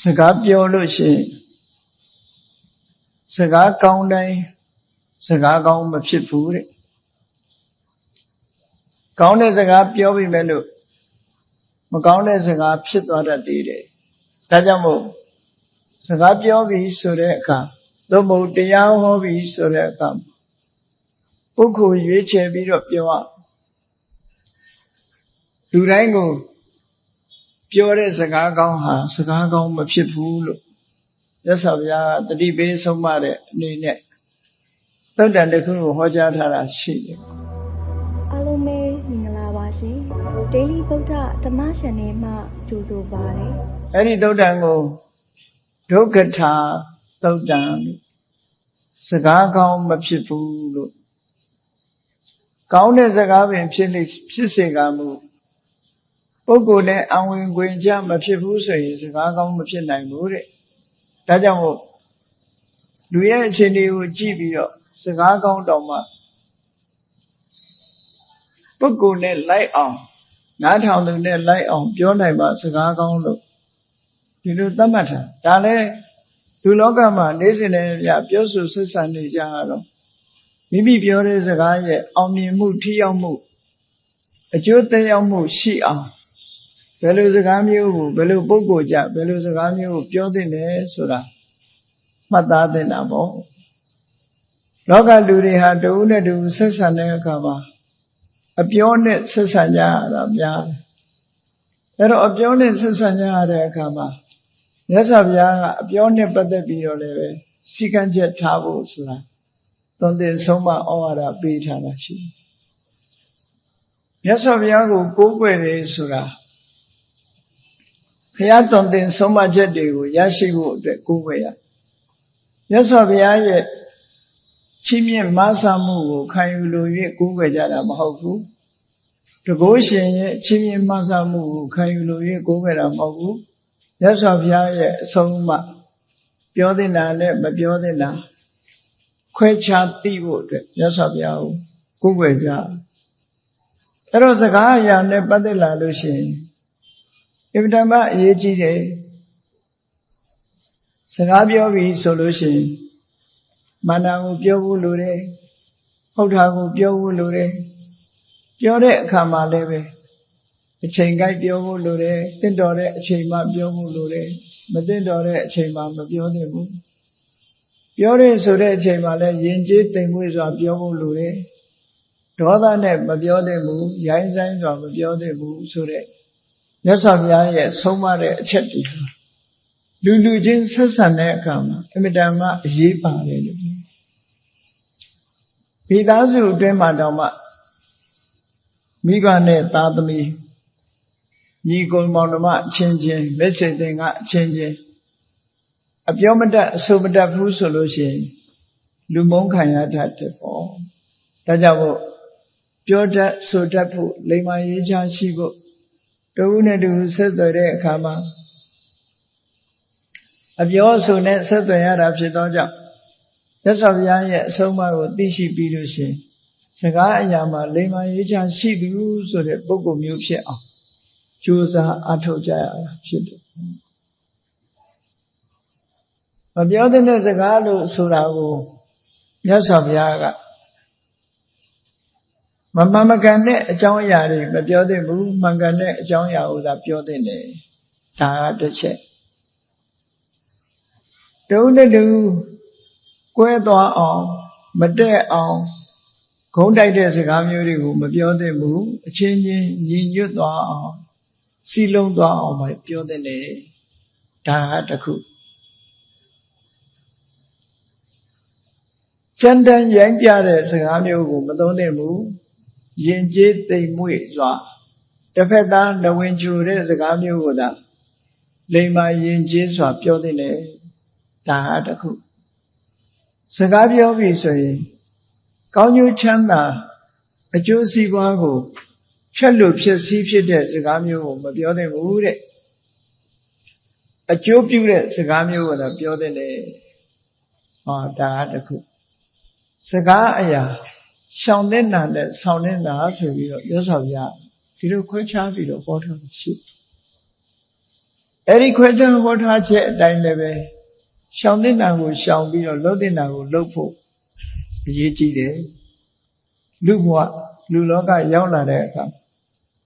စကားပြောလို့ရှိရင်စကားကောင်းတိုင်းစကားကောင်းမဖြစ်ဘူးတဲ့ကောင်းတဲ့စကားပြောပြီးမဲ့လို့မကောင်းတဲ့စကားဖြစ်သွားတတ်သေးတယ်ဒါကြောင့်မို့စကားပြောပြီးဆိုတဲ့အခါသို့မဟုတ်တရားဟောပြီးဆိုတဲ့အခါပုဂ္ဂိုလ်ရွေးချယ်ပြီးတော့ပြောရလူတိုင်းကိုပြောတဲ့စကားကောင်းဟာစကားကောင်းမဖြစ်ဘူးလို့မြတ်စွာဘုရားတတိပေးဆုံးမတဲ့အနေနဲ့သုတ္တန်တစ်ခုကိုဟောကြားထားတာရှိတယ်အားလုံးပဲမင်္ဂလာပါရှင် Daily ဗုဒ္ဓဓမ္မရှင်နေမှကြိုဆိုပါတယ်အဲ့ဒီသုတ္တန်ကိုဒုက္ခထာသုတ္တန်စကားကောင်းမဖြစ်ဘူးလို့ကောင်းတဲ့စကားပင်ဖြစ်စေကမူပုဂ္ဂိုလ်နဲ့အဝင်ခွင်ကြမဖြစ်ဘူးဆိုရင်စကားကောင်းမဖြစ်နိုင်ဘူးတဲ့ဒါကြောင့်မို့လူရဲ့အခြေအနေကိုကြည့်ပြီးတော့စကားကောင်းတောင်မှပုဂ္ဂိုလ်နဲ့လိုက်အောင်နားထောင်သူနဲ့လိုက်အောင်ပြောနိုင်မှစကားကောင်းလို့ဒီလိုသတ်မှတ်တာဒါလည်းလူလောကမှာနေ့စဉ်နဲ့ပြောဆိုဆက်ဆံနေကြတော့မိမိပြောတဲ့စကားရဲ့အောင်မြင်မှုထိရောက်မှုအကျိုးသက်ရောက်မှုရှိအောင်ဘယ်လိုစကားမျိုးကိုဘယ်လိုပုဂ္ဂိုလ်ကြဘယ်လိုစကားမျိုးကိုပြောသင့်တယ်ဆိုတာမှတ်သားသင့်တာပေါ့လောကလူတွေဟာတဦးနဲ့တဦးဆက်ဆံတဲ့အခါမှာအပြောနဲ့ဆက်ဆံကြရတာများတယ်အဲ့တော့အပြောနဲ့ဆက်ဆံကြရတဲ့အခါမှာမြတ်စွာဘုရားကအပြောနဲ့ပတ်သက်ပြီးတော့လည်းပဲစည်းကမ်းချက်ထားဖို့ဆိုတာသွန်သင်ဆုံးမဩဝါဒပေးထားတာရှိတယ်မြတ်စွာဘုရားကိုကိုးကွယ်တယ်ဆိုတာဘုရားသွန်သင်ဆုံးမချက်တွေကိုရရှိဖို့အတွက်ကိုးကွယ်ရမြတ်စွာဘုရားရဲ့ချီးမြှင့်မဆာမှုကိုခံယူလို့၍ကိုးကွယ်ကြတာမဟုတ်ဘူးတကုရှင်ရဲ့ချီးမြှင့်မဆာမှုကိုခံယူလို့၍ကိုးကွယ်တာမဟုတ်ဘူးမြတ်စွာဘုရားရဲ့အဆုံးအမပြောသင့်တာနဲ့မပြောသင့်တာခွဲခြားသိဖို့အတွက်မြတ်စွာဘုရားကိုကိုးကွယ်ကြအဲ့တော့စကားအရာနဲ့ပတ်သက်လာလို့ရှိရင်အင်တာမအရေးကြီးတယ်စကားပြောပြီးဆိုလို့ရှိရင်မာနကိုပြောဖို့လိုတယ်ဟုတ်တာကိုပြောဖို့လိုတယ်ပြောတဲ့အခါမှာလည်းပဲအချိန်ကိုက်ပြောဖို့လိုတယ်တင့်တော်တဲ့အချိန်မှပြောဖို့လိုတယ်မတင့်တော်တဲ့အချိန်မှမပြောသင့်ဘူးပြောရဆိုတဲ့အချိန်မှာလည်းယဉ်ကျေးသိမ်မွေ့စွာပြောဖို့လိုတယ်ဒေါသနဲ့မပြောသင့်ဘူးရိုင်းဆိုင်စွာမပြောသင့်ဘူးဆိုတဲ့မြတ်စွာဘုရားရဲ့ဆုံးမတဲ့အချက်တွေလူချင်းဆက်ဆံတဲ့အခါမှာအမြဲတမ်းအရေးပါတယ်လို့မိသားစုအတွင်းမှာတောင်မှမိဘနဲ့သားသမီးညီကိုမောင်နှမအချင်းချင်းမိတ်ဆွေသင်္ကာအချင်းချင်းအပြောမတတ်အဆိုမတတ်ဘူးဆိုလို့ရှိရင်လူမုန်းခံရတတ်တယ်ပေါ့ဒါကြောင့်မို့ပြောတတ်ဆိုတတ်ဖို့လိမ္မာရေးချရှိဖို့တဦးနဲ့တဦးဆက်သွယ်တဲ့အခါမှာအပြောအဆိုနဲ့ဆက်သွယ်ရတာဖြစ်သောကြောင့်မြတ်စွာဘုရားရဲ့အဆုံးအမကိုသိရှိပြီးလို့ရှိရင်စကားအရာမှာလိမ္မာရေးချရှိသူဆိုတဲ့ပုဂ္ဂိုလ်မျိုးဖြစ်အောင်ကြိုးစားအားထုတ်ကြရတာဖြစ်တယ်မပြောတဲ့စကားလို့ဆိုတာကိုမြတ်စွာဘုရားကမမှန်မကန်တဲ့အကြောင်းအရာတွေမပြောသင့်ဘူးမှန်ကန်တဲ့အကြောင်းအရာကိုသာပြောသင့်တယ်ဒါကတစ်ချက်တဦးနဲ့တူကွဲသွားအောင်မတက်အောင်ဂုံးတိုက်တဲ့စကားမျိုးတွေကိုမပြောသင့်ဘူးအချင်းချင်းညီညွတ်သွားအောင်စီလုံးသွားအောင်ပဲပြောသင့်တယ်ဒါကတစ်ခုစံတန်ရိုင်းပြတဲ့စကားမျိုးကိုမသုံးသင့်ဘူးယဉ်ကျေးသိမ်မွေ့စွာတစ်ဖက်သားနဝင်ချိုတဲ့စကားမျိုးကိုသာလိမ္မာယဉ်ကျေးစွာပြောသင့်တယ်ဒါကတစ်ခုစကားပြောပြီဆိုရင်ကောင်းကျိုးချမ်းသာအကျိုးစီးပွားကိုဖြတ်လို့ဖြစ်စည်းဖြစ်တဲ့စကားမျိုးကိုမပြောသင့်ဘူးတဲ့အကျိုးပြုတဲ့စကားမျိုးကိုသာပြောသင့်တယ်ဟောဒါကတစ်ခုစကားအရာရှောင်တဲ့နာနဲ့ဆောင်တဲ့နာဆိုပြီးတော့ပြောဆောင်ရဒီလိုခွဲခြားပြီးတော့ဟောထားရှိ အဲ့ဒီခွဲခြားဟောထားချက်အတိုင်းလည်းပဲရှောင်တဲ့နာကိုရှောင်ပြီးတော့လှုပ်တဲ့နာကိုလှုပ်ဖို့အရေးကြီးတယ်လူဘဝလူလောကရောက်လာတဲ့အခါ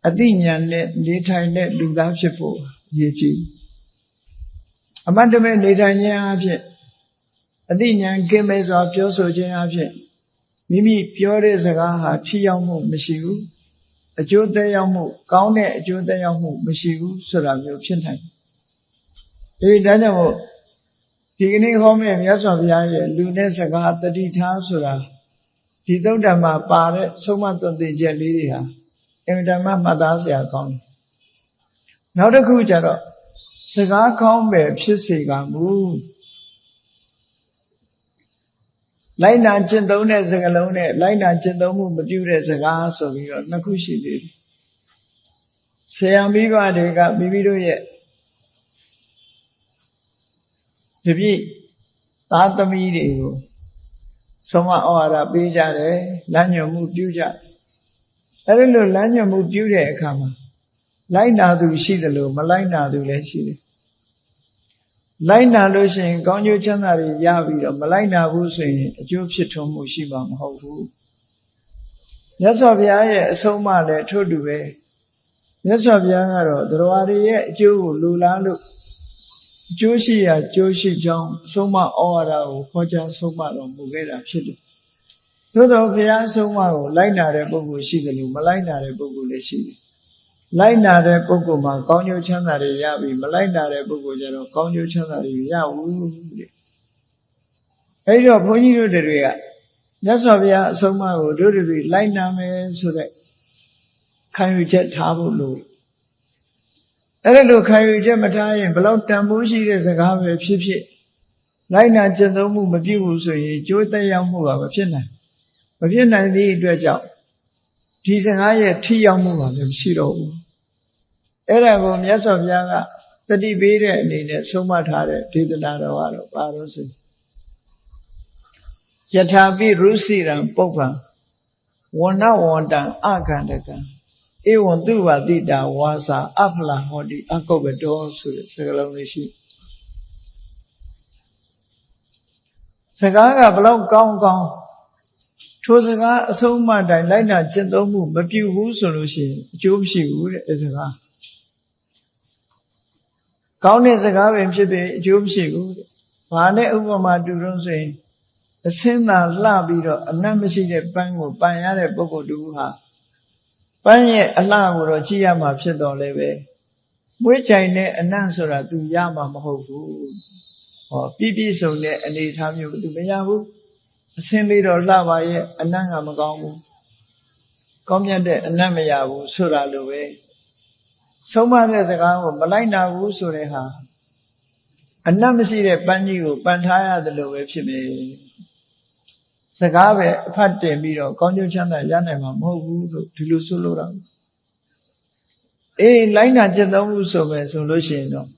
အသိဉာဏ်နဲ့နေထိုင်တဲ့လူသားဖြစ်ဖို့အရေးကြီးအမှတ်တမဲ့နေထိုင်ခြင်းအဖြစ်အသိဉာဏ်ကင်းမဲ့စွာပြောဆိုခြင်းအဖြစ်မိမိပြောတဲ့စကားဟာထိရောက်မှုမရှိဘူးအကျိုးသက်ရောက်မှုကောင်းတဲ့အကျိုးသက်ရောက်မှုမရှိဘူးဆိုတာမျိုးဖြစ်နိုင်တယ်ဒါကြောင့်မို့ဒီကနေ့ဟောမယ့်မြတ်စွာဘုရားရဲ့လူနဲ့စကားတတိထားဆိုတာဒီသုတ်တံမှာပါတဲ့ဆုံးမသွန်သင်ချက်လေးတွေဟာအင်မတန်မှမှတ်သားစရာကောင်းတယ်နောက်တစ်ခုကျတော့စကားကောင်းပဲဖြစ်စေကမူလိုက်နာကျင့်သုံးတဲ့စကားလုံးနဲ့လိုက်နာကျင့်သုံးမှုမပြုတဲ့စကားဆိုပြီးတော့နှစ်ခုရှိသေးတယ်ဆရာမိဘတွေကမိမိတို့ရဲ့တပည့်သားသမီးတွေကိုဆုံးမဩဝါဒပေးကြတယ်လမ်းညွှန်မှုပြုကြအဲဒီလိုလမ်းညွှန်မှုပြုတဲ့အခါမှာလိုက်နာသူရှိသလိုမလိုက်နာသူလည်းရှိတယ်လိုက်နာလို့ရှိရင်ကောင်းကျိုးချမ်းသာတွေရပြီးတော့မလိုက်နာဘူးဆိုရင်အကျိုးဖြစ်ထွန်းမှုရှိမှာမဟုတ်ဘူးမြတ်စွာဘုရားရဲ့အဆုံးအမလည်းထို့တူပဲမြတ်စွာဘုရားကတော့သရဝါတွေရဲ့အကျိုးကိုလူလားလို့အကျိုးရှိရာအကျိုးရှိကြောင်းဆုံးမဩဝါဒကိုဟောကြားဆုံးမတော်မူခဲ့တာဖြစ်တယ်သို့သောဘုရားဆုံးမကိုလိုက်နာတဲ့ပုဂ္ဂိုလ်ရှိတယ်လို့မလိုက်နာတဲ့ပုဂ္ဂိုလ်လည်းရှိတယ်လိုက်နာတဲ့ပုဂ္ဂိုလ်မှာကောင်းကျိုးချမ်းသာတွေရပြီမလိုက်နာတဲ့ပုဂ္ဂိုလ်ကျတော့ကောင်းကျိုးချမ်းသာတွေမရဘူးတဲ့အဲဒီတော့ဘုန်းကြီးတို့တွေကမြတ်စွာဘုရားအဆုံးအမကိုတို့တွေလိုက်နာမယ်ဆိုတဲ့ခံယူချက်ထားဖို့လို့အဲ့လိုခံယူချက်မထားရင်ဘလောက်တန်ဖိုးရှိတဲ့စကားပဲဖြစ်ဖြစ်လိုက်နာကျင့်သုံးမှုမပြုဘူးဆိုရင်ကျိုးသက်ရောက်မှုကမဖြစ်နိုင်သည့်အတွက်ကြောင့်ဒီစကားရဲ့ထိရောက်မှုကလည်းမရှိတော့ဘူးအဲ့ဒါကိုမြတ်စွာဘုရားကတတိပေးတဲ့အနေနဲ့ဆုံးမထားတဲ့ဒေသနာတော်ကတော့ပါလို့ဆိုယထာပိရုစီရံပုပ္ပံဝဏဝန္တံအခန္ဓကံဧဝံသူဝတိတာဝါစာအဖလာဟောတိအကုပ္ပတောဆိုတဲ့စကားလုံးလေးရှိစကားကဘလောက်ကောင်းထိုစကားအဆုံးအမတိုင်းလိုက်နာကျင့်သုံးမှုမပြုဘူးဆိုလို့ရှိရင်အကျိုးမရှိဘူးတဲ့အဲစကားကောင်းတဲ့စကားပဲဖြစ်ဖြစ်အကျိုးမရှိဘူးတဲ့ဘာနဲ့ဥပမာတူလို့ဆိုရင်အစင်းသာလှပြီးတော့အနတ်မရှိတဲ့ပန်းကိုပန်ရတဲ့ပုဂ္ဂိုလ်တူဟာပန်းရဲ့အလှကိုတော့ကြည့်ရမှာဖြစ်တော်လဲပဲမွေးကြိုင်တဲ့အနတ်ဆိုတာ तू ရမှာမဟုတ်ဘူးဟောပြည့်စုံတဲ့အနေအထားမျိုး तू မရဘူးအစင်းလေးတော့လှပါရဲ့အနတ်ကမကောင်းဘူးကောင်းမြတ်တဲ့အနတ်မရဘူးဆိုတာလိုပဲဆုံးမတဲ့စကားကိုမလိုက်နာဘူးဆိုတဲ့ဟာအနတ်မရှိတဲ့ပန်းကြီးကိုပန်ထားရတယ်လို့ပဲဖြစ်နေစကားပဲအဖတ်တင်ပြီးတော့ကောင်းကျိုးချမ်းသာရနိုင်မှာမဟုတ်ဘူးလို့ဒီလိုဆိုလိုတာလိုက်နာကျင့်သုံးမှုဆိုမယ်ဆိုလို့ရှိရင်တော့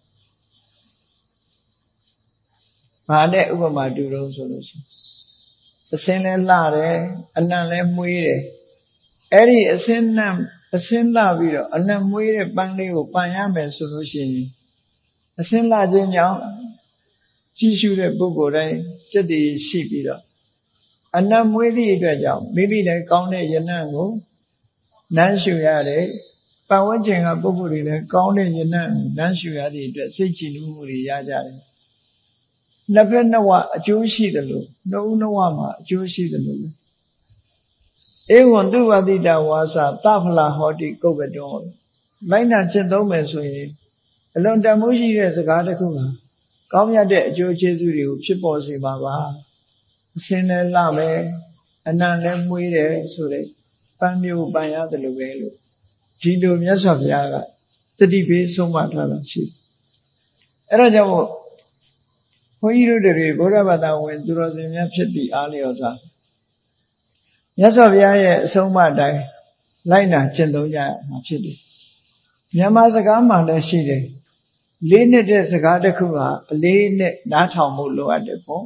ဘာနဲ့ဥပမာတူတော့ဆိုလို့ရှိရင်အစင်းလဲလှတယ်အနံ့လဲမွေးတယ်အဲ့ဒီအစင်းလှပြီးတော့အနံ့မွေးတဲ့ပန်းလေးကိုပန်ရမယ်ဆိုလို့ရှိရင်အစင်းလှခြင်းကြောင့်ကြည့်ရှုတဲ့ပုဂ္ဂိုလ်တိုင်းစက်တည်ရှိပြီးတော့အနံ့မွေးသည့်အတွက်ကြောင့်မိမိလည်းကောင်းတဲ့ယနံ့ကိုနမ်းရှုရတယ်ပတ်ဝန်းကျင်ကပုဂ္ဂိုလ်တွေလည်းကောင်းတဲ့ယနံ့ကိုနမ်းရှုရသည့်အတွက်စိတ်ကြည်နူးမှုတွေရကြတယ်နှစ်ဖက်နှစ်ဝအကျိုးရှိတယ်လို့နှစ်ဦးနှစ်ဝမှာအကျိုးရှိတယ်လို့ဧဝံသူဝတိတဝါစာသဖလာဟောတိကုပ္ပတောလိုက်နာကျင့်သုံးမယ်ဆိုရင်အလွန်တန်ဖိုးရှိတဲ့စကားတစ်ခုဟာကောင်းမြတ်တဲ့အကျိုးကျေးဇူးတွေကိုဖြစ်ပေါ်စေပါပါအစင်းလည်းလှမယ်အနံ့လည်းမွေးတယ်ဆိုတဲ့ပန်းမျိုးပန်ရတယ်လို့ပဲလို့ဒီလိုမြတ်စွာဘုရားကတတိပေးဆုံးမထားတာရှိတယ်အဲ့ဒါကြောင့်မို့ဘုန်းကြီးတို့တွေဗုဒ္ဓဘာသာဝင်သူတော်စင်များဖြစ်ပြီးအားလျော်စွာမြတ်စွာဘုရားရဲ့အဆုံးအမတိုင်းလိုက်နာကျင့်သုံးကြရမှာဖြစ်တယ်မြန်မာစကားမှလည်းရှိတယ်လေးနှစ်တဲ့စကားတစ်ခုဟာအလေးနဲ့နားထောင်ဖို့လိုအပ်တယ်ပေါ့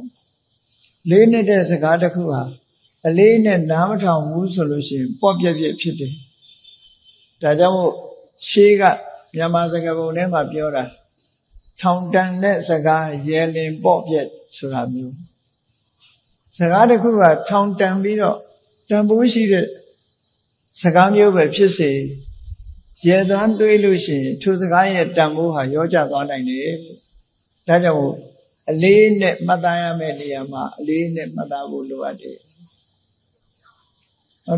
လေးနှစ်တဲ့စကားတစ်ခုဟာအလေးနဲ့နားမထောင်ဘူးဆိုလို့ရှိရင်ပေါ့ပြက်ပြက်ဖြစ်တယ်ဒါကြောင့်မို့ရှေးကမြန်မာစကားပုံထဲမှာပြောတာ ထောင်တန်တဲ့စကားရဲလင်ပေါ့ပြက်ဆိုတာမျိုးစကားတစ်ခုကထောင်တန်ပြီးတော့တန်ဖိုးရှိတဲ့စကားမျိုးပဲဖြစ်စေရဲသွမ်းတွေးလို့ရှိရင်ထိုစကားရဲ့တန်ဖိုးဟာရောကျသွားနိုင်တယ်ဒါကြောင့်အလေးနဲ့မှတ်သားရမယ့်နေရာမှာအလေးနဲ့မှတ်သားဖို့လိုအပ်တယ်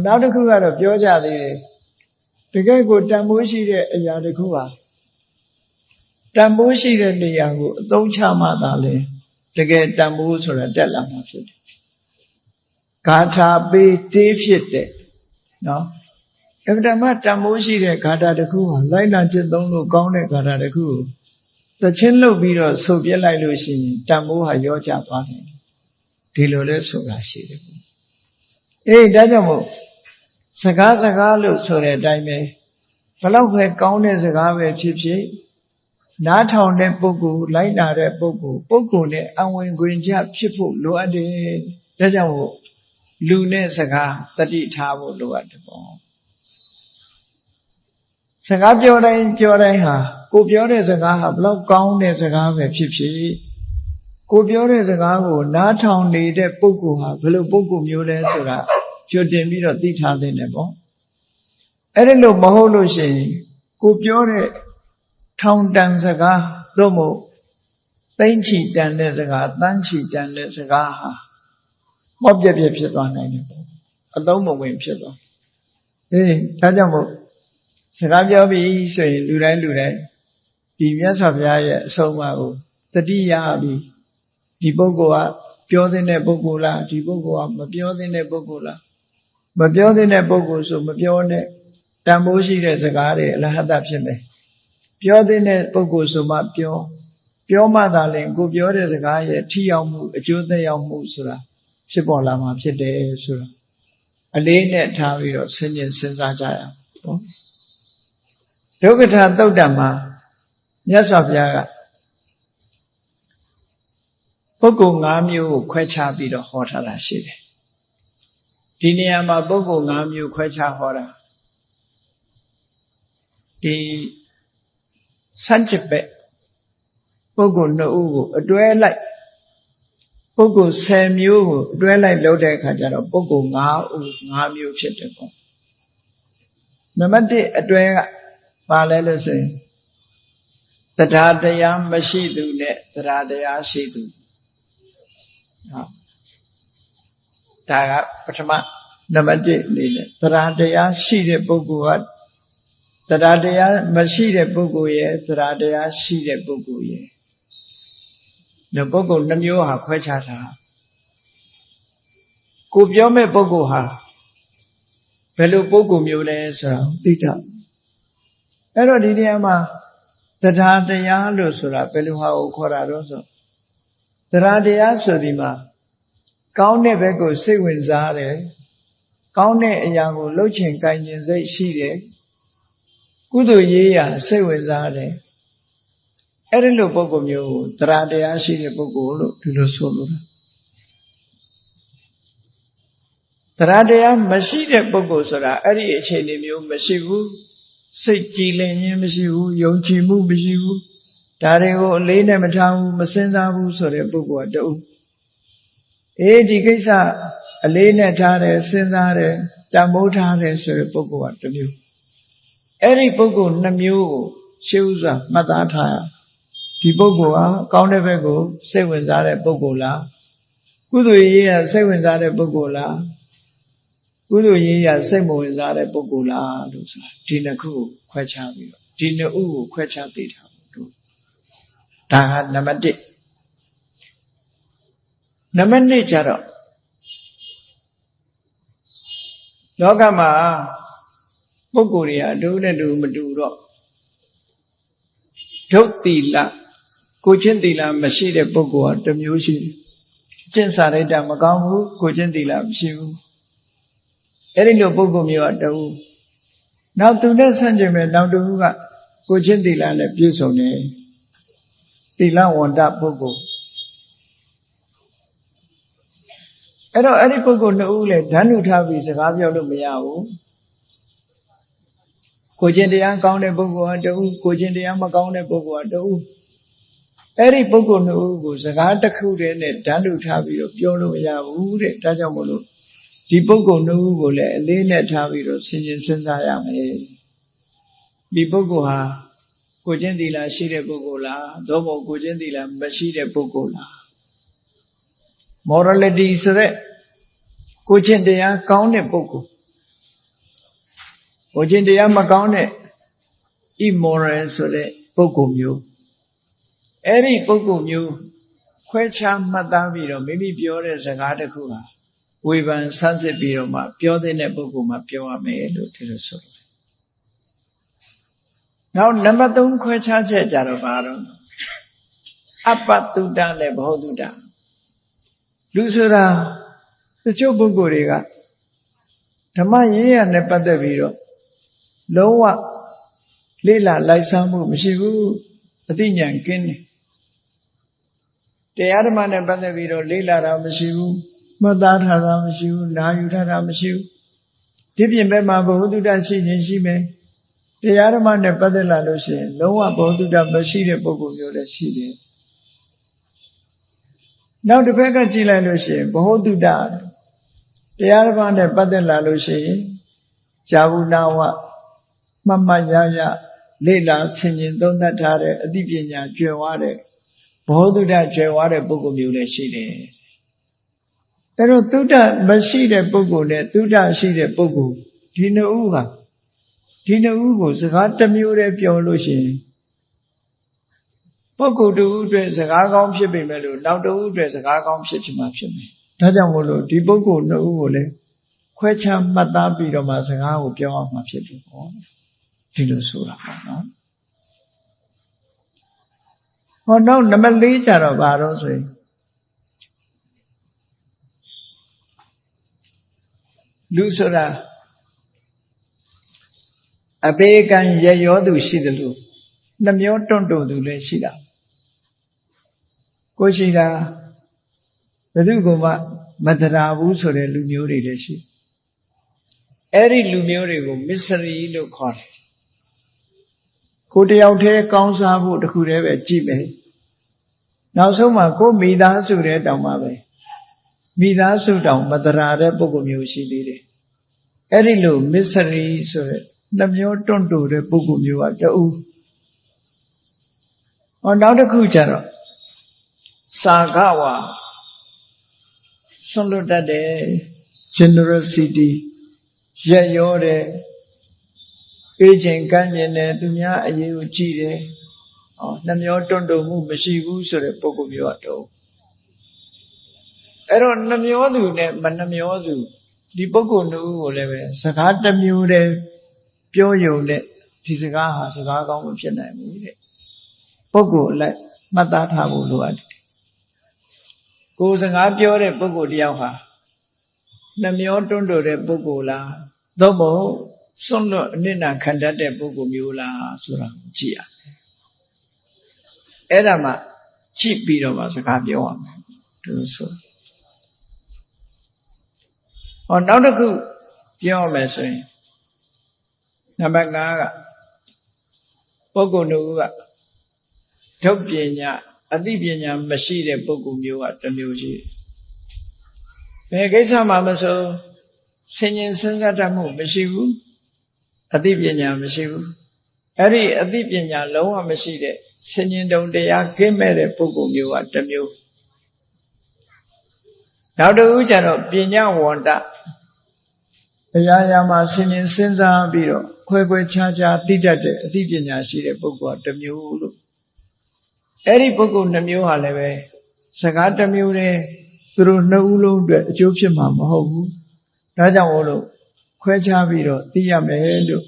နောက်တစ်ခုကတော့ပြောကြသေးတယ်တကယ်ကိုတန်ဖိုးရှိတဲ့အရာတစ်ခုဟာတန်ဖိုးရှိတဲ့နေရာကိုအသုံးချမှသာလေတကယ်တန်ဖိုးဆိုတာတက်လာမှာဖြစ်တယ်ဂါထာပေးတေးဖြစ်တဲ့နော်အမှန်တမ်းတန်ဖိုးရှိတဲ့ဂါထာတစ်ခုဟာလိုက်နာကျင့်သုံးလို့ကောင်းတဲ့ဂါထာတစ်ခုကိုသချင်းလုပ်ပြီးတော့ဆိုပြလိုက်လို့ရှိရင်တန်ဖိုးဟာရောကျသွားတယ်ဒီလိုလဲဆိုတာရှိတယ်ဒါကြောင့်မို့စကားလို့ဆိုတဲ့အတိုင်းပဲဘလောက်ပဲကောင်းတဲ့စကားပဲဖြစ်ဖြစ်နားထောင်တဲ့ပုဂ္ဂိုလ်လိုက်နာတဲ့ပုဂ္ဂိုလ်နဲ့အဝင်ခွင်ကျဖြစ်ဖို့လိုအပ်တယ်ဒါကြောင့်မို့လူနဲ့စကားတတိထားဖို့လိုအပ်တယ်ပေါ့စကားပြောတိုင်းဟာကိုပြောတဲ့စကားဟာဘလောက်ကောင်းတဲ့စကားပဲဖြစ်ဖြစ်ကိုပြောတဲ့စကားကိုနားထောင်နေတဲ့ပုဂ္ဂိုလ်ဟာဘယ်လိုပုဂ္ဂိုလ်မျိုးလဲဆိုတာကြိုတင်ပြီးတော့သိထားသင့်တယ်ပေါ့အဲ့ဒီလိုမဟုတ်လို့ရှိရင်ကိုပြောတဲ့ထောင်တန်စကားသို့မဟုတ်သိမ့်ချီတန်တဲ့စကားတန်းချီတန်တဲ့စကားဟာမော့ပြက်ပြက်ဖြစ်သွားနိုင်တယ်ပေါ့အသုံးမဝင်ဖြစ်သွားဒါကြောင့်မို့စကားပြောပြီးဆိုရင်လူတိုင်းဒီမြတ်စွာဘုရားရဲ့အဆုံးအမကိုတတိယပြီးဒီပုဂ္ဂိုလ်ကပြောတဲ့ပုဂ္ဂိုလ်လားဒီပုဂ္ဂိုလ်ကမပြောတဲ့ပုဂ္ဂိုလ်လားမပြောတဲ့ပုဂ္ဂိုလ်ဆိုမပြောနဲ့တန်ဖိုးရှိတဲ့စကားတွေအလဟတဖြစ်မယ်ပြောတဲ့ပုဂ္ဂိုလ်ဆိုမှပြောမှသာလျှင်ကိုပြောတဲ့စကားရဲ့ထိရောက်မှုအကျိုးသက်ရောက်မှုဆိုတာဖြစ်ပေါ်လာမှာဖြစ်တယ်ဆိုတာအလေးနဲ့ထားပြီးတော့စဉ်းကျင်စဉ်းစားကြရအောင်ပေါ့ဒုက္ခထာသုတ်တံမှာမြတ်စွာဘုရားကပုဂ္ဂိုလ်၅မျိုးကိုခွဲခြားပြီးတော့ဟောထားတာရှိတယ်ဒီနေရာမှာပုဂ္ဂိုလ်၅မျိုးခွဲခြားဟောတာဒီစัจจิဘက်ပုဂ္ဂိုလ်2ဦးကိုအတွဲလိုက်ပုဂ္ဂိုလ်10မျိုးကိုအတွဲလိုက်လုပ်တဲ့အခါကျတော့ပုဂ္ဂိုလ်5ဦး5မျိုးဖြစ်တယ်ပေါ့နံပါတ်1အတွဲကပါလဲလို့ဆိုရင်တရားတရားမရှိသူနဲ့တရားတရားရှိသူဒါကပထမနံပါတ်1အနေနဲ့တရားတရားရှိတဲ့ပုဂ္ဂိုလ်ကတရားတရားမရှိတဲ့ပုဂ္ဂိုလ်ရဲ့တရားတရားရှိတဲ့ပုဂ္ဂိုလ်ရဲ့ဒီပုဂ္ဂိုလ်2မျိုးဟာခွဲခြားတာကိုပြောမဲ့ပုဂ္ဂိုလ်ဟာဘယ်လိုပုဂ္ဂိုလ်မျိုးလဲဆိုတာသိတာအဲ့တော့ဒီနေရာမှာတရားတရားလို့ဆိုတာဘယ်လိုဟာကိုခေါ်တာတော့ဆိုတရားတရားဆိုဒီမှာကောင်းတဲ့ဘက်ကိုစိတ်ဝင်စားတယ်ကောင်းတဲ့အရာကိုလှုပ်ချင်ကိုင်ချင်စိတ်ရှိတယ်ကုသိုလ်ရေးရာစိတ်ဝင်စားတယ်အဲ့ဒီလိုပုဂ္ဂိုလ်မျိုးကိုတရားတရားရှိတဲ့ပုဂ္ဂိုလ်လို့ဒီလိုဆိုလို့တရားတရားမရှိတဲ့ပုဂ္ဂိုလ်ဆိုတာအဲ့ဒီအခြေအနေမျိုးမရှိဘူးစိတ်ကြည်လင်ခြင်းမရှိဘူးယုံကြည်မှုမရှိဘူးဒါတွေကိုအလေးနဲ့မထားဘူးမစဉ်းစားဘူးဆိုတဲ့ပုဂ္ဂိုလ်ကတူဒီကိစ္စအလေးနဲ့ထားတယ်စဉ်းစားတယ်တန်ဖိုးထားတယ်ဆိုတဲ့ပုဂ္ဂိုလ်ကတစ်မျိုးအဲ့ဒီပုဂ္ဂိုလ်2မျိုးကိုရှေးဥစွာမှတ်သားထားရဒီပုဂ္ဂိုလ်ဟာကောင်းတဲ့ဘက်ကိုစိတ်ဝင်စားတဲ့ပုဂ္ဂိုလ်လားကုသိုလ်ရေးရစိတ်ဝင်စားတဲ့ပုဂ္ဂိုလ်လားကုသိုလ်ရေးရစိတ်မဝင်စားတဲ့ပုဂ္ဂိုလ်လားလို့ဆိုတာဒီနှစ်ခုကိုခွဲခြားပြီးတော့ဒီနှစ်ဦးကိုခွဲခြားသိထားဖို့ဒါကနံပါတ်1နံပါတ်2ကျတော့လောကမှာပုဂ္ဂိုလ်တွေအတူနဲ့တူမတူတော့ဒုတ်သီလကိုချင်းသီလမရှိတဲ့ပုဂ္ဂိုလ်ကတစ်မျိုးရှိတယ်ကျင့်စာရိတ္တမကောင်းဘူးကိုချင်းသီလမရှိဘူးအဲ့ဒီလိုပုဂ္ဂိုလ်မျိုးကတူနောက်သူနဲ့ဆန့်ကျင်မဲ့နောက်တူကကိုချင်းသီလနဲ့ပြည့်စုံတယ်သီလဝန္တပုဂ္ဂိုလ်အဲ့တော့အဲ့ဒီပုဂ္ဂိုလ်2ဦးလည်းဓာတ်နုထားပြီးစကားပြောလို့မရဘူးကိုချင်းတရားကောင်းတဲ့ပုဂ္ဂိုလ်ကတူကိုချင်းတရားမကောင်းတဲ့ပုဂ္ဂိုလ်ကတူ အဲ့ဒီပုဂ္ဂိုလ်နှစ်ဦးကိုစကားတစ်ခုတည်းနဲ့ဓာတ်လူထားပြီးတော့ပြောလို့မရဘူးတဲ့ဒါကြောင့်မို့လို့ဒီပုဂ္ဂိုလ်နှစ်ဦးကိုလည်းအလေးနဲ့ထားပြီးတော့စဉ်းစားရမယ်ဒီပုဂ္ဂိုလ်ဟာကိုကျင့်သီလရှိတဲ့ပုဂ္ဂိုလ်လားသို့မဟုတ်ကိုကျင့်သီလမရှိတဲ့ပုဂ္ဂိုလ်လား morality ဆိုတဲ့ကိုကျင့်တရားကောင်းတဲ့ပုဂ္ဂိုလ်ကိုကျင့်တရားမကောင်းတဲ့ immoral ဆိုတဲ့ပုဂ္ဂိုလ်မျိုးအဲ့ဒီပုဂ္ဂိုလ်မျိုးခွဲခြားမှတ်သားပြီးတော့မိမိပြောတဲ့စကားတစ်ခုဟာဝေဖန်ဆန်းစစ်ပြီးတော့မှပြောတဲ့ပုဂ္ဂိုလ်မှပြောရမယ်လို့ဒီလိုဆိုတယ်နောက်နံပါတ်3ခွဲခြားချက်ကြတော့ဘာတော့အပ္ပတုတ္တနဲ့ဘောဓုတ္တလူဆိုတာတချို့ပုဂ္ဂိုလ်တွေကဓမ္မရေးရနဲ့ပတ်သက်ပြီးတော့လုံးဝလေ့လာလိုက်စားမှုမရှိဘူးအသိဉာဏ်ကင်းတယ်တရားဓမ္မနဲ့ပတ်သက်ပြီးတော့လေ့လာတာမရှိဘူးမှတ်သားထားတာမရှိဘူးနာယူထားတာမရှိဘူးဒီပြင်ဘက်မှာဘောဓုတ္တရှိခြင်းရှိမယ်တရားဓမ္မနဲ့ပတ်သက်လာလို့ရှိရင်လုံးဝဘောဓုတ္တမရှိတဲ့ပုဂ္ဂိုလ်မျိုးလည်းရှိတယ်နောက်တစ်ဖက်ကကြည့်လိုက်လို့ရှိရင်ဘောဓုတ္တတရားဓမ္မနဲ့ပတ်သက်လာလို့ရှိရင်ဇာဝနာဝမှတ်မှတ်ရရလေ့လာဆင်ခြင်သုံးသပ်ထားတဲ့အသိပညာကျွယ်ဝတဲ့ဘောဓုတ္တကျွယ်ဝတဲ့ပုဂ္ဂိုလ်မျိုးလည်းရှိတယ်အဲ့တော့သုဒ္ဓမရှိတဲ့ပုဂ္ဂိုလ်နဲ့သုဒ္ဓရှိတဲ့ပုဂ္ဂိုလ်ဒီနှစ်ဦးဟာဒီနှစ်ဦးကိုစကားတစ်မျိုးတည်းပြောလို့ရှိရင်ပုဂ္ဂိုလ်တူအတွက်စကားကောင်းဖြစ်ပေမဲ့လို့နောက်တူအတွက်စကားကောင်းဖြစ်ချင်မှဖြစ်မယ်ဒါကြောင့်မို့လို့ဒီပုဂ္ဂိုလ်နှစ်ဦးကိုလည်းခွဲခြားမှတ်သားပြီးတော့မှစကားကိုပြောအောင်မှဖြစ်တယ်ပေါ့ဒီလိုဆိုတာပေါ့နော်ဟောနောက်နံပါတ်4ကျတော့ဘာတော့ဆိုရင်လူဆိုတာအဘေကံရရောသူရှိတယ်လို့နှမျောတွန့်တုံသူလည်းရှိတာကိုရှိတာဘယ်သူကမှမတရားဘူးဆိုတဲ့လူမျိုးတွေလည်းရှိအဲ့ဒီလူမျိုးတွေကိုမစ္စရီလို့ခေါ်တယ်ကိုတယောက်တည်းကောင်းစားဖို့တခုတည်းပဲကြည့်မယ်နောက်ဆုံးမှာကိုမိသားစုတဲ့တောင်မှပဲမိသားစုတောင်မတရားတဲ့ပုဂ္ဂိုလ်မျိုးရှိသေးတယ်အဲ့ဒီလိုမစ္စရီဆိုတဲ့နှမျောတွန့်တိုတဲ့ပုဂ္ဂိုလ်မျိုးကတူနောက်တစ်ခုကျတော့စာဂဝါဆွလွတ်တတ်တယ် generosity ရက်ရောတယ်အေးခြင်းကမ်းခြင်းနဲ့သူများအရေးကိုကြည့်တယ်နှမျောတွန့်တိုမှုမရှိဘူးဆိုတဲ့ပုဂ္ဂိုလ်မျိုးကတော့အဲ့တော့နှမျောသူနဲ့မနှမျောသူဒီပုဂ္ဂိုလ်နှစ်ဦးကိုလည်းပဲစကားတစ်မျိုးတည်းပြောယုံတဲ့ဒီစကားဟာစကားကောင်းမဖြစ်နိုင်ဘူးတဲ့ပုဂ္ဂိုလ်အလိုက်မှတ်သားထားဖို့လိုအပ်တယ်ကိုယ်စကားပြောတဲ့ပုဂ္ဂိုလ်တယောက်ဟာနှမျောတွန့်တိုတဲ့ပုဂ္ဂိုလ်လားသို့မဟုတ်စွန့်လွတ်အနစ်နာခံတတ်တဲ့ပုဂ္ဂိုလ်မျိုးလားဆိုတာကိုကြည့်ရမယ်အဲ့ဒါမှကြည့်ပြီးတော့မှစကားပြောရမယ်သူဆိုနောက်တစ်ခုပြောရမယ်ဆိုရင်နံပါတ်5ကပုဂ္ဂိုလ်တို့ကဒုပညာအသိပညာမရှိတဲ့ပုဂ္ဂိုလ်မျိုးကတစ်မျိုးရှိတယ်ဘယ်ကိစ္စမှမဆိုဆင်ញင်စဉ်းစားတတ်မှုမရှိဘူးအသိပညာမရှိဘူးအဲ့ဒီအသိပညာလုံးဝမရှိတဲ့ဆင်ញင်တုံတရားကင်းမဲ့တဲ့ပုဂ္ဂိုလ်မျိုးကတစ်မျိုးနောက်တစ်ခုကျတော့ပညာဝန္တအရာရာမှာဆင်ញင်စဉ်းစားပြီးတော့ခွဲခွဲခြားခြားသိတတ်တဲ့အသိပညာရှိတဲ့ပုဂ္ဂိုလ်ကတစ်မျိုးလို့အဲ့ဒီပုဂ္ဂိုလ်2မျိုးဟာလည်းပဲစကား1မျိုးတည်းသူတို့2ဦးလုံးအတွက်အကျိုးဖြစ်မှာမဟုတ်ဘူးဒါကြောင့်မို့လို့ခွဲခြားပြီးတော့သိရမယ်လို့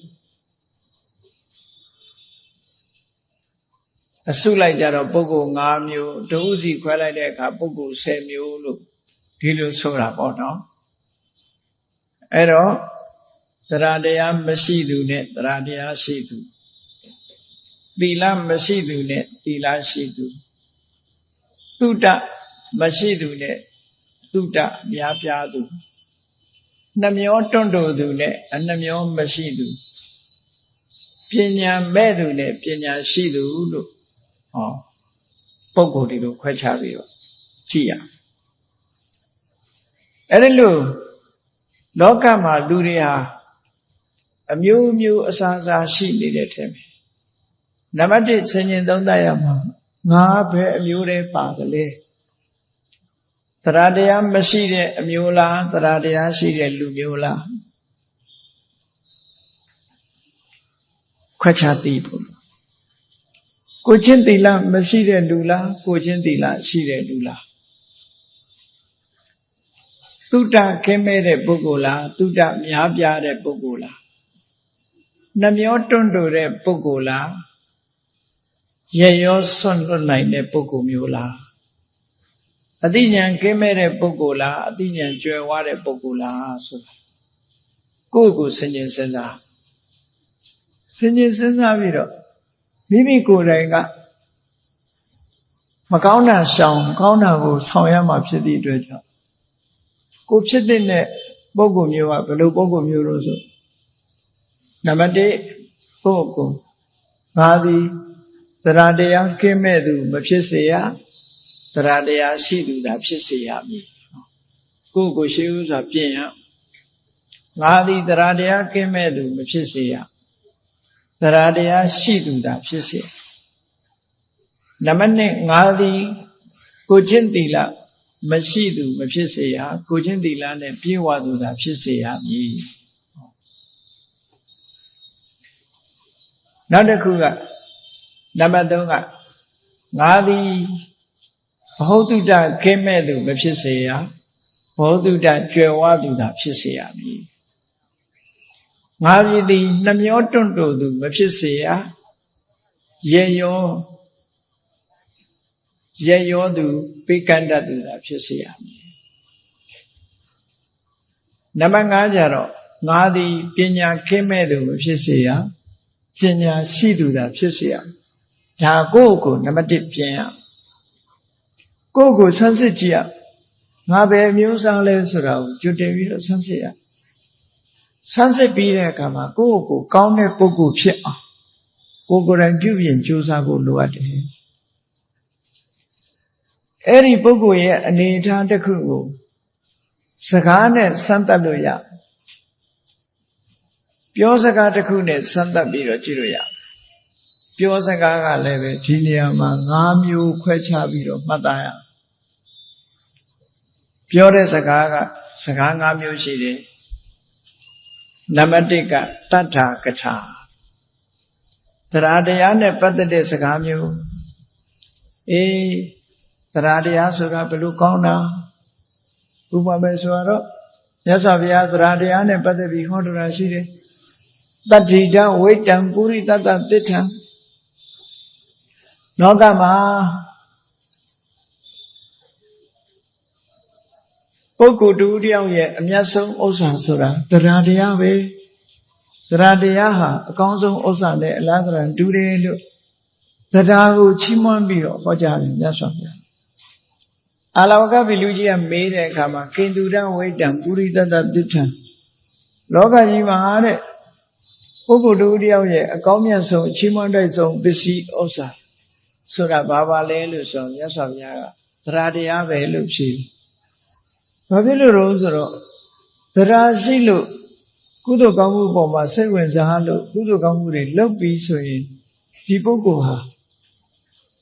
အစုလိုက်ကြတော့ပုဂ္ဂိုလ်5မျိုးတဦးစီခွဲလိုက်တဲ့အခါပုဂ္ဂိုလ်10မျိုးလို့ဒီလိုဆိုတာပေါ့နော်အဲ့တော့သရတရားမရှိသူနဲ့သရတရားရှိသူသီလမရှိသူနဲ့သီလရှိသူသုတ္တမရှိသူနဲ့သုတ္တများပြားသူနှမျောတွန့်တိုသူနဲ့အနှမျောမရှိသူပညာမဲ့သူနဲ့ပညာရှိသူလို့ ပုဂ္ဂိုလ်တွေကိုခွဲခြားပြီးတော့ကြည့်ရအဲ့ဒီလိုလောကမှာလူတွေဟာအမျိုးမျိုးအစားအစာရှိနေတဲ့ထဲမှာနံပါတ်1ဆင်ញင်သုံးသပ်ရမှာငါဘယ်အမျိုးတည်းပါသလဲတရားတရားမရှိတဲ့အမျိုးလားတရားတရားရှိတဲ့လူမျိုးလားခွဲခြားသိဖို့ကိုချင်းသီလမရှိတဲ့လူလားကိုချင်းသီလရှိတဲ့လူလားတုဒ္ဒခင်းမဲ့တဲ့ပုဂ္ဂိုလ်လားတုဒ္ဒများပြားတဲ့ပုဂ္ဂိုလ်လားနှမျောတွန့်တိုတဲ့ပုဂ္ဂိုလ်လားရရောစွန့်လွတ်နိုင်တဲ့ပုဂ္ဂိုလ်မျိုးလားအသိဉာဏ်ကင်းမဲ့တဲ့ပုဂ္ဂိုလ်လားအသိဉာဏ်ကျွယ်ဝတဲ့ပုဂ္ဂိုလ်လားဆိုတာကိုယ့်ကိုယ်ဆင်ခြင်စဉ်းစားပြီးတော့မိမိကိုယ်တိုင်ကမကောင်းတာရှောင်ကောင်းတာကိုဆောင်ရမှာဖြစ်သည့်အတွက်ကြောင့်ကိုဖြစ်တဲ့ပုဂ္ဂိုလ်မျိုးကဘယ်လိုပုဂ္ဂိုလ်မျိုးလို့ဆိုနံပါတ်1ကိုယ့်ကိုငါသည်တရားတရားကင်းမဲ့သူမဖြစ်စေရတရားတရားရှိသူသာဖြစ်စေရမည်ကိုယ့်ကိုရှိဥစွာပြင်ရငါသည်တရားတရားကင်းမဲ့သူမဖြစ်စေရတရားတရားရှိသူသာဖြစ်စေနံပါတ်2ငါသည်ကိုချင်းသီလမရှိသူမဖြစ်စေရကိုချင်းသီလနဲ့ပြည့်ဝသူသာဖြစ်စေရမည်နောက်တစ်ခုကနံပါတ်3ကငါသည်ဘဟုတုတ္တခင်းမဲ့သူမဖြစ်စေရဘဟုတုတ္တကျွယ်ဝသူသာဖြစ်စေရမည်ငါပြည်သည်နှမျောတွန့်တိုသူမဖြစ်စေရရေရောသူပိကန္တသူသာဖြစ်စေရမည်နံပါတ်5ကျတော့ငါသည်ပညာခင်းမဲ့သူမဖြစ်စေရပညာရှိသူသာဖြစ်စေရဒါကိုယ့်ကိုနံပါတ်1ပြင်ရကိုယ့်ကိုဆန်းစစ်ကြည့်ရငါပဲအမျိုးအစားလဲဆိုတာကိုကြွတင်ပြီးတော့ဆန်းစစ်ရဆန်းစစ်ပြီးတဲ့အခါမှာကိုယ့်ကိုကောင်းတဲ့ပုဂ္ဂိုလ်ဖြစ်အောင်ကိုယ်ကိုယ်တိုင်ပြုပြင်ကြိုးစားဖို့လိုအပ်တယ်အဲ့ဒီပုဂ္ဂိုလ်ရဲ့အနေအထားတစ်ခုကိုစကားနဲ့စမ်းသပ်လို့ရပြောစကားတစ်ခုနဲ့စမ်းသပ်ပြီးတော့ကြည့်လို့ရပြောစကားကလည်းပဲဒီနေရာမှာ5မျိုးခွဲခြားပြီးတော့မှတ်သားရပြောတဲ့စကားကစကား5မျိုးရှိတယ်နံပါတ်1ကတတ္ထာကထာတရားတရားနဲ့ပတ်သက်တဲ့စကားမျိုးတရားတရားဆိုတာဘယ်လိုကောင်းတာဥပမာဆိုတော့မြတ်စွာဘုရားတရားတရားနဲ့ပတ်သက်ပြီးဟောတော်တာရှိတယ်တတ္တိတဝိတ္တံပုရိသတ္တသစ္ထံလောကမှာပုဂ္ဂိုလ်တူတယောက်ရဲ့အမြတ်ဆုံးဥစ္စာဆိုတာတရားတရားပဲတရားတရားဟာအကောင်းဆုံးဥစ္စာနဲ့အလားတန်တူတယ်လို့တရားကိုချီးမွမ်းပြီးတော့ဟောကြားတယ်မြတ်စွာဘုရားအာလဝကပိလူကြီးကမေးတဲ့အခါမှာကိန္တုရဝိတ္တံပုရိသတ္တသစ္ထံလောကကြီးမှာတဲ့ပုဂ္ဂိုလ်တူတယောက်ရဲ့အကောင်းမြတ်ဆုံးချီးမွမ်းတိုက်ဆုံးပစ္စည်းဥစ္စာဆိုတာဘာပါလဲလို့ဆိုမြတ်စွာဘုရားကတရားတရားပဲလို့ဖြေဘာဖြစ်လို့လဲဆိုတော့တရားရှိလို့ကုသိုလ်ကောင်းမှုပေါ်မှာစိတ်ဝင်စားလို့ကုသိုလ်ကောင်းမှုတွေလုပ်ပြီးဆိုရင်ဒီပုဂ္ဂိုလ်ဟာ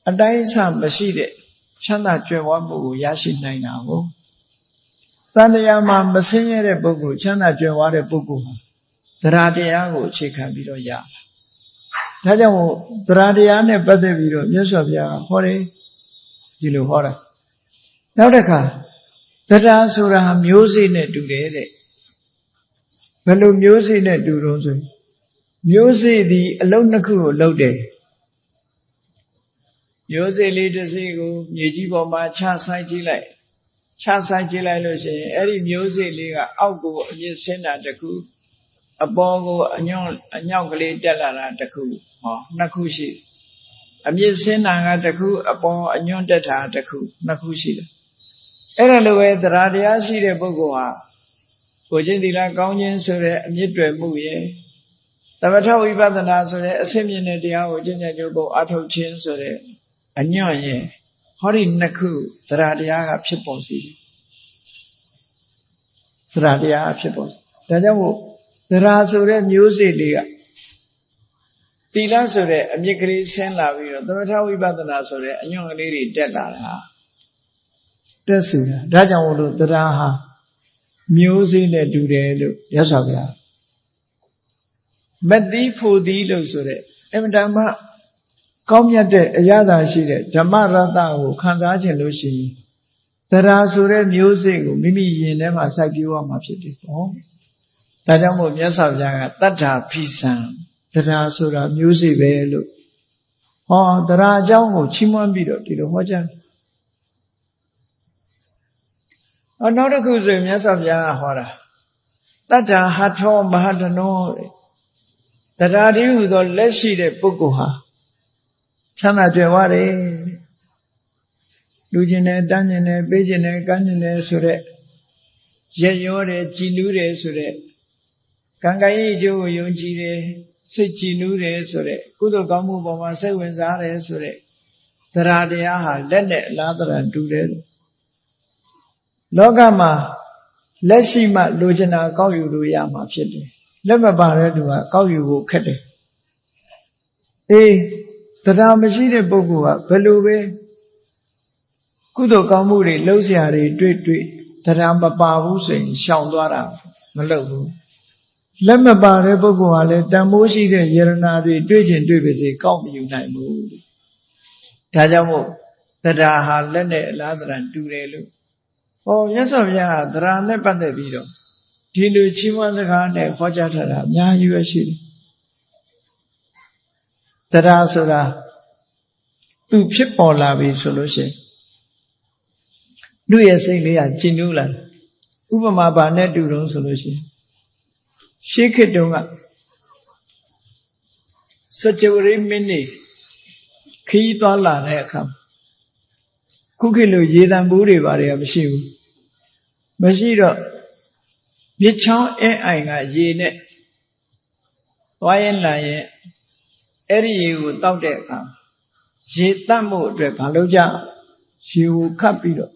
အတိုင်းအဆမရှိတဲ့ချမ်းသာကြွယ်ဝမှုကိုရရှိနိုင်တာကိုတန်တရားမှာမဆင်းရဲတဲ့ပုဂ္ဂိုလ်ချမ်းသာကြွယ်ဝတဲ့ပုဂ္ဂိုလ်ဟာတရားတရားကိုအခြေခံပြီးတော့ရတာဒါကြောင့်မို့တရားတရားနဲ့ပတ်သက်ပြီးတော့မြတ်စွာဘုရားဟောတယ်ဒီလိုဟောတာနောက်တစ်ခါတရားဆိုတာမျိုးစေ့နဲ့တူတယ်တဲ့ဘယ်လိုမျိုးစေ့နဲ့တူတော့ဆိုမျိုးစေ့ဒီအလုံးနှစ်ခုကိုလှုပ်တယ်မျိုးစေ့လေးတစ်စီးကိုမြေကြီးပေါ်မှာချဆိုင်ကြည့်လိုက်လို့ရှိရင်အဲ့ဒီမျိုးစေ့လေးကအောက်ကိုအမြင့်ဆင်းတာတစ်ခုအပေါ်ကိုအညောက်ကလေးတက်လာတာတစ်ခုဟောနှစ်ခုရှိအမြင့်ဆင်းတာကတစ်ခုအပေါ်အညွန့်တက်တာတစ်ခုနှစ်ခုရှိတယ်အဲ့ဒါလိုပဲတရားတရားရှိတဲ့ပုဂ္ဂိုလ်ဟာကိုချင်းသီလကောင်းခြင်းဆိုတဲ့အမြင့်တွယ်မှုရဲ့သမထဝိပဿနာဆိုတဲ့အဆင့်မြင့်တဲ့တရားကိုကျင့်ကြံကြိုးကိုအထုတ်ခြင်းဆိုတဲ့အညွန့်ရဲ့ ဟောဒီနှစ်ခုသရတရားကဖြစ်ပေါ်စေတယ်သရတရားဖြစ်ပေါ်စေဒါကြောင့်မို့သရဆိုတဲ့မျိုးစေ့တွေကသီလဆိုတဲ့အမြစ်ကလေးဆင်းလာပြီးတော့သမထဝိပဿနာဆိုတဲ့အညွန့်ကလေးတွေတက်လာတာတက်စီတာဒါကြောင့်မို့လို့သရဟာမျိုးစေ့နဲ့တူတယ်လို့ရသော်ဗျာမတိဖို့သည်လို့ဆိုတဲ့အမတမကောင်းမြတ်တဲ့အရာသာရှိတဲ့ဓမ္မရတ္တကိုခံစားခြင်းလို့ရှိရင်သရဆိုတဲ့မျိုးစေ့ကိုမိမိရင်ထဲမှာစိုက်ပျိုးရမှာဖြစ်တယ်ပေါ့ဒါကြောင့်မို့မြတ်စွာဘုရားကတတ္ထာဖိစံသရဆိုတာမျိုးစေ့ပဲလို့ဟောသရအကြောင်းကိုချီးမွမ်းပြီးတော့ဒီလိုဟောကြားနောက်တစ်ခုဆိုရင်မြတ်စွာဘုရားကဟောတာတတ္ထာဟထောမဟတနောတဲ့တရားဒီဟုသောလက်ရှိတဲ့ပုဂ္ဂိုလ်ဟာချမ်းသာကြွယ်ဝတယ်လူကျင်တယ်တန်းကျင်တယ်ပေးကျင်တယ်ကမ်းကျင်တယ်ဆိုတဲ့ရက်ရောတယ်ကြည်နူးတယ်ဆိုတဲ့ကံကံရဲ့အကျိုးကိုယုံကြည်တယ်စိတ်ကြည်နူးတယ်ဆိုတဲ့ကုသိုလ်ကောင်းမှုပေါ်မှာစိတ်ဝင်စားတယ်ဆိုတဲ့တရားတရားဟာလက်နဲ့အလားတရာတူတယ်လောကမှာလက်ရှိမှလိုချင်တာကောက်ယူလို့ရမှာဖြစ်တယ်လက်မပါတဲ့သူကကောက်ယူဖို့ခက်တယ်တရားမရှိတဲ့ပုဂ္ဂိုလ်ကဘယ်လိုပဲကုသိုလ်ကောင်းမှုတွေလှုပ်ရှားတွေတွေ့တရားမပါဘူးဆိုရင်ရှောင်သွားတာမလုပ်ဘူးလက်မပါတဲ့ပုဂ္ဂိုလ်ကလည်းတန်ဖိုးရှိတဲ့ယရနာတွေတွေ့ချင်တွေ့ပါစေကောက်မယူနိုင်ဘူးဒါကြောင့်မို့တရားဟာလက်နဲ့အလားတရာတူတယ်လို့ဟောမြတ်စွာဘုရားကတရားနဲ့ပတ်သက်ပြီးတော့ဒီလိုချီးမွမ်းစကားနဲ့ဟောကြားထားတာအများကြီးပဲရှိတယ်တရားဆိုတာသူဖြစ်ပေါ်လာပြီဆိုလို့ရှိရင်လူရဲ့စိတ်လေးကကျဉ်းနူးလာတယ်ဥပမာဘာနဲ့တူတုံးဆိုလို့ရှိရင်ရှေးခေတ်တုန်းကစကြဝဠာမင်းနေခီးသွားလာတဲ့အခါခုခေတ်လိုရေတံပိုးတွေဘာတွေကမရှိဘူးမရှိတော့မြစ်ချောင်းအဲအိုင်ကရေနဲ့သွားရင်လာရင်အဲ့ဒီရေကိုတောက်တဲ့အခါရေတတ်မှုအတွက်ဘာလို့ကြရေကိုခတ်ပြီးတော့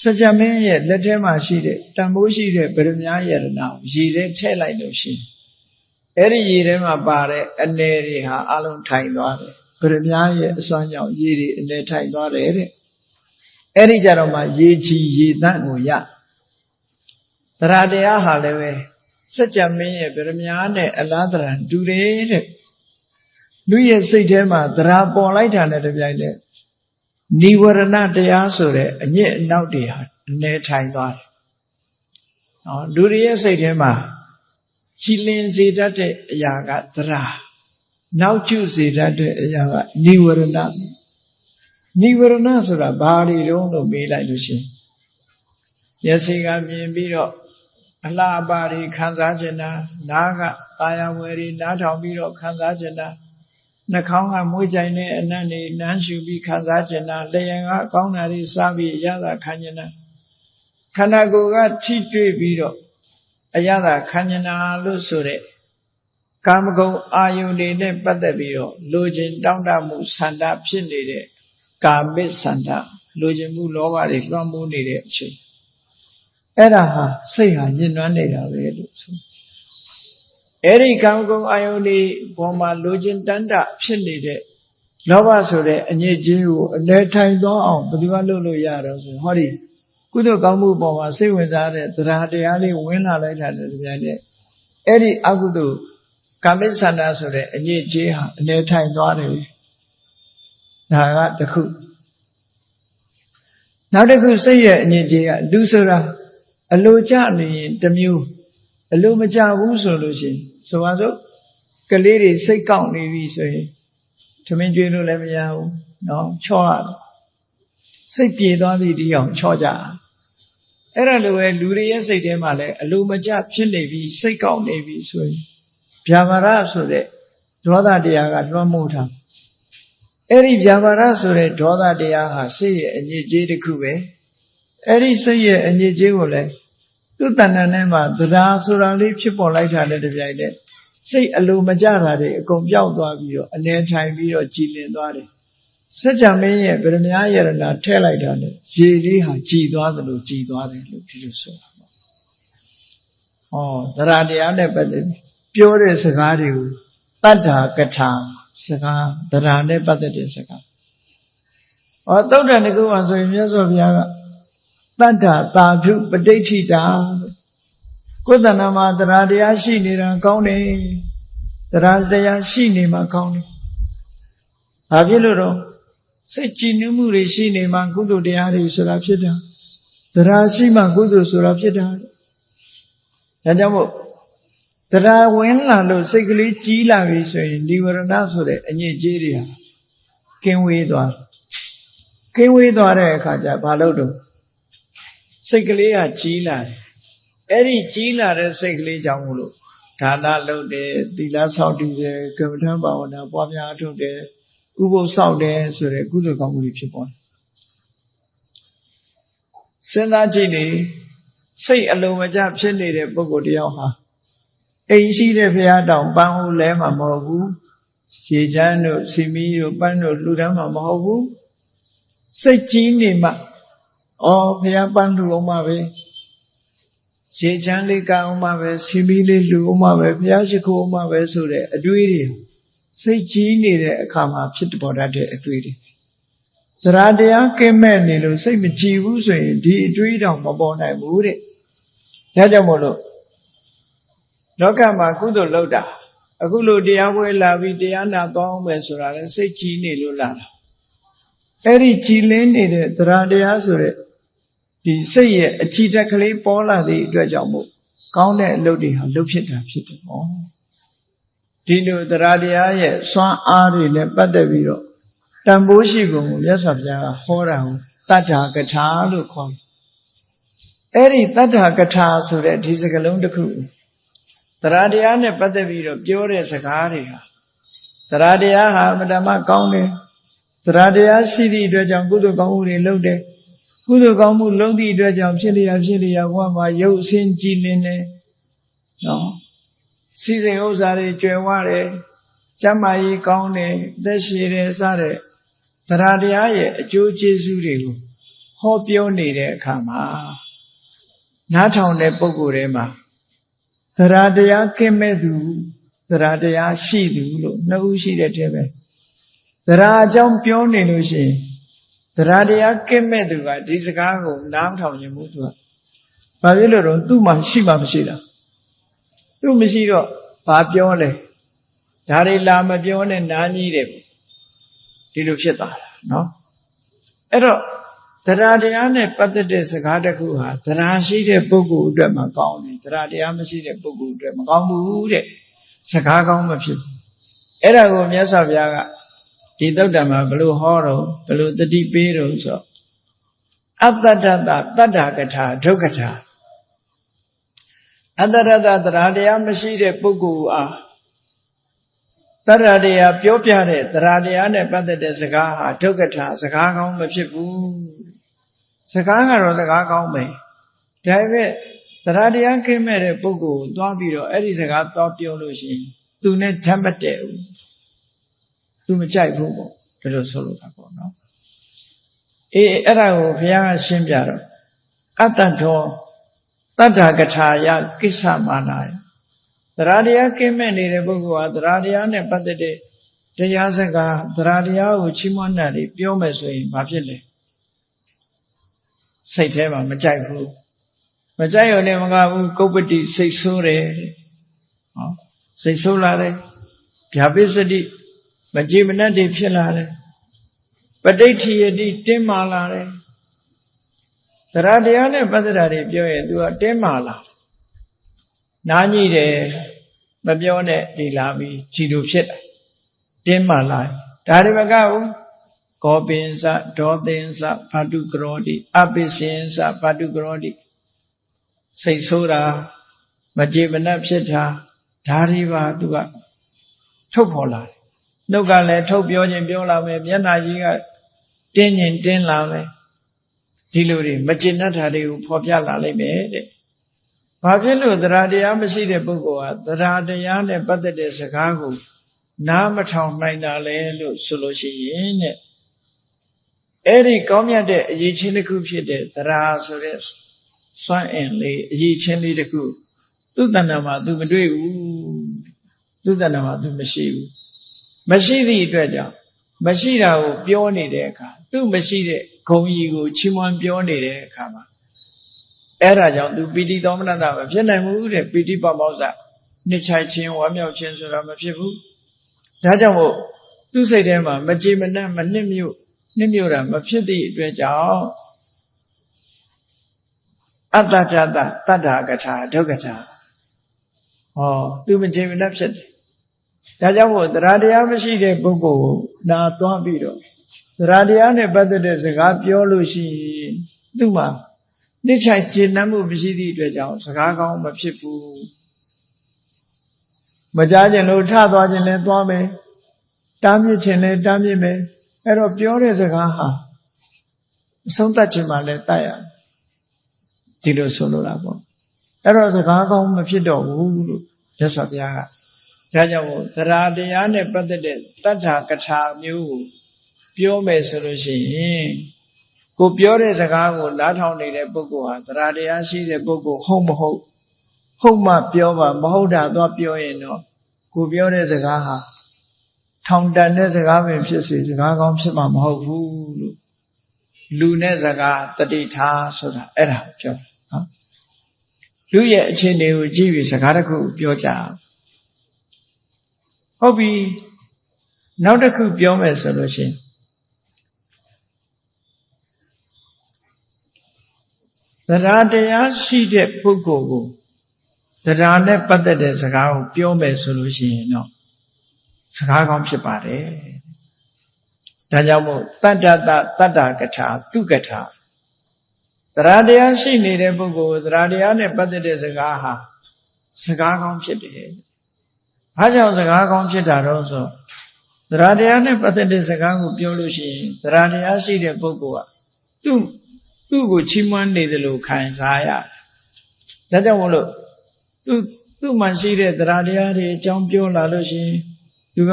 စကြမင်းရဲ့လက်ထဲမှာရှိတဲ့တန်ဖိုးရှိတဲ့ဗရမ ्या ယရနာကိုရေထဲထည့်လိုက်လို့ရှိရင်အဲ့ဒီရေထဲမှာပါတဲ့အနယ်တွေဟာအလုံးထိုင်သွားတယ်ဗရမ ्या ရဲ့အစွမ်းကြောင့်ရေတွေအနယ်ထိုင်သွားတယ်တဲ့အဲ့ဒီကြတော့မှရေချီရေတန့်ကိုရတရားတရားဟာလည်းပဲစကြမင်းရဲ့ဗရမ ्या နဲ့အလားတရာတူတယ်တဲ့လူရဲ့စိတ်ထဲမှာတရားပေါ်လိုက်တာနဲ့တပြိုင်တည်းနိဝရဏတရားဆိုတဲ့အညစ်အနောက်တွေဟာအနေထိုင်သွားတယ်။လူတွေရဲ့စိတ်ထဲမှာကြည်လင်စေတတ်တဲ့အရာကတရားနောက်ကျစေတတ်တဲ့အရာကနိဝရဏနိဝရဏဆိုတာဘာတွေတုံးလို့မေးလိုက်လို့ရှိရင်မျက်စိကမြင်ပြီးတော့အလှအပတွေခံစားကျင်တာနားကသာယာဝယ်တွေနားထောင်ပြီးတော့ခံစားကျင်တာနှာခေါင်းကမွေးကြိုင်တဲ့အနံ့တွေနမ်းရှူပြီးခံစားကျင်တာလျှံကကောင်းတာတွေစားပြီးအရသာခံကျင်တာခန္ဓာကိုယ်ကထိတွေ့ပြီးတော့အရသာခံကျင်တာလို့ဆိုတဲ့ကာမဂုဏ်အာယုန်တွေနဲ့ပတ်သက်ပြီးတော့လိုချင်တောင့်တမှုဆန္ဒဖြစ်နေတဲ့ကာမိဆန္ဒလိုချင်မှုလောဘတွေလွှမ်းမိုးနေတဲ့အချိန်အဲ့ဒါဟာစိတ်ဟာညှဉ်းနှွမ်းနေတာပဲလို့ဆိုအဲ့ဒီကာမဂုဏ်အာယုန်တွေပေါ်မှာလိုချင်တန်းတဖြစ်နေတဲ့လောဘဆိုတဲ့အညစ်အကြေးကိုအလဲထိုင်သွားအောင်ဘယ်သူကလုပ်လို့ရတော့ဆိုဟောဒီကုသိုလ်ကောင်းမှုပေါ်မှာစိတ်ဝင်စားတဲ့တရားတရားလေးဝင်လာလိုက်တာလည်းပြန်တဲ့အဲ့ဒီအကုသိုလ်ကာမိဆန္ဒဆိုတဲ့အညစ်အကြေးဟာအလဲထိုင်သွားတယ်ဒါကတစ်ခုနောက်တစ်ခုစိတ်ရဲ့အညစ်အကြေးကလူဆိုတာအလိုကြနေရင်တစ်မျိုးအလိုမကြဘူးဆိုလို့ရှိရင်ဆိုပါစို့ကလေးတွေစိတ်ကောက်နေပြီဆိုရင်ထမင်းကျွေးလို့လည်းမရဘူးเนาะချော့ရတယ်စိတ်ပြေသွားသည့်ဒီအောင်ချော့ကြအဲ့ဒါလိုပဲလူတွေရဲ့စိတ်ထဲမှာလည်းအလိုမကြဖြစ်နေပြီစိတ်ကောက်နေပြီဆိုရင်ဗျာပါဒဆိုတဲ့ဒေါသတရားကလွှမ်းမိုးထားအဲ့ဒီဗျာပါဒဆိုတဲ့ဒေါသတရားဟာစိတ်ရဲ့အညစ်အကြေးတစ်ခုပဲအဲ့ဒီစိတ်ရဲ့အညစ်အကြေးကိုလည်းသူ့တဏ္ဍာနဲ့မှာတရားဆိုတာလေးဖြစ်ပေါ်လိုက်တာနဲ့တပြိုင်တည်းစိတ်အလိုမကြတာတွေအကုန်ပြောက်သွားပြီးတော့အနေထိုင်ပြီးတော့ကြည်လင်သွားတယ် စัจ जा မင်းရဲ့ဗရမ ्या ယရဏထဲလိုက်တာနဲ့ရေလေးဟာကြည်သွားသလိုကြည်သွားတယ်လို့ဒီလိုဆိုတာပေါ့သရတရားနဲ့ပတ်သက်ပြီးပြောတဲ့စကားတွေကိုတတ္ထာကထာစကားသရနဲ့ပတ်သက်တဲ့စကားသုတ်တန်တကူမှာဆိုရင်မြတ်စွာဘုရားကတတ္ထာသာဓုပဋိဋ္ဌိတာကိုယ်တဏ္ဍာမှာသရတရားရှိနေတာကောင်းတယ်သရတရားရှိနေမှာကောင်းတယ်ဘာဖြစ်လို့တော့စိတ်ကြည်နူးမှုတွေရှိနေမှာကုသိုလ်တရားတွေဆိုတာဖြစ်တာသရရှိမှကုသိုလ်ဆိုတာဖြစ်တာဒါကြောင့်မို့သရဝင်လာလို့စိတ်ကလေးကြီးလာပြီဆိုရင်និဝရဏဆိုတဲ့အညစ်အကြေးတွေဟာကင်းဝေးသွားတဲ့အခါကျဘာလို့တော့စိတ်ကလေးကကြီးလာတယ်အဲ့ဒီကြီးလာတဲ့စိတ်ကလေးကြောင့်မို့လို့ဒါနလုပ်တယ်သီလဆောက်တည်တယ်ကမ္မဋ္ဌာန်းဘာဝနာပွားများထုတ်တယ်ဥပုသ်ဆောက်တယ်ဆိုတဲ့ကုသိုလ်ကောင်းမှုတွေဖြစ်ပေါ်တယ်စဉ်းစားကြည့်နေစိတ်အလုံးမကျဖြစ်နေတဲ့ပုဂ္ဂိုလ်တယောက်ဟာအိမ်ရှိတဲ့ဘုရားတောင်ပန်းဦးလဲမှာမဟုတ်ဘူးရေချမ်းတို့စီမီတို့ပန်းတို့လူတန်းမှာမဟုတ်ဘူးစိတ်ကြီးနေမှဘုရားပန်းလူအောင်မှာပဲရေချမ်းလေးကအောင်မှာပဲစီမီလေးလူအောင်မှာပဲဘုရားရှိခိုးအောင်မှာပဲဆိုတဲ့အတွေးတွေစိတ်ကြီးနေတဲ့အခါမှာဖြစ်ပေါ်တတ်တဲ့အတွေးတွေသရတရားကင်းမဲ့နေလို့စိတ်မကြည်ဘူးဆိုရင်ဒီအတွေးတောင်မပေါ်နိုင်ဘူးတဲ့ဒါကြောင့်မို့လို့လောကမှာကုသိုလ်လုပ်တာအခုလိုတရားပွဲလာပြီးတရားနာသွားအောင်မယ်ဆိုတာလည်းစိတ်ကြည်နေလို့လာတာအဲ့ဒီကြည်လင်းနေတဲ့သရတရားဆိုတဲ့ဒီစိတ်ရဲ့အကြည်တက်ကလေးပေါ်လာသည့်အတွက်ကြောင့်မို့ကောင်းတဲ့အလုပ်တွေဟာလုပ်ဖြစ်တာဖြစ်တယ်ပေါ့ဒီလိုသရတရားရဲ့စွမ်းအားတွေနဲ့ပတ်သက်ပြီးတော့တန်ဖိုးရှိကုန်ကိုမြတ်စွာဘုရားကဟောတာကိုတတ္ထာကထာလို့ခေါ်တယ်အဲ့ဒီတတ္ထာကထာဆိုတဲ့ဒီစကားလုံးတစ်ခုသရတရားနဲ့ပတ်သက်ပြီးတော့ပြောတဲ့စကားတွေဟာသရတရားဟာမတ္တမကောင်းတယ်သရတရားရှိသည့်အတွက်ကြောင့်ကုသိုလ်ကောင်းမှုတွေလုပ်တယ်ကုသိုလ်ကောင်းမှုလုပ်သည့်အတွက်ကြောင့်ဖြစ်လျာဘဝမှာရုပ်အစဉ်ကြည်လင်တယ်နော်စီစဉ်ဥစ္စာတွေကျွယ်ဝတယ်ကျမ်းမာရေးကောင်းတယ်သက်ရှည်တယ်စတဲ့သရတရားရဲ့အကျိုးကျေးဇူးတွေကိုဟောပြောနေတဲ့အခါမှာနားထောင်တဲ့ပုဂ္ဂိုလ်တွေမှာသရတရားကင်းမဲ့သူသရတရားရှိသူလို့နှစ်ဦးရှိတဲ့တည်းပဲသရအကြောင်းပြောနေလို့ရှိရင်သရတရားကင်းမဲ့သူကဒီစကားကိုနားမထောင်ရင်ဘူးသူကဘာဖြစ်လို့တော့သူ့မှာရှိမှမရှိတာသူ့မရှိတော့ဘာပြောလဲဒါတွေလာမပြောနဲ့နားကြီးတယ်ဒီလိုဖြစ်သွားတာနော်အဲ့တော့သရတရားနဲ့ပတ်သက်တဲ့စကားတစ်ခုဟာသရရှိတဲ့ပုဂ္ဂိုလ်အတွက်မှကောင်းတယ်သရတရားမရှိတဲ့ပုဂ္ဂိုလ်အတွက်မကောင်းဘူးတဲ့စကားကောင်းမဖြစ်ဘူးအဲ့ဒါကိုမြတ်စွာဘုရားကဒီသုတ်တံမှာဘယ်လိုဟောတော့ဘယ်လိုတတိပေးတော့ဆိုအတ္တတ္တတတ္ထာကထာဒုက္ခထာအတ္တရတ္တသရတရားမရှိတဲ့ပုဂ္ဂိုလ်အားသရတရားပြောပြတဲ့သရတရားနဲ့ပတ်သက်တဲ့စကားဟာဒုက္ခထာစကားကောင်းမဖြစ်ဘူးစကားကတော့စကားကောင်းပဲဒါပေမဲ့သရတရားခင်းမဲ့တဲ့ပုဂ္ဂိုလ်ကိုသွားပြီးတော့အဲ့ဒီစကားသွားပြောလို့ရှိရင်သူနဲ့ဓာတ်မတည့်ဘူးသူမကြိုက်ဘူးပေါ့ဒီလိုဆိုလိုတာပေါ့နော်အဲ့ဒါကိုဘုရားကရှင်းပြတော့အတ္တတော်တတ္ထာကထာယကိစ္စမာနာယသရတရားကင်းမဲ့နေတဲ့ပုဂ္ဂိုလ်ဟာသရတရားနဲ့ပတ်သက်တဲ့တရားစကားသရတရားကိုချီးမွမ်းတာတွေပြောမယ်ဆိုရင်ဘာဖြစ်လဲစိတ်ထဲမှာမကြိုက်ဘူးမကြိုက်ရုံနဲ့မကဘူးကုပ္ပတိစိတ်ဆိုးတယ်ဟောစိတ်ဆိုးလာတယ်ဗျာပိစတိမကြည်မနှက်တွေဖြစ်လာတယ်ပဋိဋ္ဌိယတိတင်းမာလာတယ်သရတရားနဲ့ပတ်သက်တာတွေပြောရင် तू ကတင်းမာလာနားညိတယ်မပြောနဲ့ဒီလာပြီးကြည်လိုဖြစ်တယ်တင်းမာလာဒါတွေမကဘူးကောပင်္စဒေါသင်္စဘာတုကရောတိအပိစင်္စဘာတုကရောတိစိတ်ဆိုးတာမကြည်မနှက်ဖြစ်တာဒါတွေပါ तू ကထုတ်ဖော်လာတယ်နှုတ်ကလည်းထုတ်ပြောခြင်းပြောလာမယ်မျက်နှာကြီးကတင်းရင်တင်းလာမယ်ဒီလိုတွေမကျေနပ်တာတွေကိုဖော်ပြလာလိမ့်မယ်တဲ့ဘာဖြစ်လို့သရတရားမရှိတဲ့ပုဂ္ဂိုလ်ဟာသရတရားနဲ့ပတ်သက်တဲ့စကားကိုနားမထောင်နိုင်တာလဲလို့ဆိုလို့ရှိရင်တဲ့ အဲ့ဒီကောင်းမြတ်တဲ့အရေးချင်းတစ်ခုဖြစ်တဲ့သရာဆိုတဲ့စွမ်းအင်လေးအရေးချင်းလေးတစ်ခုသူ့တဏ္ဍာမှာသူမတွေ့ဘူးသူ့တဏ္ဍာမှာသူမရှိဘူးမရှိသည့်အတွက်ကြောင့်မရှိတာကိုပြောနေတဲ့အခါသူ့မရှိတဲ့ဂုဏ်ကြီးကိုချီးမွမ်းပြောနေတဲ့အခါမှာအဲ့ဒါကြောင့်သူပီတိသောမနတမဖြစ်နိုင်ဘူးတဲ့ပီတိပမောဇ္ဇနှစ်ချိုက်ခြင်းဝမ်းမြောက်ခြင်းဆိုတာမဖြစ်ဘူးဒါကြောင့်မို့သူ့စိတ်ထဲမှာမကြေမနက်မနှစ်မြို့တာမဖြစ်သည့်အတွက်ကြောင့်အတ္တတတ္တတ္တာကထာဒုက္ခထာသူမကြေမနက်ဖြစ်တယ်ဒါကြောင့်မို့တရားတရားမရှိတဲ့ပုဂ္ဂိုလ်ကိုနာသွားပြီးတော့တရားတရားနဲ့ပတ်သက်တဲ့စကားပြောလို့ရှိရင်သူ့မှာနှစ်ချိုက်ကျေနပ်မှုမရှိသည့်အတွက်ကြောင့်စကားကောင်းမဖြစ်ဘူးမကြားခြင်းလို့ထသွားခြင်းလည်းသွားမယ်တားမြစ်ခြင်းလည်းတားမြစ်မယ်အဲ့တော့ပြောတဲ့စကားဟာအဆုံးသတ်ခြင်းမှလည်းတတ်ရဒီလိုဆိုလိုတာပေါ့အဲ့တော့စကားကောင်းမဖြစ်တော့ဘူးလို့မြတ်စွာဘုရားကဒါကြောင့်တရားတရားနဲ့ပတ်သက်တဲ့တတ္ထာကထာမျိုးကိုပြောမယ်ဆိုလို့ရှိရင်ကိုပြောတဲ့စကားကိုနားထောင်နေတဲ့ပုဂ္ဂိုလ်ဟာတရားတရားရှိတဲ့ပုဂ္ဂိုလ်ဟုတ်မဟုတ်ဟုတ်မှပြောပါမဟုတ်တာတော့ပြောရင်တော့ကိုပြောတဲ့စကားဟာထောင်တန်တဲ့စကားပဲဖြစ်စေစကားကောင်းဖြစ်မှာမဟုတ်ဘူးလို့လူနဲ့စကားတတိထားဆိုတာအဲ့ဒါပြောတာနော်လူရဲ့အခြေအနေကိုကြည့်ပြီးစကားတစ်ခုပြောကြဟုတ်ပြီနောက်တစ်ခုပြောမယ်ဆိုလို့ရှိရင်တရားတရားရှိတဲ့ပုဂ္ဂိုလ်ကိုတရားနဲ့ပတ်သက်တဲ့စကားကိုပြောမယ်ဆိုလို့ရှိရင်တော့စကားကောင်းဖြစ်ပါတယ်ဒါကြောင့်မို့တတ္တတတ္တာကထာသူကထာတရားတရားရှိနေတဲ့ပုဂ္ဂိုလ်တရားတရားနဲ့ပတ်သက်တဲ့စကားဟာစကားကောင်းဖြစ်တယ်ဘာကြောင့်စကားကောင်းဖြစ်တာတော့ဆိုတရားတရားနဲ့ပတ်သက်တဲ့စကားကိုပြောလို့ရှိရင်တရားတရားရှိတဲ့ပုဂ္ဂိုလ်ကသူ့ကိုချီးမွမ်းနေတယ်လို့ခံစားရတယ်ဒါကြောင့်မို့လို့သူ့မှာရှိတဲ့တရားတရားတွေအကြောင်းပြောလာလို့ရှိရင်သူက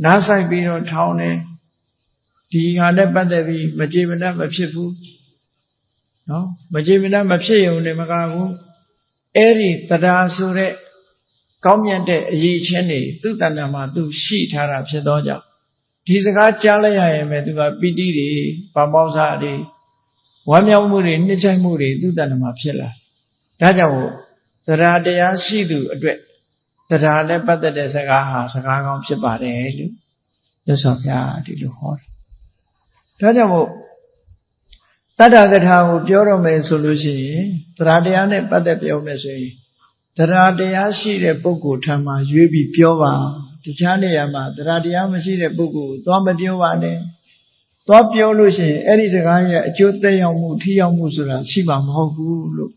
နားဆိုင်ပြီးတော့ထောင်းတယ်ဒီဟာနဲ့ပတ်သက်ပြီးမကြေမနပ်မဖြစ်ဘူးနော်မကြေမနပ်မဖြစ်ရုံနဲ့မကဘူးအဲ့ဒီတရားဆိုတဲ့ကောင်းမြတ်တဲ့အရေးချင်းတွေသူ့တဏ္ဍာမှာသူရှိထားတာဖြစ်သောကြောင့်ဒီစကားကြားလိုက်ရရင်ပဲသူကပီတိတွေပမောဇ္ဇတွေဝမ်းမြောက်မှုတွေနှစ်ချိုက်မှုတွေသူ့တဏ္ဍာမှာဖြစ်လာဒါကြောင့်တရားတရားရှိသူအတွက်တရားနဲ့ပတ်သက်တဲ့စကားဟာစကားကောင်းဖြစ်ပါတယ်လို့မြတ်စွာဘုရားဒီလိုဟောတယ်ဒါကြောင့်မို့တတ္တကထာကိုပြောရမယ်ဆိုလို့ရှိရင်တရားတရားနဲ့ပတ်သက်ပြောမယ်ဆိုရင်တရားတရားရှိတဲ့ပုဂ္ဂိုလ်ထံမှာရွေးပြီးပြောပါတခြားနေရာမှာတရားတရားမရှိတဲ့ပုဂ္ဂိုလ်ကိုသွားမပြောပါနဲ့သွားပြောလို့ရှိရင်အဲ့ဒီစကားရဲ့အကျိုးသက်ရောက်မှုထိရောက်မှုဆိုတာရှိမှာမဟုတ်ဘူးလို့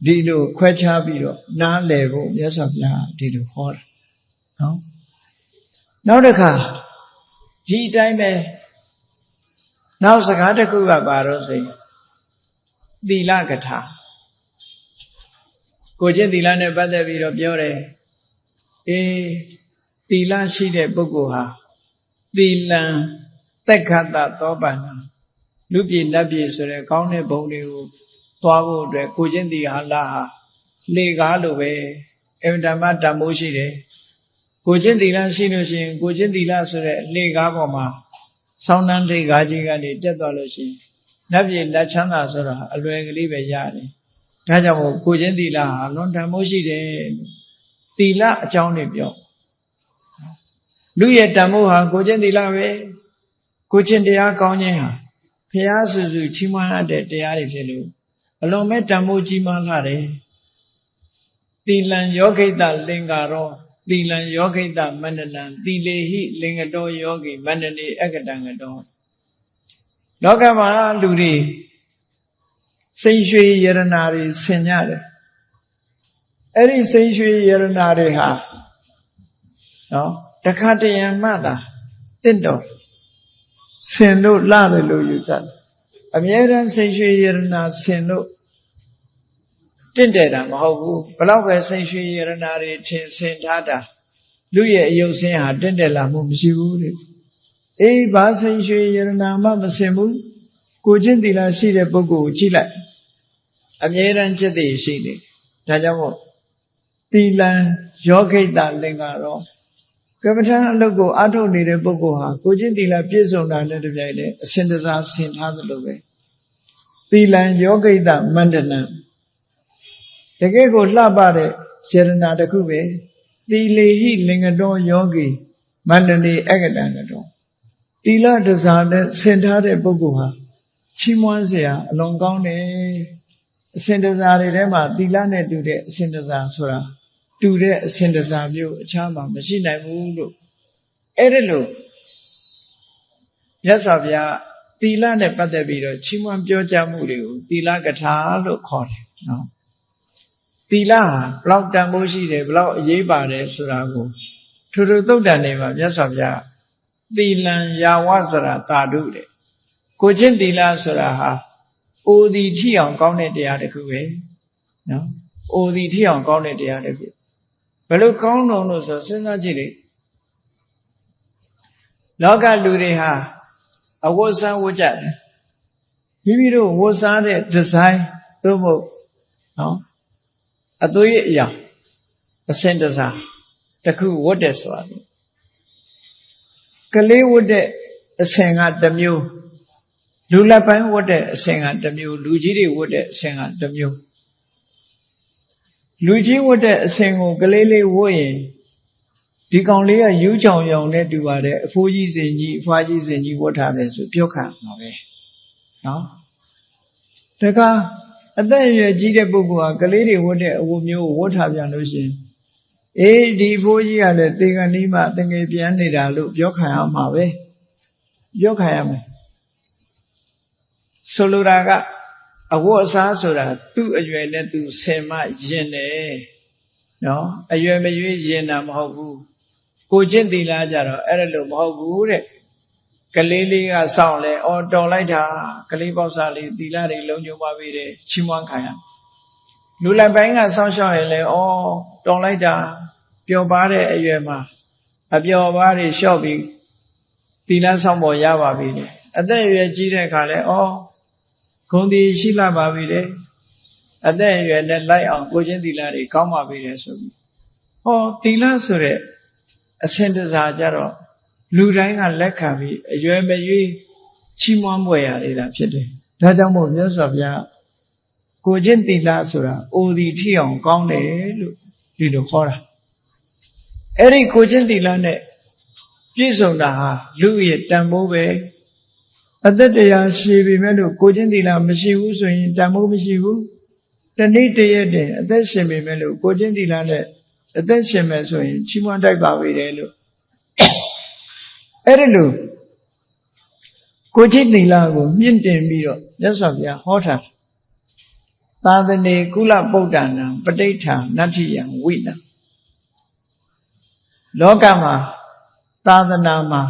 ဒီလိုခွဲခြားပြီးတော့နားလည်ဖို့မြတ်စွာဘုရားဒီလိုဟောတာနော်နောက်တစ်ခါဒီအတိုင်းပဲနောက်စကားတစ်ခုကပါတော့ဆိုရင်သီလကထာကိုချင်းသီလနဲ့ပတ်သက်ပြီးတော့ပြောတယ်သီလရှိတဲ့ပုဂ္ဂိုလ်ဟာသီလံသက်ခတသောပန္နလူပြည်နတ်ပြည်ဆိုတဲ့ကောင်းတဲ့ဘုံတွေကိုသွားဖို့အတွက်ကိုချင်းသီလဟာလေကားလိုပဲအင်တမတမိုးရှိတယ်ကိုချင်းသီလရှိလို့ရှိရင်ကိုချင်းသီလဆိုတဲ့လေကားပေါ်မှာဆောင်းနှန်းထိပ်ကားကြီးကနေတက်သွားလို့ရှိရင်နတ်ပြည်လက်ချမ်းသာဆိုတာအလွယ်ကလေးပဲရတယ်ဒါကြောင့်မို့ကိုချင်းသီလဟာလွန်တမိုးရှိတယ်သီလအကြောင်းတွေပြောလူရဲ့တမိုးဟာကိုချင်းသီလပဲကိုချင်းတရားကောင်းခြင်းဟာဘုရားစုစုချီးမွမ်းရတဲ့တရားတွေဖြစ်လို့အလွန်မဲ့တမိုးကြီးမားလာတယ်သီလံယောဂိတလင်္ကာရောသီလံယောဂိတမန္တနံသီလေဟိလင်္ကတောယောဂိမန္တနေအက္ကတံကတောလောကမှာလူတွေစိတ်ရွှေယရနာတွေဆင်ကြတယ်အဲ့ဒီစိတ်ရွှေယရနာတွေဟာနော်တခါတရံမှသာတင့်တော်ဆင်လို့လှတယ်လို့ယူဆတယ်အမြဲတမ်းစိတ်ရွှေယရနာဆင်လို့တင့်တယ်တာမဟုတ်ဘူးဘလောက်ပဲစိတ်ရွှေယရနာတွေထင်ဆင်ထားတာလူရဲ့အယုတ်ဆင်းဟာတင့်တယ်လာမှုမရှိဘူးတဲ့ ဘာစိန်ရွှေယရနာမှမစင်ဘူးကိုချင်းသီလရှိတဲ့ပုဂ္ဂိုလ်ကိုကြည့်လိုက်အမြဲတမ်းจิตသိရှိနေဒါကြောင့်မို့သီလံယောဂိတလင်္ကာရောကမ္မထာအလုပ်ကိုအားထုတ်နေတဲ့ပုဂ္ဂိုလ်ဟာကိုချင်းသီလပြည့်စုံတာနဲ့တပြိုင်တည်းအစဉ်တစားဆင်ထားသလိုပဲသီလံယောဂိတမန္တနံတကယ်ကိုလှပတဲ့စေရနာတစ်ခုပဲသီလေဟိလင်္ကတောယောဂီမန္တနေအက္ကတံကတောသီလတစားနဲ့ဆင်ထားတဲ့ပုဂ္ဂိုလ်ဟာချီးမွမ်းเสียအလွန်ကောင်းတယ်အစဉ်တစားတွေထဲမှာသီလနဲ့တူတဲ့အစဉ်တစားဆိုတာတူတဲ့အစဉ်တစားမျိုးအခြားမှာမရှိနိုင်ဘူးလို့အဲ့ဒါလို့မြတ်စွာဘုရားသီလနဲ့ပတ်သက်ပြီးတော့ချီးမွမ်းပြောကြားမှုတွေကိုသီလကထာလို့ခေါ်တယ်နော်သီလဟာဘလောက်တန်ဖိုးရှိတယ်ဘလောက်အရေးပါတယ်ဆိုတာကိုထို့သုတ်တန်တွေမှာမြတ်စွာဘုရားသီလံယာဝစရာတာဓုတဲ့ကိုချင်းသီလဆိုတာဟာအိုဒီထိအောင်ကောင်းတဲ့တရားတစ်ခုပဲနော်အိုဒီထိအောင်ကောင်းတဲ့တရားတစ်ခုဘယ်လိုကောင်းတော့လို့ဆိုစဉ်းစားကြည့်လေလောကလူတွေဟာအဝတ်စားဝတ်ကြတယ်မိမိတို့ဝတ်စားတဲ့ဒီဇိုင်းသို့မဟုတ်နော်အသွေးအရာအစင်တစားတစ်ခုဝတ်တယ်ဆိုတာကလေးဝတ်တဲ့အစင်ကတစ်မျိုးလူလက်ပိုင်းဝတ်တဲ့အစင်ကတစ်မျိုးလူကြီးတွေဝတ်တဲ့အစင်ကတစ်မျိုးလူကြီးဝတ်တဲ့အစင်ကိုကလေးလေးဝတ်ရင်ဒီကောင်လေးကယူးချောင်ရောင်နဲ့တူပါတယ်အဖိုးကြီးစင်ကြီးအဖွားကြီးစင်ကြီးဝတ်ထားတယ်ဆိုပြောခံမှာပဲနော်တခါအသက်အရွယ်ကြီးတဲ့ပုဂ္ဂိုလ်ဟာကလေးတွေဝတ်တဲ့အဝတ်မျိုးကိုဝတ်ထားပြန်လို့ရှိရင်ဒီအဖိုးကြီးကလည်းတေကန်ဒီမှတငယ်ပြန်နေတာလို့ပြောခံရမှာပဲပြောခံရမယ်ဆိုလိုတာကအဝတ်အစားဆိုတာသူ့အရွယ်နဲ့သူဆင်မရင်တယ်နော်အရွယ်မရွေးရင်တာမဟုတ်ဘူးကိုချင်းသီလကြတော့အဲ့ဒါလို့မဟုတ်ဘူးတဲ့ကလေးလေးကစောင့်လဲတော်လိုက်တာကလေးပေါက်စားလေးသီလတွေလုံးကျုံပါပြီတဲ့ချီးမွမ်းခံရလူလက်ပိုင်းကစောင့်ရှောက်ရင်လဲတော်လိုက်တာပျော်ပါတဲ့အရွယ်မှာအပျော်ပါးတွေလျှော့ပြီးသီလဆောင်ပေါ်ရပါပြီတဲ့အသက်အရွယ်ကြီးတဲ့အခါလဲဂုဏ်ဒီရှိလာပါပြီတဲ့အသက်အရွယ်နဲ့လိုက်အောင်ကိုချင်းသီလတွေကောင်းပါပြီတဲ့ဆိုပြီးသီလဆိုတဲ့အစဉ်တစားကြတော့လူတိုင်းကလက်ခံပြီးအရွယ်မရွေးချီးမွမ်းပွဲရတာဖြစ်တယ်ဒါကြောင့်မို့မြတ်စွာဘုရားကိုချင်းသီလဆိုတာအိုဒီထိအောင်ကောင်းတယ်လို့ဒီလိုခေါ်တာအဲ့ဒီကိုချင်းသီလနဲ့ပြည့်စုံတာဟာလူရဲ့တန်ဖိုးပဲအသက်တရားရှည်ပြီမဲ့လို့ကိုချင်းသီလမရှိဘူးဆိုရင်တန်ဖိုးမရှိဘူးတနေ့တရက်တည်းအသက်ရှင်ပြီမဲ့လို့ကိုချင်းသီလနဲ့အသက်ရှင်မယ်ဆိုရင်ချီးမွမ်းတိုက်ပါပြီတယ်လို့အဲ့ဒီလိုကိုချင်းသီလကိုမြင့်တင်ပြီးတော့မြတ်စွာဘုရားဟောထားသာသနေကုလပုဒ္ဒနာပဋိဋ္ဌာနတ္ထိယံဝိနံလောကမှာသာသနာမှာ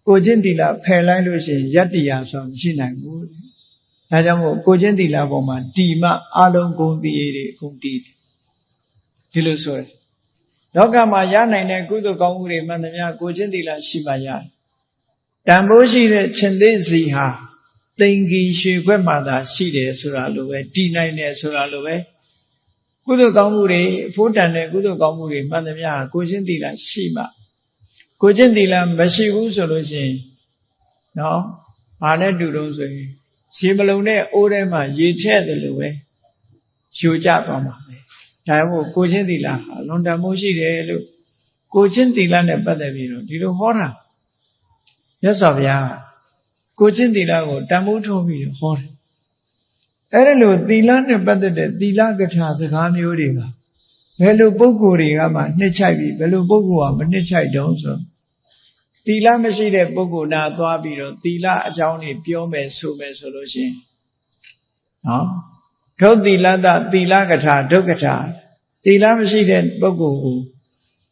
ကိုချင်းသီလဖယ်လိုက်လို့ရှိရင်ယတ္တိယဆိုတာမရှိနိုင်ဘူးဒါကြောင့်မို့ကိုချင်းသီလပေါ်မှာတီမအလုံးဂုဏ်တည်တွေအကုန်တည်တယ်ဒီလိုဆိုရင်လောကမှာရနိုင်တဲ့ကုသိုလ်ကောင်းမှုတွေမှန်သမျှကိုချင်းသီလရှိမှရတယ်တန်ဖိုးရှိတဲ့ရှင်သေးစီဟာတိမ်ကြီးရွှေခွက်မှသာရှိတယ်ဆိုတာလိုပဲတည်နိုင်တယ်ဆိုတာလိုပဲကုသိုလ်ကောင်းမှုတွေအဖို့တန်တဲ့ကုသိုလ်ကောင်းမှုတွေမှန်သမျှကိုချင်းသီလရှိမှကိုချင်းသီလမရှိဘူးဆိုလို့ရှိရင်နော်ဘာနဲ့တူတုံးဆိုရင်ရေမလုံတဲ့အိုးထဲမှာရေထည့်တယ်လို့ပဲယူကြသွားမှာပဲဒါမို့ကိုချင်းသီလဟာလွန်တန်မှုရှိတယ်လို့ကိုချင်းသီလနဲ့ပတ်သက်ပြီးတော့ဒီလိုဟောတာမြတ်စွာဘုရားကိုချင်းသီလကိုတန်ဖိုးထုတ်ပြီးဟောတယ်အဲ့ဒါလို့သီလနဲ့ပတ်သက်တဲ့သီလကထာစကားမျိုးတွေကဘယ်လိုပုဂ္ဂိုလ်တွေကမှနှစ်ချိုက်ပြီးဘယ်လိုပုဂ္ဂိုလ်ကမနှစ်ချိုက်တုံးဆိုသီလမရှိတဲ့ပုဂ္ဂိုလ်နာသွားပြီးတော့သီလအကြောင်းတွေပြောမယ်ဆိုမယ်ဆိုလို့ရှိရင်နော်ဒုသီလတသီလကထာဒုက္ကထာသီလမရှိတဲ့ပုဂ္ဂိုလ်ကို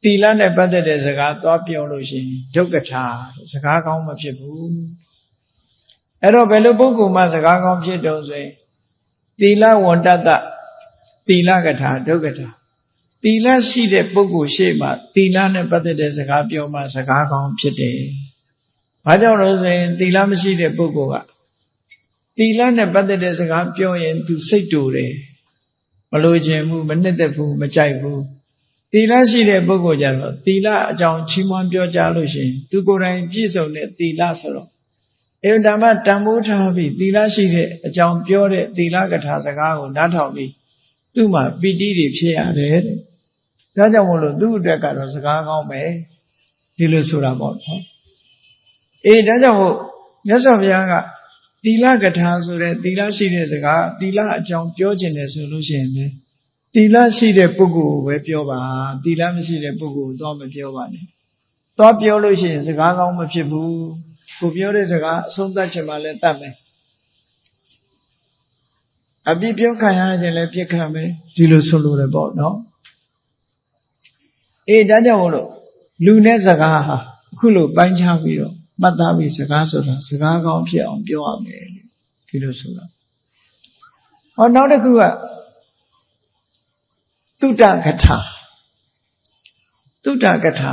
သီလနဲ့ပတ်သက်တဲ့စကားသွားပြောလို့ရှိရင်ဒုက္ကထာစကားကောင်းမဖြစ်ဘူးအဲ့တော့ဘယ်လိုပုဂ္ဂိုလ်မှစကားကောင်းဖြစ်တုံးဆိုရင်သီလဝန္တတသီလကထာဒုက္ကထာသီလရှိတဲ့ပုဂ္ဂိုလ်ရှေ့မှာသီလနဲ့ပတ်သက်တဲ့စကားပြောမှစကားကောင်းဖြစ်တယ် ဘာကြောင့်လို့ဆိုရင်သီလမရှိတဲ့ပုဂ္ဂိုလ်ကသီလနဲ့ပတ်သက်တဲ့စကားပြောရင်သူစိတ်တူတယ်မလိုချင်ဘူးမနှစ်သက်ဘူးမကြိုက်ဘူးသီလရှိတဲ့ပုဂ္ဂိုလ်ကြတော့သီလအကြောင်းချီးမွမ်းပြောကြားလို့ရှိရင်သူကိုယ်တိုင်ပြည့်စုံတဲ့သီလဆိုတော့ဓမ္မတန်ဖိုးထားပြီးသီလရှိတဲ့အကြောင်းပြောတဲ့သီလကထာစကားကိုနားထောင်ပြီးသူ့မှာပီတိတွေဖြစ်ရတယ်တဲ့ဒါကြောင့်မို့လို့သူ့အတွက်ကတော့စကားကောင်းပဲဒီလိုဆိုတာပေါ့နော်ဒါကြောင့်မို့မြတ်စွာဘုရားကသီလကထာဆိုတဲ့သီလရှိတဲ့စကားသီလအကြောင်းပြောခြင်းတယ်ဆိုလို့ရှိရင်လည်းသီလရှိတဲ့ပုဂ္ဂိုလ်ကိုပဲပြောပါသီလမရှိတဲ့ပုဂ္ဂိုလ်ကိုတော့မပြောပါနဲ့တော့ပြောလို့ရှိရင်စကားကောင်းမဖြစ်ဘူးကိုပြောတဲ့စကားအဆုံးသတ်ချင်မှလည်းတတ်မယ်အပြစ်ပြောခံရခြင်းလည်းပြစ်ခံမယ်ဒီလိုဆိုလိုတယ်ပေါ့နော်ဒါကြောင့်မို့လို့လူနဲ့စကားဟာအခုလိုပိုင်းခြားပြီးတော့မှတ်သားပြီးစကားဆိုတာစကားကောင်းဖြစ်အောင်ပြောရမယ်ဒီလိုဆိုတာနောက်တစ်ခုကတုဒ္ဒကထာတုဒ္ဒကထာ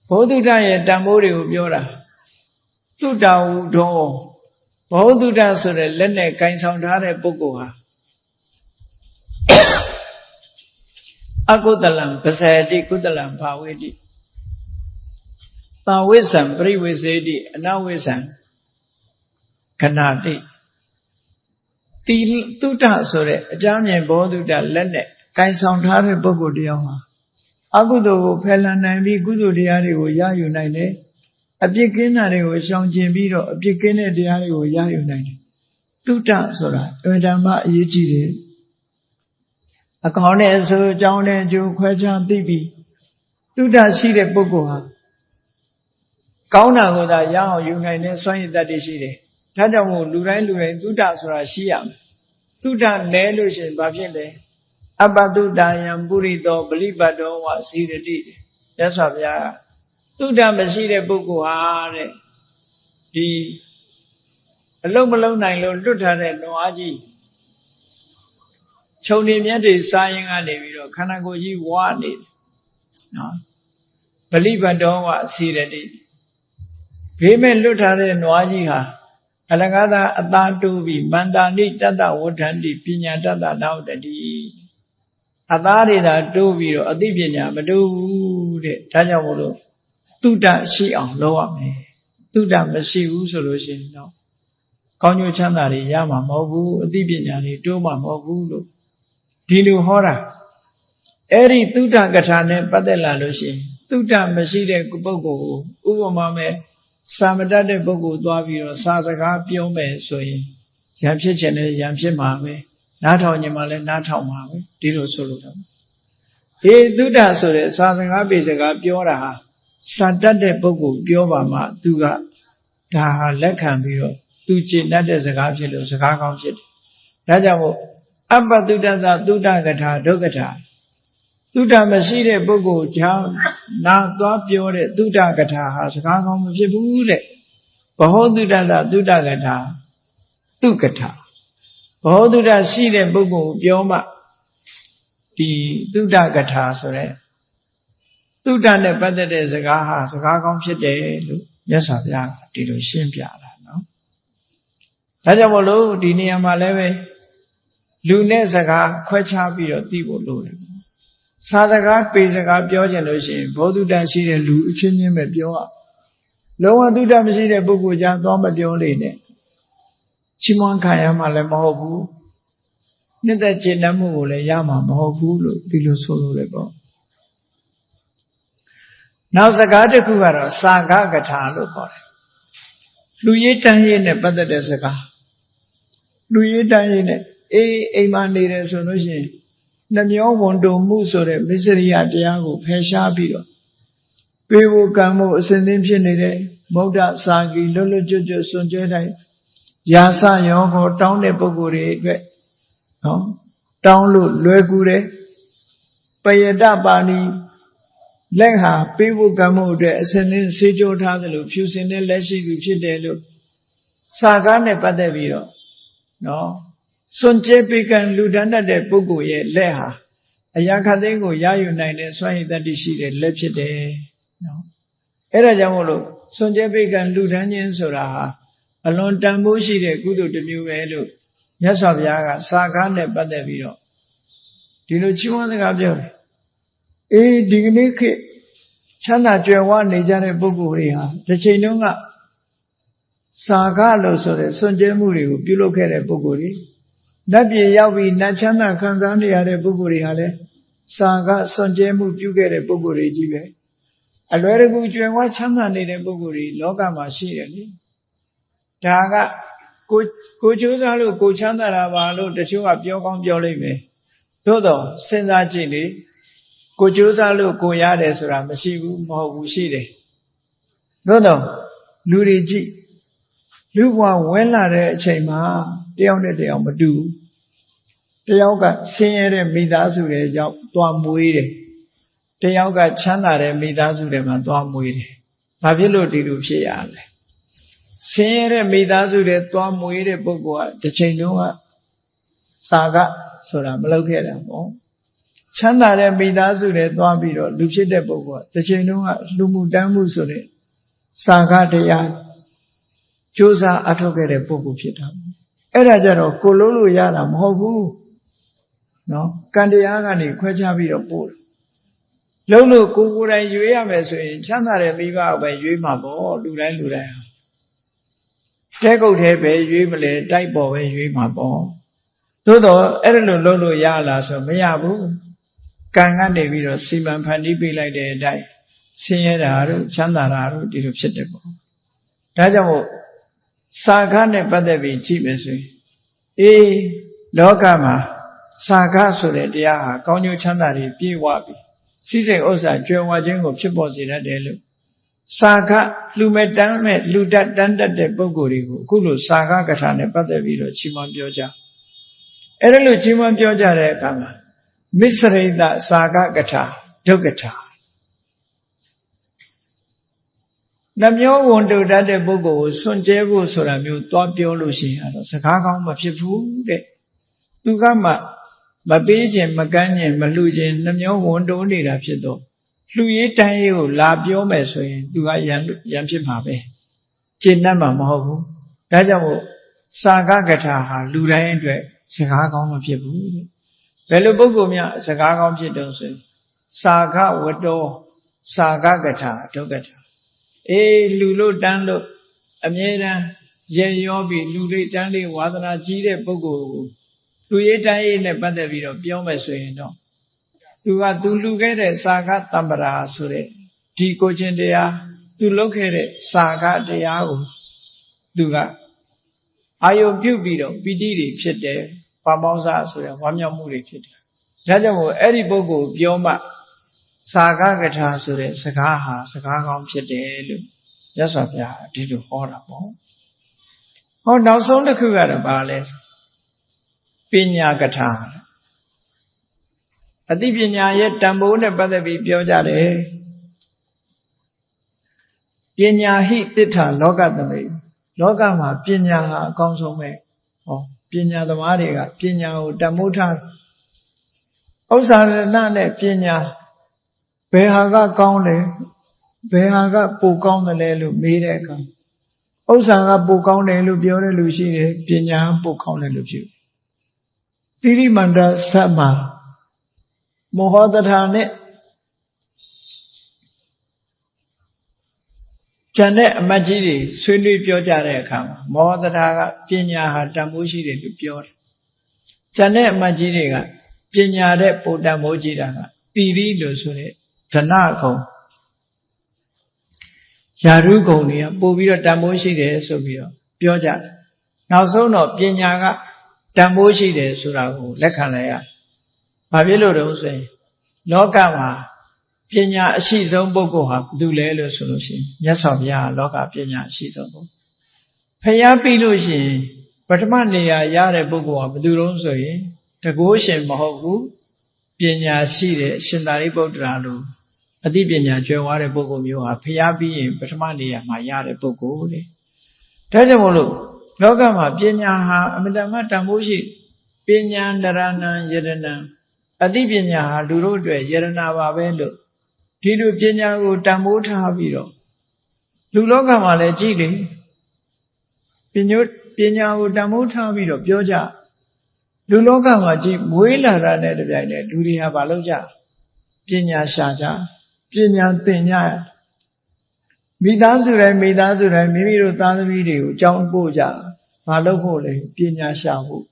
ဘောဓုဒ္ဒရဲ့တန်ဖိုးတွေကိုပြောတာတုဒ္ဒဝုဒောဘောဓုဒ္ဒဆိုတဲ့လက်နဲ့ကင်ဆောင်ထားတဲ့ပုဂ္ဂိုလ်ဟာအကုသလံပဇေတိကုသလံဘာဝေတိသာဝိဇ္ဇံပရိဝေစေတိအနဝိဇ္ဇံခဏတိတိတုဒ္ဒဆိုတဲ့အကြောင်းမြင်ဘောဓုဒ္ဒလက်နဲ့ကင်ဆောင်ထားတဲ့ပုဂ္ဂိုလ်တရားဟာအကုသိုလ်ကိုဖယ်လှန်နိုင်ပြီးကုသိုလ်တရားတွေကိုရယူနိုင်တယ်အပြစ်ကင်းတာတွေကိုရှောင်ကျဉ်ပြီးတော့အပြစ်ကင်းတဲ့တရားတွေကိုရယူနိုင်တယ်တုဒ္ဒဆိုတာဓမ္မအရေးကြီးတယ်အကောင်းနဲ့အဆိုးအကြောင်းနဲ့အကျိုးခွဲခြားသိပြီးတုဒ္ဒရှိတဲ့ပုဂ္ဂိုလ်ဟာကောင်းတာကိုသာရအောင်ယူနိုင်တဲ့စွမ်းရည်တတ်သိရှိတယ်ဒါကြောင့်မို့လူတိုင်းတုဒ္ဒဆိုတာရှိရမယ်တုဒ္ဒနဲလို့ရှိရင်ဘာဖြစ်လဲအပတုဒ္ဒယံပုရိသောပလိပတ်တော်ဝစီရတိမြတ်စွာဘုရားတုဒ္ဒမရှိတဲ့ပုဂ္ဂိုလ်ဟာတဲ့ဒီအလုံးမလုံးနိုင်လို့လွတ်ထားတဲ့နွားကြီးခြုံနေမြတ်တွေစားရင်ကနေပြီးတော့ခန္ဓာကိုယ်ကြီးဝါနေတယ်နော်ပလိပတ်တော်ဝစီရတိဘေးမဲ့လွတ်ထားတဲ့နွားကြီးဟာအလကားသာအသာတိုးပြီးမန္တာနိတတ္တဝဋ္ဌန္တိပညာတတ္တနာဝတ္တိအသားတွေသာတိုးပြီးတော့အသိပညာမတိုးဘူးတဲ့ဒါကြောင့်မို့လို့တုဒ္ဒရှိအောင်လုပ်ရမယ်တုဒ္ဒမရှိဘူးဆိုလို့ရှိရင်တော့ကောင်းကျိုးချမ်းသာတွေရမှာမဟုတ်ဘူးအသိပညာတွေတိုးမှာမဟုတ်ဘူးလို့ဒီလိုဟောတာအဲ့ဒီတုဒ္ဒကထာနဲ့ပတ်သက်လာလို့ရှိရင်တုဒ္ဒမရှိတဲ့ပုဂ္ဂိုလ်ကိုဥပမာမဲ့စာမတတ်တဲ့ပုဂ္ဂိုလ်သွားပြီးတော့စာစကားပြောမယ်ဆိုရင်ရံဖြစ်ခြင်းနဲ့ရံဖြစ်မှာပဲနားထောင်ခြင်းမှလည်းနားထောင်မှာပဲဒီလိုဆိုလို့တော့တုဒ္ဒဆိုတဲ့စာစကားပေစကားပြောတာဟာစာတတ်တဲ့ပုဂ္ဂိုလ်ပြောပါမှသူကဒါဟာလက်ခံပြီးတော့သူကျင့်တတ်တဲ့စကားဖြစ်လို့စကားကောင်းဖြစ်တယ်ဒါကြောင့်မို့အပတုဒ္ဒသတုဒ္ဒကထာဒုက္ခထာတုဒ္ဒမရှိတဲ့ပုဂ္ဂိုလ်ကြောင့်နာသွားပြောတဲ့တုဒ္ဒကထာဟာစကားကောင်းမဖြစ်ဘူးတဲ့ဘောတုဒ္ဒသတုဒ္ဒကထာသူကထာဘောတုဒ္ဒရှိတဲ့ပုဂ္ဂိုလ်ပြောမှဒီတုဒ္ဒကထာဆိုတဲ့တုဒ္ဒနဲ့ပတ်သက်တဲ့စကားဟာစကားကောင်းဖြစ်တယ်လို့မြတ်စွာဘုရားဒီလိုရှင်းပြတာနော်ဒါကြောင့်မို့လို့ဒီနေရာမှာလည်းပဲလူနဲ့စကားခွဲခြားပြီးတော့သိဖို့လိုတယ်စာစကားပေစကားပြောကြလို့ရှိရင်ဘောဓုတ္တရှိတဲ့လူအချင်းချင်းပဲပြောရလုံးဝတုဒ္ဒမရှိတဲ့ပုဂ္ဂိုလ်ကြားသွားမပြောလေနဲ့ချီးမွမ်းခံရမှလည်းမဟုတ်ဘူးနှစ်သက်ကျေနပ်မှုကိုလည်းရမှာမဟုတ်ဘူးလို့ဒီလိုဆိုလိုတယ်ပေါ့နောက်စကားတစ်ခုကတော့စာကကထာလို့ခေါ်တယ်လူရေးတန်းရေးနဲ့ပတ်သက်တဲ့စကားလူရေးတန်းရေးနဲ့အိမ်မှာနေတယ်ဆိုလို့ရှိရင်နှမျောဝန်တုံမှုဆိုတဲ့မစ္စရိယတရားကိုဖယ်ရှားပြီးတော့ပေးဖို့ကံဖို့အစဉ်သင်းဖြစ်နေတဲ့ဗုဒ္ဓစာကီလွတ်လွတ်ကျွတ်ကျွတ်စွန့်ကြဲတိုင်းယာစယောကိုတောင်းတဲ့ပုဂ္ဂိုလ်တွေအတွက်နော်တောင်းလို့လွယ်ကူတယ်ပယတပါဏိလက်ဟာပေးဖို့ကံဖို့အတွက်အစဉ်သင်းဆေးကြောထားသလိုဖြူစင်တဲ့လက်ရှိသူဖြစ်တယ်လို့စာကားနဲ့ပတ်သက်ပြီးတော့နော်စွန့်ကြဲပေးကံလူဒဏ်တတ်တဲ့ပုဂ္ဂိုလ်ရဲ့လက်ဟာအရာခတ်သိမ်းကိုရယူနိုင်တဲ့စွမ်းရည်တတ္တိရှိတဲ့လက်ဖြစ်တယ်နော် အဲ့ဒါကြောင့်မို့လို့စွန့်ကြဲပိတ်ကလူတန်းခြင်းဆိုတာဟာအလွန်တန်ဖိုးရှိတဲ့ကုသိုလ်တစ်မျိုးပဲလို့မြတ်စွာဘုရားကစာကားနဲ့ပတ်သက်ပြီးတော့ဒီလိုချီးမွမ်းစကားပြောတယ်အေးဒီကနေ့ခေတ်ချမ်းသာကြွယ်ဝနေကြတဲ့ပုဂ္ဂိုလ်တွေဟာတစ်ချိန်တုန်းကစာကားလို့ဆိုတဲ့စွန့်ကြဲမှုတွေကိုပြုလုပ်ခဲ့တဲ့ပုဂ္ဂိုလ်တွေနတ်ပြည်ရောက်ပြီးနတ်ချမ်းသာခံစားနေရတဲ့ပုဂ္ဂိုလ်တွေဟာလည်းစာကားစွန့်ကြဲမှုပြုခဲ့တဲ့ပုဂ္ဂိုလ်တွေကြီးပဲအလွယ်တကူကြွယ်ဝချမ်းသာနေတဲ့ပုဂ္ဂိုလ်တွေလောကမှာရှိတယ်လေဒါကကိုကြိုးစားလို့ကိုချမ်းသာတာပါလို့တချို့ကပြောကောင်းပြောလိမ့်မယ်သို့တော့စဉ်းစားကြည့်လေကိုကြိုးစားလို့ကိုရတယ်ဆိုတာမရှိဘူးမဟုတ်ဘူးရှိတယ်သို့တော့လူတွေကြည့်လူဘဝဝင်လာတဲ့အချိန်မှာတယောက်နဲ့တယောက်မတူဘူးတယောက်ကဆင်းရဲတဲ့မိသားစုတွေကြောင့်သွားမွေးတယ်တယောက်ကချမ်းသာတဲ့မိသားစုတွေမှာသွားမွေးတယ်ဘာဖြစ်လို့ဒီလိုဖြစ်ရလဲဆင်းရဲတဲ့မိသားစုတွေသွားမွေးတဲ့ပုဂ္ဂိုလ်ကတစ်ချိန်တုန်းကစာကဆိုတာမလုပ်ခဲ့တာပေါ့ချမ်းသာတဲ့မိသားစုတွေသွားပြီးတော့လူဖြစ်တဲ့ပုဂ္ဂိုလ်ကတစ်ချိန်တုန်းကလူမှုတန်းမှုဆိုတဲ့စာကတရားကြိုးစားအထောက်ခဲ့တဲ့ပုဂ္ဂိုလ်ဖြစ်တာအဲ့ဒါကြတော့ကိုလုံးလို့ရတာမဟုတ်ဘူးနော်ကံတရားကနေခွဲခြားပြီးတော့ပို့တယ်လုံးလို့ကိုယ်တိုင်ရွေးရမယ်ဆိုရင်ချမ်းသာတဲ့မိဘပဲရွေးမှာပေါ့လူတိုင်းတဲကုတ်သေးပဲရွေးမလဲတိုက်ပေါ်ပဲရွေးမှာပေါ့သို့တော့အဲ့လိုလုံးလို့ရလားဆိုမရဘူးကံကနေပြီးတော့စီမံဖန်တီးပေးလိုက်တဲ့အတိုင်းဆင်းရဲတာတို့ချမ်းသာတာတို့ဒီလိုဖြစ်တယ်ပေါ့ဒါကြောင့်မို့စာခနဲ့ပတ်သက်ပြီးကြည့်မယ်ဆိုရင်အေးလောကမှာစာခဆိုတဲ့တရားဟာကောင်းကျိုးချမ်းသာတွေပြည့်ဝပြီးစိစိမ်ဥစ္စာကြွယ်ဝခြင်းကိုဖြစ်ပေါ်စေတတ်တယ်လို့စာခလူမဲ့တန်းမဲ့လူတတ်တန်းတတ်တဲ့ပုဂ္ဂိုလ်တွေကိုအခုလိုစာခကထာနဲ့ပတ်သက်ပြီးတော့ချီးမွမ်းပြောကြအဲ့ဒါလို့ချီးမွမ်းပြောကြတဲ့အခါမှာမစ္စရိတစာခကထာဒုက္ကထာနှမျောဝန်တုတတ်တဲ့ပုဂ္ဂိုလ်ကိုစွန့်ကြဲဖို့ဆိုတာမျိုးသွားပြောလို့ရှိရင်အဲ့တော့စကားကောင်းမဖြစ်ဘူးတဲ့သူကမှမပေးခြင်းမကမ်းခြင်းမလှူခြင်းနှမျောဝန်တုနေတာဖြစ်တော့လှူရေးတန်းရေးကိုလာပြောမယ်ဆိုရင်သူကရန်ဖြစ်မှာပဲကျေနပ်မှာမဟုတ်ဘူးဒါကြောင့်မို့စာကကထာဟာလူတိုင်းအတွက်စကားကောင်းမဖြစ်ဘူးတဲ့ဘယ်လိုပုဂ္ဂိုလ်များစကားကောင်းဖြစ်တော့ဆိုရင်စာကဝတ္တောစာကကထာဒုက္ကထာအေးလူလို့တန်းလို့အမြဲတမ်းရေရောပြီးလူလေးတန်းလေးဝါသနာကြီးတဲ့ပုဂ္ဂိုလ်ကိုလူရေးတန်းရေးနဲ့ပတ်သက်ပြီးတော့ပြောမယ်ဆိုရင်တော့သူလူခဲ့တဲ့စာကတမ္ပရာဆိုတဲ့ဒီကိုချင်းတရားသူလုပ်ခဲ့တဲ့စာကတရားကိုသူကအာယုပြုတ်ပြီးတော့ပီတိတွေဖြစ်တယ်ပါမောဇဆိုတဲ့ဝမ်းမြောက်မှုတွေဖြစ်တယ်ဒါကြောင့်မို့အဲ့ဒီပုဂ္ဂိုလ်ပြောမှစာကကထာဆိုတဲ့စကားဟာစကားကောင်းဖြစ်တယ်လို့မြတ်စွာဘုရားဒီလိုဟောတာပေါ့ဟောနောက်ဆုံးတစ်ခုကတော့ဘာလဲပညာကထာအသိပညာရဲ့တန်ဖိုးနဲ့ပတ်သက်ပြီးပြောကြတယ်ပညာဟိသစ္စာလောကသမိလောကမှာပညာဟာအကောင်းဆုံးပဲဟောပညာသမားတွေကပညာကိုတန်ဖိုးထားဥစ္စာရဏနဲ့ပညာဘယ်ဟာကကောင်းလဲဘယ်ဟာကပိုကောင်းတယ်လဲလို့မေးတဲ့အခါဥစ္စာကပိုကောင်းတယ်လို့ပြောတဲ့လူရှိတယ်ပညာပိုကောင်းတယ်လို့ပြောသီရိမန္တဆက်မှာမောဟတထာနဲ့ကျန်တဲ့အမတ်ကြီးတွေဆွေးနွေးပြောကြတဲ့အခါမှာမောဟတထာကပညာဟာတန်ဖိုးရှိတယ်လို့ပြောတယ်ကျန်တဲ့အမတ်ကြီးတွေကပညာတဲ့ပိုတန်ဖိုးကြီးတာကသီရိလို့ဆိုတဲ့ဓနကုံယာရုကုံတွေကပို့ပြီးတော့တန်ဖိုးရှိတယ်ဆိုပြီးတော့ပြောကြတယ်နောက်ဆုံးတော့ပညာကတန်ဖိုးရှိတယ်ဆိုတာကိုလက်ခံလိုက်ရဘာဖြစ်လို့တုံးဆိုရင်လောကမှာပညာအရှိဆုံးပုဂ္ဂိုလ်ဟာဘယ်သူလဲလို့ဆိုလို့ရှိရင်မြတ်စွာဘုရားလောကပညာအရှိဆုံးပုဂ္ဂိုလ်ဖျားပြီးလို့ရှိရင်ပထမနေရာရတဲ့ပုဂ္ဂိုလ်ဟာဘယ်သူတုံးဆိုရင်တကုရှင်မဟုတ်ဘူးပညာရှိတဲ့ရှင်သာရိပုတ္တရာလိုအသိပညာကျွယ်ဝတဲ့ပုဂ္ဂိုလ်မျိုးဟာဖျားပြီးရင်ပထမနေရာမှာရတဲ့ပုဂ္ဂိုလ်တဲ့ဒါကြောင့်မို့လို့လောကမှာပညာဟာအမတမတန်ဖိုးရှိပညာတရဏံယရဏံအသိပညာဟာလူတို့အတွက်ယရဏပါပဲလို့ဒီလိုပညာကိုတန်ဖိုးထားပြီးတော့ လူလောကမှာလည်းကြည့်လေပညာကိုတန်ဖိုးထားပြီးတော့ပြောကြလူလောကမှာကြည့်မွေးလာတာနဲ့တပြိုင်တည်းလူတွေဟာဘာလုပ်ကြပညာရှာကြပညာသင်ကြမိသားစုတိုင်းမိမိတို့သားသမီးတွေကိုကြောင်းပို့ကြဘာလုပ်ဖို့လဲပညာရှာဖို့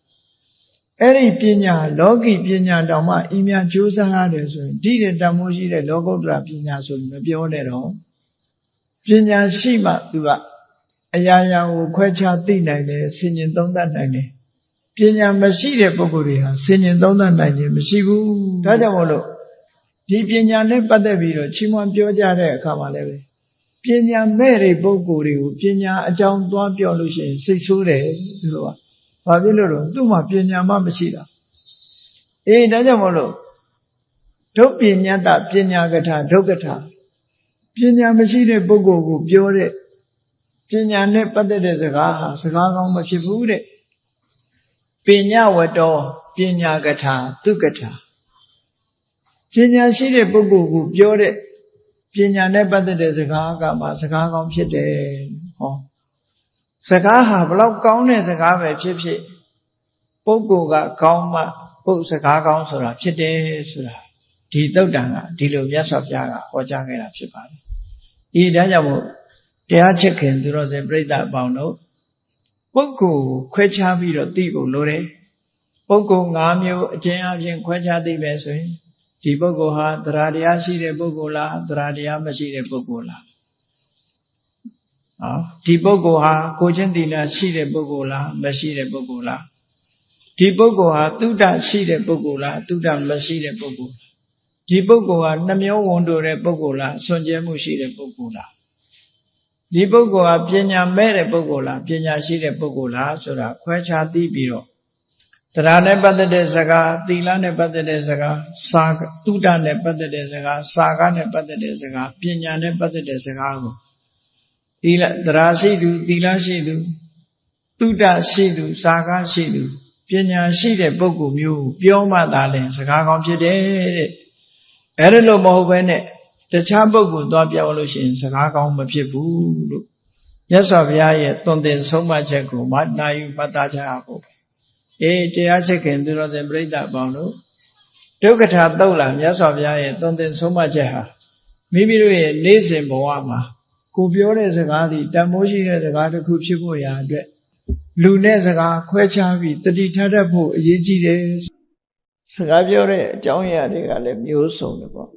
အဲ့ဒီပညာလောကီပညာတောင်မှအင်းများကြိုးစားရတယ်ဆိုရင်ဒီတဲ့တန်ဖိုးရှိတဲ့လောကုတ္တရာပညာဆိုရင်မပြောနဲ့တော့ပညာရှိမှသူကအရာရာကိုခွဲခြားသိနိုင်တယ်ဆင်ញင်သုံးသပ်နိုင်တယ်ပညာမရှိတဲ့ပုဂ္ဂိုလ်တွေဟာဆင်ញင်သုံးသပ်နိုင်ခြင်းမရှိဘူးဒါကြောင့်မို့လို့ဒီပညာနဲ့ပတ်သက်ပြီးတော့ချီးမွမ်းပြောကြတဲ့အခါမှာလည်းပဲပညာမဲ့တဲ့ပုဂ္ဂိုလ်တွေကိုပညာအကြောင်းသွားပြောလို့ရှိရင်စိတ်ဆိုးတယ်သူတို့ကဘာဖြစ်လို့လဲသူ့မှာပညာမှမရှိတာအေးဒါကြောင့်မို့လို့ဒုပညာတပညာကထာဒုက္ကထာပညာမရှိတဲ့ပုဂ္ဂိုလ်ကိုပြောတဲ့ပညာနဲ့ပတ်သက်တဲ့စကားဟာစကားကောင်းမဖြစ်ဘူးတဲ့ပညာဝတ္တောပညာကထာသူကထာပညာရှိတဲ့ပုဂ္ဂိုလ်ကိုပြောတဲ့ပညာနဲ့ပတ်သက်တဲ့စကားကမှစကားကောင်းဖြစ်တယ်ဟောစကားဟာဘလောက်ကောင်းတဲ့စကားပဲဖြစ်ဖြစ်ပုဂ္ဂိုလ်ကကောင်းမှပုစကားကောင်းဆိုတာဖြစ်တယ်ဆိုတာဒီသုတ်တံကဒီလိုမြတ်စွာဘုရားကဟောကြားခဲ့တာဖြစ်ပါတယ်ဒီဒါကြောင့်မို့တရားချစ်ခင်သူတော်စင်ပြိဿအပေါင်းတို့ပုဂ္ဂိုလ်ခွဲခြားပြီးတော့သိဖို့လိုတယ်ပုဂ္ဂိုလ်၅မျိုးအကျဉ်းအချင်းခွဲခြားသိမယ်ဆိုရင်ဒီပုဂ္ဂိုလ်ဟာသရတရားရှိတဲ့ပုဂ္ဂိုလ်လားသရတရားမရှိတဲ့ပုဂ္ဂိုလ်လားဒီပုဂ္ဂိုလ်ဟာကိုချင်းသီလရှိတဲ့ပုဂ္ဂိုလ်လားမရှိတဲ့ပုဂ္ဂိုလ်လားဒီပုဂ္ဂိုလ်ဟာသုဒ္ဓရှိတဲ့ပုဂ္ဂိုလ်လားသုဒ္ဓမရှိတဲ့ပုဂ္ဂိုလ်ဒီပုဂ္ဂိုလ်ဟာနှမျိုးဝန်တိုတဲ့ပုဂ္ဂိုလ်လားစွန့်ကြဲမှုရှိတဲ့ပုဂ္ဂိုလ်လားဒီပုဂ္ဂိုလ်ဟာပညာမဲ့တဲ့ပုဂ္ဂိုလ်လားပညာရှိတဲ့ပုဂ္ဂိုလ်လားဆိုတာခွဲခြားသိပြီးတော့တရားနဲ့ပတ်သက်တဲ့စကားသီလနဲ့ပတ်သက်တဲ့စကားစာသုဒ္ဓနဲ့ပတ်သက်တဲ့စကားစာကနဲ့ပတ်သက်တဲ့စကားပညာနဲ့ပတ်သက်တဲ့စကားကိုသီလတရားရှိသူသီလရှိသူသုဒ္ဓရှိသူစာကရှိသူပညာရှိတဲ့ပုဂ္ဂိုလ်မျိုးပြောမှသာလင်စကားကောင်းဖြစ်တယ်တဲ့အဲ့ဒါလို့မဟုတ်ဘဲနဲ့တခြားပုဂ္ဂိုလ်သွားပြောလို့ရှိရင်စကားကောင်းမဖြစ်ဘူးလို့မြတ်စွာဘုရားရဲ့သွန်သင်ဆုံးမချက်ကိုမနာယူမှတ်သားကြရဖို့အေးတရားချစ်ခင်သူတော်စင်ပြိဿအပေါင်းတို့ဒုက္ခထာသုတ်လာမြတ်စွာဘုရားရဲ့သွန်သင်ဆုံးမချက်ဟာမိမိတို့ရဲ့နေ့စဉ်ဘဝမှာကိုပြောတဲ့စကားသည်တန်ဖိုးရှိတဲ့စကားတစ်ခုဖြစ်ဖို့ရာအတွက်လူနဲ့စကားခွဲခြားပြီးတတိထားတတ်ဖို့အရေးကြီးတယ်စကားပြောတဲ့အကြောင်းအရာတွေကလည်းမျိုးစုံတယ်ပေါ့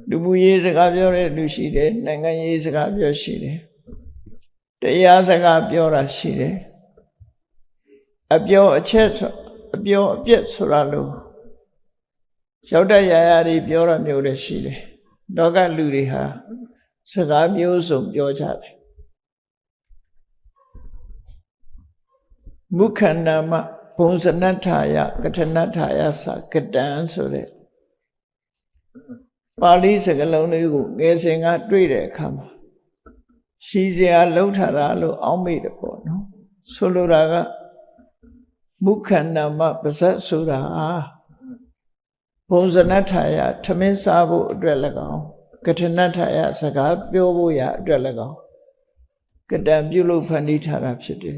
လူမှုရေးစကားပြောတဲ့လူရှိတယ်နိုင်ငံရေးစကားပြောရှိတယ်တရားစကားပြောတာရှိတယ်အပြောအချက်အပြောအပြက်ဆိုတာလို့ရောက်တဲ့ရာရာတွေပြောတာမျိုးလည်းရှိတယ်လောကလူတွေဟာစကားမျိုးစုံပြောကြတယ်မုခန္ဓမဘုံစနထာယကထနထာယသကတံဆိုတဲ့ပါဠိစကားလုံးတွေကိုငယ်စဉ်ကတွေ့တဲ့အခါမှာရှိစရာလုံးထတာလို့အောက်မေ့တယ်ပေါ့နော်ဆိုလိုတာကမုခန္ဓမပါဇက်ဆိုတာဘုံစနထာယထမင်းစားဖို့အတွက်၎င်းကထနထာယစကားပြောဖို့ရအတွက်၎င်းကတံပြုလို့ဖန်တီးထားတာဖြစ်တယ်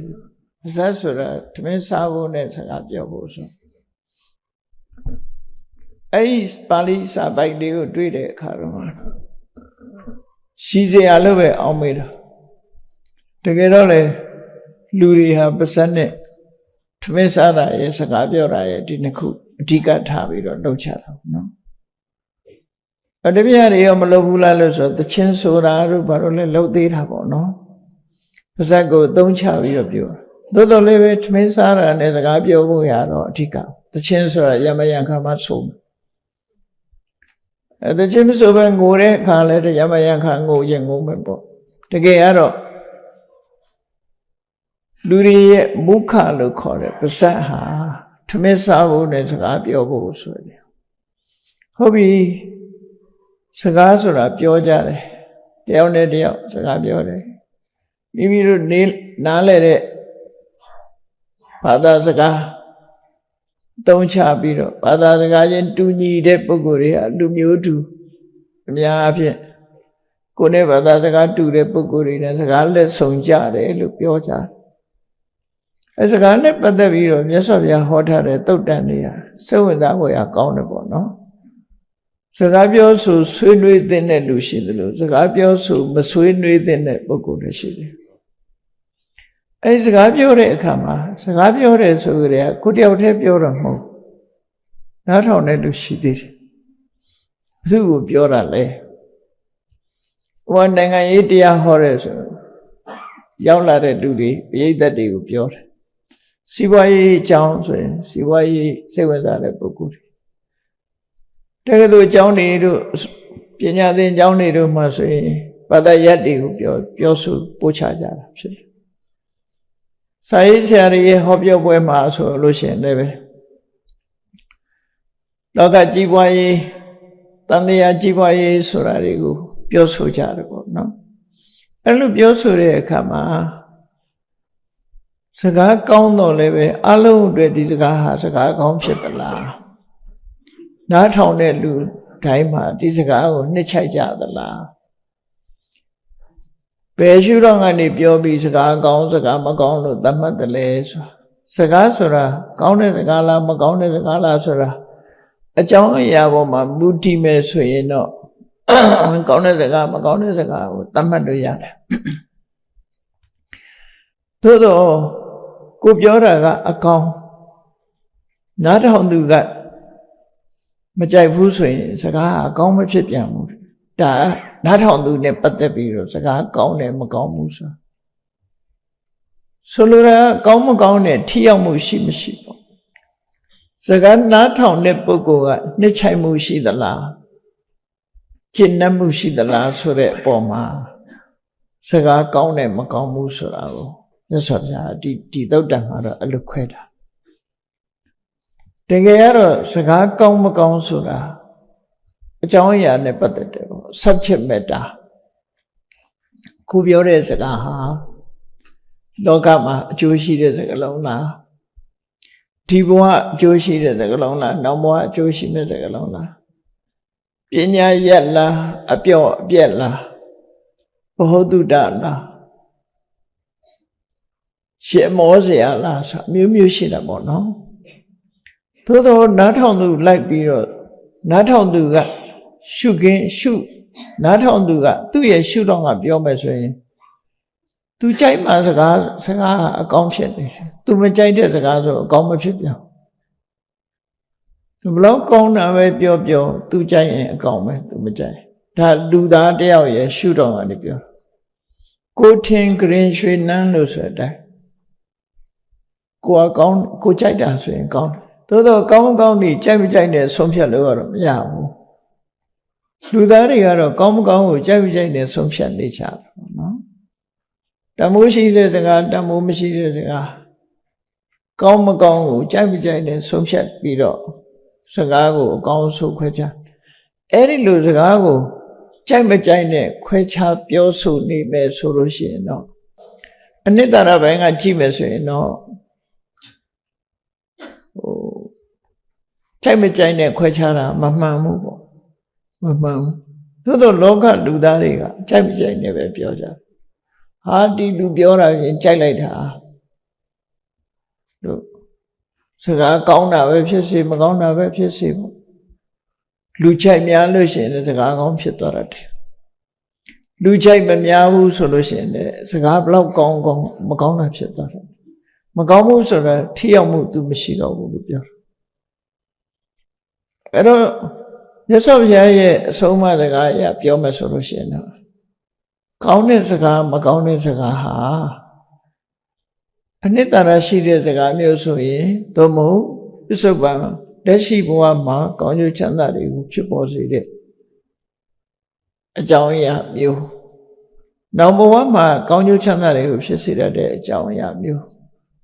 ပါဇက်ဆိုတာထမင်းစားဖို့နဲ့စကားပြောဖို့ဆိုအဲ့ဒီပါဠိစာပိုက်တွေကိုတွေ့တဲ့အခါတော့ရှိစရာလို့ပဲအောင်းမေးတာတကယ်တော့လေလူတွေဟာပါဇက်နဲ့ထမင်းစားတာရဲ့စကားပြောတာရဲ့ဒီနှစ်ခုအဓိကထားပြီးတော့လုပ်ချတာနော်အတပြည့်တွေရောမလုပ်ဘူးလားလို့ဆိုသချင်းဆိုတာတို့ဘာလို့လဲလုပ်သေးတာပေါ့နော်ပါဇက်ကိုသုံးချပြီးတော့ပြောသို့တော်လည်းပဲထမင်းစားတာနဲ့စကားပြောဖို့ရတော့အဓိကသချင်းဆိုတာရမယံခါမှဆိုသချင်းမဆိုပဲငိုတဲ့အခါလဲရမယံခါငိုရင်ငိုမယ်ပေါ့တကယ်ကတော့လူတွေရဲ့မုခလို့ခေါ်တဲ့ပါဇက်ဟာထမင်းစားဖို့နဲ့စကားပြောဖို့ဆိုတယ်ဟုတ်ပြီစကားဆိုတာပြောကြတယ်တယောက်နဲ့တယောက်စကားပြောတယ်မိမိတို့နားလဲတဲ့ဘာသာစကားသုံးချပြီးတော့ဘာသာစကားချင်းတူညီတဲ့ပုဂ္ဂိုလ်တွေဟာလူမျိုးတူအများအပြည့် ကိုယ်နဲ့ဘာသာစကားတူတဲ့ပုဂ္ဂိုလ်တွေနဲ့စကားလက်ဆောင်ကြတယ်လို့ပြောကြတယ်အဲစကားနဲ့ပတ်သက်ပြီးတော့မြတ်စွာဘုရားဟောထားတဲ့သုတ်တန်တွေကစိတ်ဝင်စားဖို့ရကောင်းတယ်ပေါ့နော်စကားပြောဆိုဆွေးနွေးတဲ့လူရှိတယ်လို့စကားပြောဆိုမဆွေးနွေးတဲ့ပုဂ္ဂိုလ်တွေရှိတယ်အဲစကားပြောတဲ့အခါမှာစကားပြောတယ်ဆိုကြတဲ့ကိုတယောက်တည်းပြောတော့မဟုတ်နားထောင်တဲ့လူရှိသေးတယ်ဘယ်သူကိုပြောတာလဲဟိုနိုင်ငံရေးတရားဟောတယ်ဆိုရောက်လာတဲ့လူတွေပရိသတ်တွေကိုပြောတယ်စီးပွားရေးအကြောင်းဆိုရင်စီးပွားရေးစိတ်ဝင်စားတဲ့ပုဂ္ဂိုလ်တွေတကယ်လို့အကြောင်းတွေတို့ပညာသင်အကြောင်းတွေတို့မှဆိုရင်ဘာသာရပ်တွေကိုပြောဆိုပို့ချကြတာဖြစ်တယ်စာရေးဆရာတွေရဲ့ဟောပြောပွဲမှာဆိုလို့ရှိရင်လည်းပဲလောကကြီးပွားရေးတန်တရားကြီးပွားရေးဆိုတာတွေကိုပြောဆိုကြတယ်ပေါ့နော်အဲ့လိုပြောဆိုတဲ့အခါမှာစကားကောင်းတော့လည်းပဲအလုံးအတွက်ဒီစကားဟာစကားကောင်းဖြစ်သလားနားထောင်တဲ့လူတိုင်းမှာဒီစကားကိုနှစ်ချိုက်ကြသလားဘယ်ရှုတော့ကနေပြောပြီးစကားကောင်းစကားမကောင်းလို့သတ်မှတ်တယ်လဲစကားဆိုတာကောင်းတဲ့စကားလားမကောင်းတဲ့စကားလားဆိုတာအကြောင်းအရာပေါ်မှာမူတည်မယ်ဆိုရင်တော့ကောင်းတဲ့စကားမကောင်းတဲ့စကားကိုသတ်မှတ်လို့ရတယ်သို့တော့ကိုပြောတာကအကောင်းနားထောင်သူကမကြိုက်ဘူးဆိုရင်စကားအကောင်းမဖြစ်ပြန်ဘူးဒါနားထောင်သူနဲ့ပတ်သက်ပြီးတော့စကားကောင်းတယ်မကောင်းဘူးဆိုလိုတာကောင်းမကောင်းနဲ့ထိရောက်မှုရှိမရှိပေါ့စကားနားထောင်တဲ့ပုဂ္ဂိုလ်ကနှစ်ချိုက်မှုရှိသလားကျင့်နှံ့မှုရှိသလားဆိုတဲ့အပေါ်မှာစကားကောင်းတယ်မကောင်းဘူးဆိုတာကိုမြတ်စွာဘုရားဒီသုတ်တံမှာတော့အဲ့လိုခွဲတာတကယ်ကတော့စကားကောင်းမကောင်းဆိုတာအကြောင်းအရာနဲ့ပတ်သက်တယ်ပေါ့ subject matter ခုပြောတဲ့စကားဟာလောကမှာအကျိုးရှိတဲ့စကားလုံးလားဒီဘဝအကျိုးရှိတဲ့စကားလုံးလားနောက်ဘဝအကျိုးရှိတဲ့စကားလုံးလားပညာရက်လားအပြော့အပြက်လားဘဟုတုတလားရှေမောเสียလားဆိုမျိုးမျိုးရှိတာပေါ့နော်သို့တော့နားထောင်သူလိုက်ပြီးတော့နားထောင်သူကရှုနားထောင်သူကသူ့ရဲ့ရှုတော့ကပြောမယ်ဆိုရင်သူကြိုက်မှစကားအကောင်းဖြစ်နေတယ်သူမကြိုက်တဲ့စကားဆိုအကောင်းမဖြစ်ပြန်သူဘလောက်ကောင်းတာပဲပြောသူကြိုက်ရင်အကောင်းပဲသူမကြိုက်ဒါလူသားတယောက်ရဲ့ရှုတော့ကနေပြောကိုထင်ဂရင်ရွှေနန်းလို့ဆိုတဲ့ကိုကောင်းကိုကြိုက်တာဆိုရင်ကောင်းတယ်သို့တော့ကောင်းကောင်းသည်ကြိုက်မကြိုက်နဲ့ဆုံးဖြတ်လို့တော့မရဘူးလူသားတွေကတော့ကောင်းမကောင်းကိုကြိုက်မကြိုက်နဲ့ဆုံးဖြတ်နေကြတယ်နော်တမိုးရှိတဲ့စကားတမိုးမရှိတဲ့စကားကောင်းမကောင်းကိုကြိုက်မကြိုက်နဲ့ဆုံးဖြတ်ပြီးတော့စကားကိုအကောင်းဆုံးခွဲခြားအဲ့ဒီလိုစကားကိုကြိုက်မကြိုက်နဲ့ခွဲခြားပြောဆိုနေမယ်ဆိုလို့ရှိရင်တော့အနိတ္တရဘိုင်းကကြည့်မယ်ဆိုရင်တော့ကြိုက်မကြိုက်နဲ့ခွဲခြားတာမမှန်ဘူးပေါ့မမှန်ဘူးသို့တော့လောကလူသားတွေကကြိုက်မကြိုက်နဲ့ပဲပြောကြဟာဒီလူပြောတာရင်ကြိုက်လိုက်တာတို့စကားကောင်းတာပဲဖြစ်စေမကောင်းတာပဲဖြစ်စေပေါ့လူကြိုက်များလို့ရှိရင်စကားကောင်းဖြစ်သွားတယ်လူကြိုက်မများဘူးဆိုလို့ရှိရင်စကားဘလောက်ကောင်းမကောင်းတာဖြစ်သွားတယ်မကောင်းဘူးဆိုတာထိရောက်မှုသူမရှိတော့ဘူးလို့ပြောတယ်အဲ့တော့မြတ်စွာဘုရားရဲ့အဆုံးအမစကားအရပြောမယ်ဆိုလို့ရှိရင်တော့ကောင်းတဲ့စကားမကောင်းတဲ့စကားဟာအနှစ်သာရရှိတဲ့စကားမျိုးဆိုရင်သို့မဟုတ်ပစ္စုပန်လက်ရှိဘဝမှာကောင်းကျိုးချမ်းသာတွေကိုဖြစ်ပေါ်စေတဲ့အကြောင်းအရာမျိုးနောက်ဘဝမှာကောင်းကျိုးချမ်းသာတွေကိုဖြစ်စေတဲ့အကြောင်းအရာမျိုး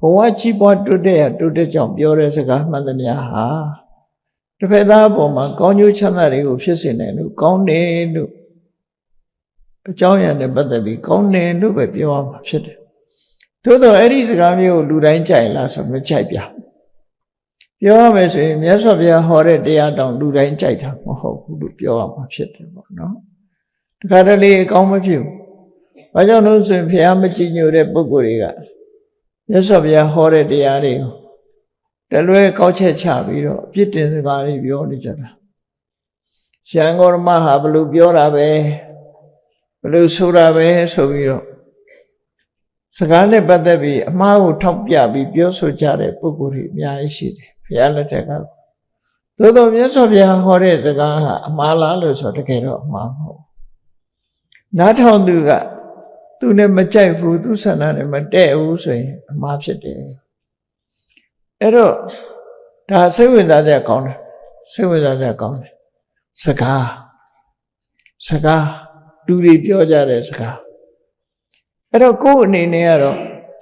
ဘဝကြီးပွားတိုးတက်ကြောင်ပြောတဲ့စကားမှန်သမျှဟာတစ်ဖက်သားအပေါ်မှာကောင်းကျိုးချမ်းသာတွေကိုဖြစ်စေတယ်လို့ကောင်းတယ်လို့အကြောင်းအရာနဲ့ပတ်သက်ပြီးကောင်းတယ်လို့ပဲပြောရမှာဖြစ်တယ်သို့တော့အဲ့ဒီစကားမျိုးကိုလူတိုင်းကြိုက်လားဆိုမကြိုက်ပြပြောရမယ်ဆိုရင်မြတ်စွာဘုရားဟောတဲ့တရားတောင်လူတိုင်းကြိုက်တာမဟုတ်ဘူးလို့ပြောရမှာဖြစ်တယ်ပေါ့နော် ခါတလေအကောင်းမဖြစ်ဘူးဘာကြောင့်လို့ဆိုရင်ဘုရားမကြည်ညိုတဲ့ပုဂ္ဂိုလ်တွေကမြတ်စွာဘုရားဟောတဲ့တရားတွေကိုတလွဲကောက်ချက်ချပြီးတော့အပြစ်တင်စကားတွေပြောနေကြတာရှံဂေါရမဟာဘလို့ပြောတာပဲဘလို့ဆိုတာပဲဆိုပြီးတော့စကားနဲ့ပတ်သက်ပြီးအမှားကိုထောက်ပြပြီးပြောဆိုကြတဲ့ပုဂ္ဂိုလ်တွေအများကြီးရှိတယ်ဘုရားလက်ထက်ကသို့တော်မြတ်စွာဘုရားဟောတဲ့စကားဟာအမှားလားလို့ဆိုတကယ်တော့အမှားမဟုတ်နားထောင်သူကသူနဲ့မကြိုက်ဘူးသူဆန္ဒနဲ့မတည့်ဘူးဆိုရင်အမှားဖြစ်တယ်အဲ့တော့ဒါစိတ်ဝင်စားစရာကောင်းတယ်စိတ်ဝင်စားစရာကောင်းတယ်စကားလူတွေပြောကြတဲ့စကားအဲ့တော့ကိုယ်အနေနဲ့ကတော့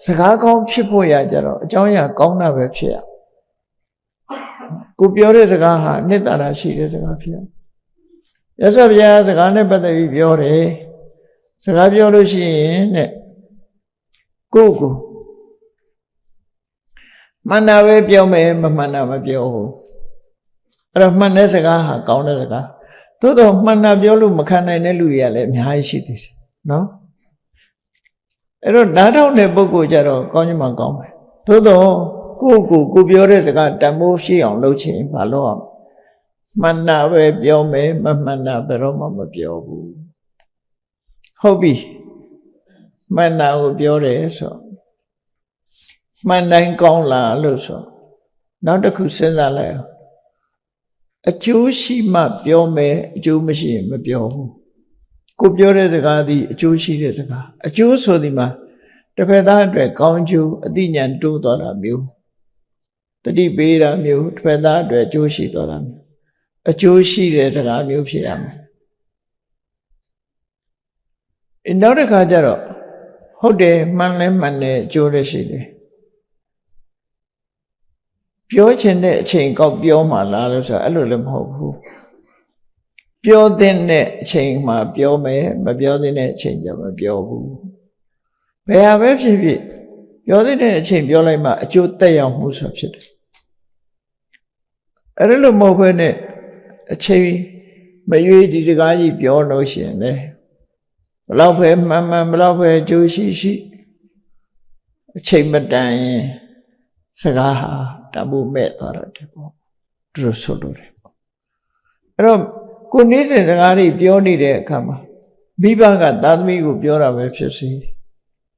စကားကောင်းဖြစ်ဖို့ရကြတော့အကြောင်းအရာကောင်းတာပဲဖြစ်ရကိုပြောတဲ့စကားဟာနှစ်သာရရှိတဲ့စကားဖြစ်ရရသော်ဗျာစကားနဲ့ပတ်သက်ပြီးပြောတယ်စကားပြောလို့ရှိရင်တဲ့ကိုမှန်တာပဲပြောမယ်မမှန်တာမပြောဘူးအဲ့တော့မှန်တဲ့စကားဟာကောင်းတဲ့စကားသို့တော့မှန်တာပြောလို့မခံနိုင်တဲ့လူတွေကလည်းအများကြီးရှိသေးတယ်နော်အဲ့တော့နားထောင်တဲ့ပုဂ္ဂိုလ်ကြတော့ကောင်းချင်မှကောင်းမယ်သို့တော့ကိုပြောတဲ့စကားတန်ဖိုးရှိအောင်လုပ်ချင်ဘာလို့အောင်မှန်တာပဲပြောမယ်မမှန်တာဘယ်တော့မှမပြောဘူးဟုတ်ပြီမှန်တာကိုပြောတယ်ဆိုမှန်တိုင်းကောင်းလားလို့ဆိုနောက်တစ်ခုစဉ်းစားလိုက်အောင်အကျိုးရှိမှပြောမယ်အကျိုးမရှိရင်မပြောဘူးကိုပြောတဲ့စကားသည်အကျိုးရှိတဲ့စကားအကျိုးဆိုဒီမှာတစ်ဖက်သားအတွက်ကောင်းကျိုးအသိဉာဏ်တိုးသွားတာမျိုးတတိပေးတာမျိုးတစ်ဖက်သားအတွက်အကျိုးရှိသွားတာမျိုးအကျိုးရှိတဲ့စကားမျိုးဖြစ်ရမယ်နောက်တစ်ခါကျတော့ဟုတ်တယ်မှန်လဲမှန်တယ်အကျိုးလည်းရှိတယ်ပြောချင်တဲ့အချိန်ကောက်ပြောမှလားလို့ဆိုအဲ့လိုလည်းမဟုတ်ဘူးပြောတဲ့အချိန်မှာပြောမယ်မပြောတဲ့အချိန်ကျမပြောဘူးဘယ်ဟာပဲဖြစ်ဖြစ်ပြောတဲ့အချိန်ပြောလိုက်မှအကျိုးတက်ရောက်မှုဆိုဖြစ်တယ်အဲ့လိုမဟုတ်ဘဲနဲ့အချိန်မရွေးဒီစကားကြီးပြောလို့ရှိရင်လေဘလောက်ပဲမှန်ဘလောက်ပဲအကျိုးရှိအချိန်မတန်ရင်စကားဟာတမိုးမဲ့သွားတယ်ပေါ့သူတို့ဆိုလို့တယ်ပေါ့အဲ့တော့ကိုနေ့စဉ်စကားတွေပြောနေတဲ့အခါမှာမိဘကသာသမီကိုပြောတာပဲဖြစ်စေ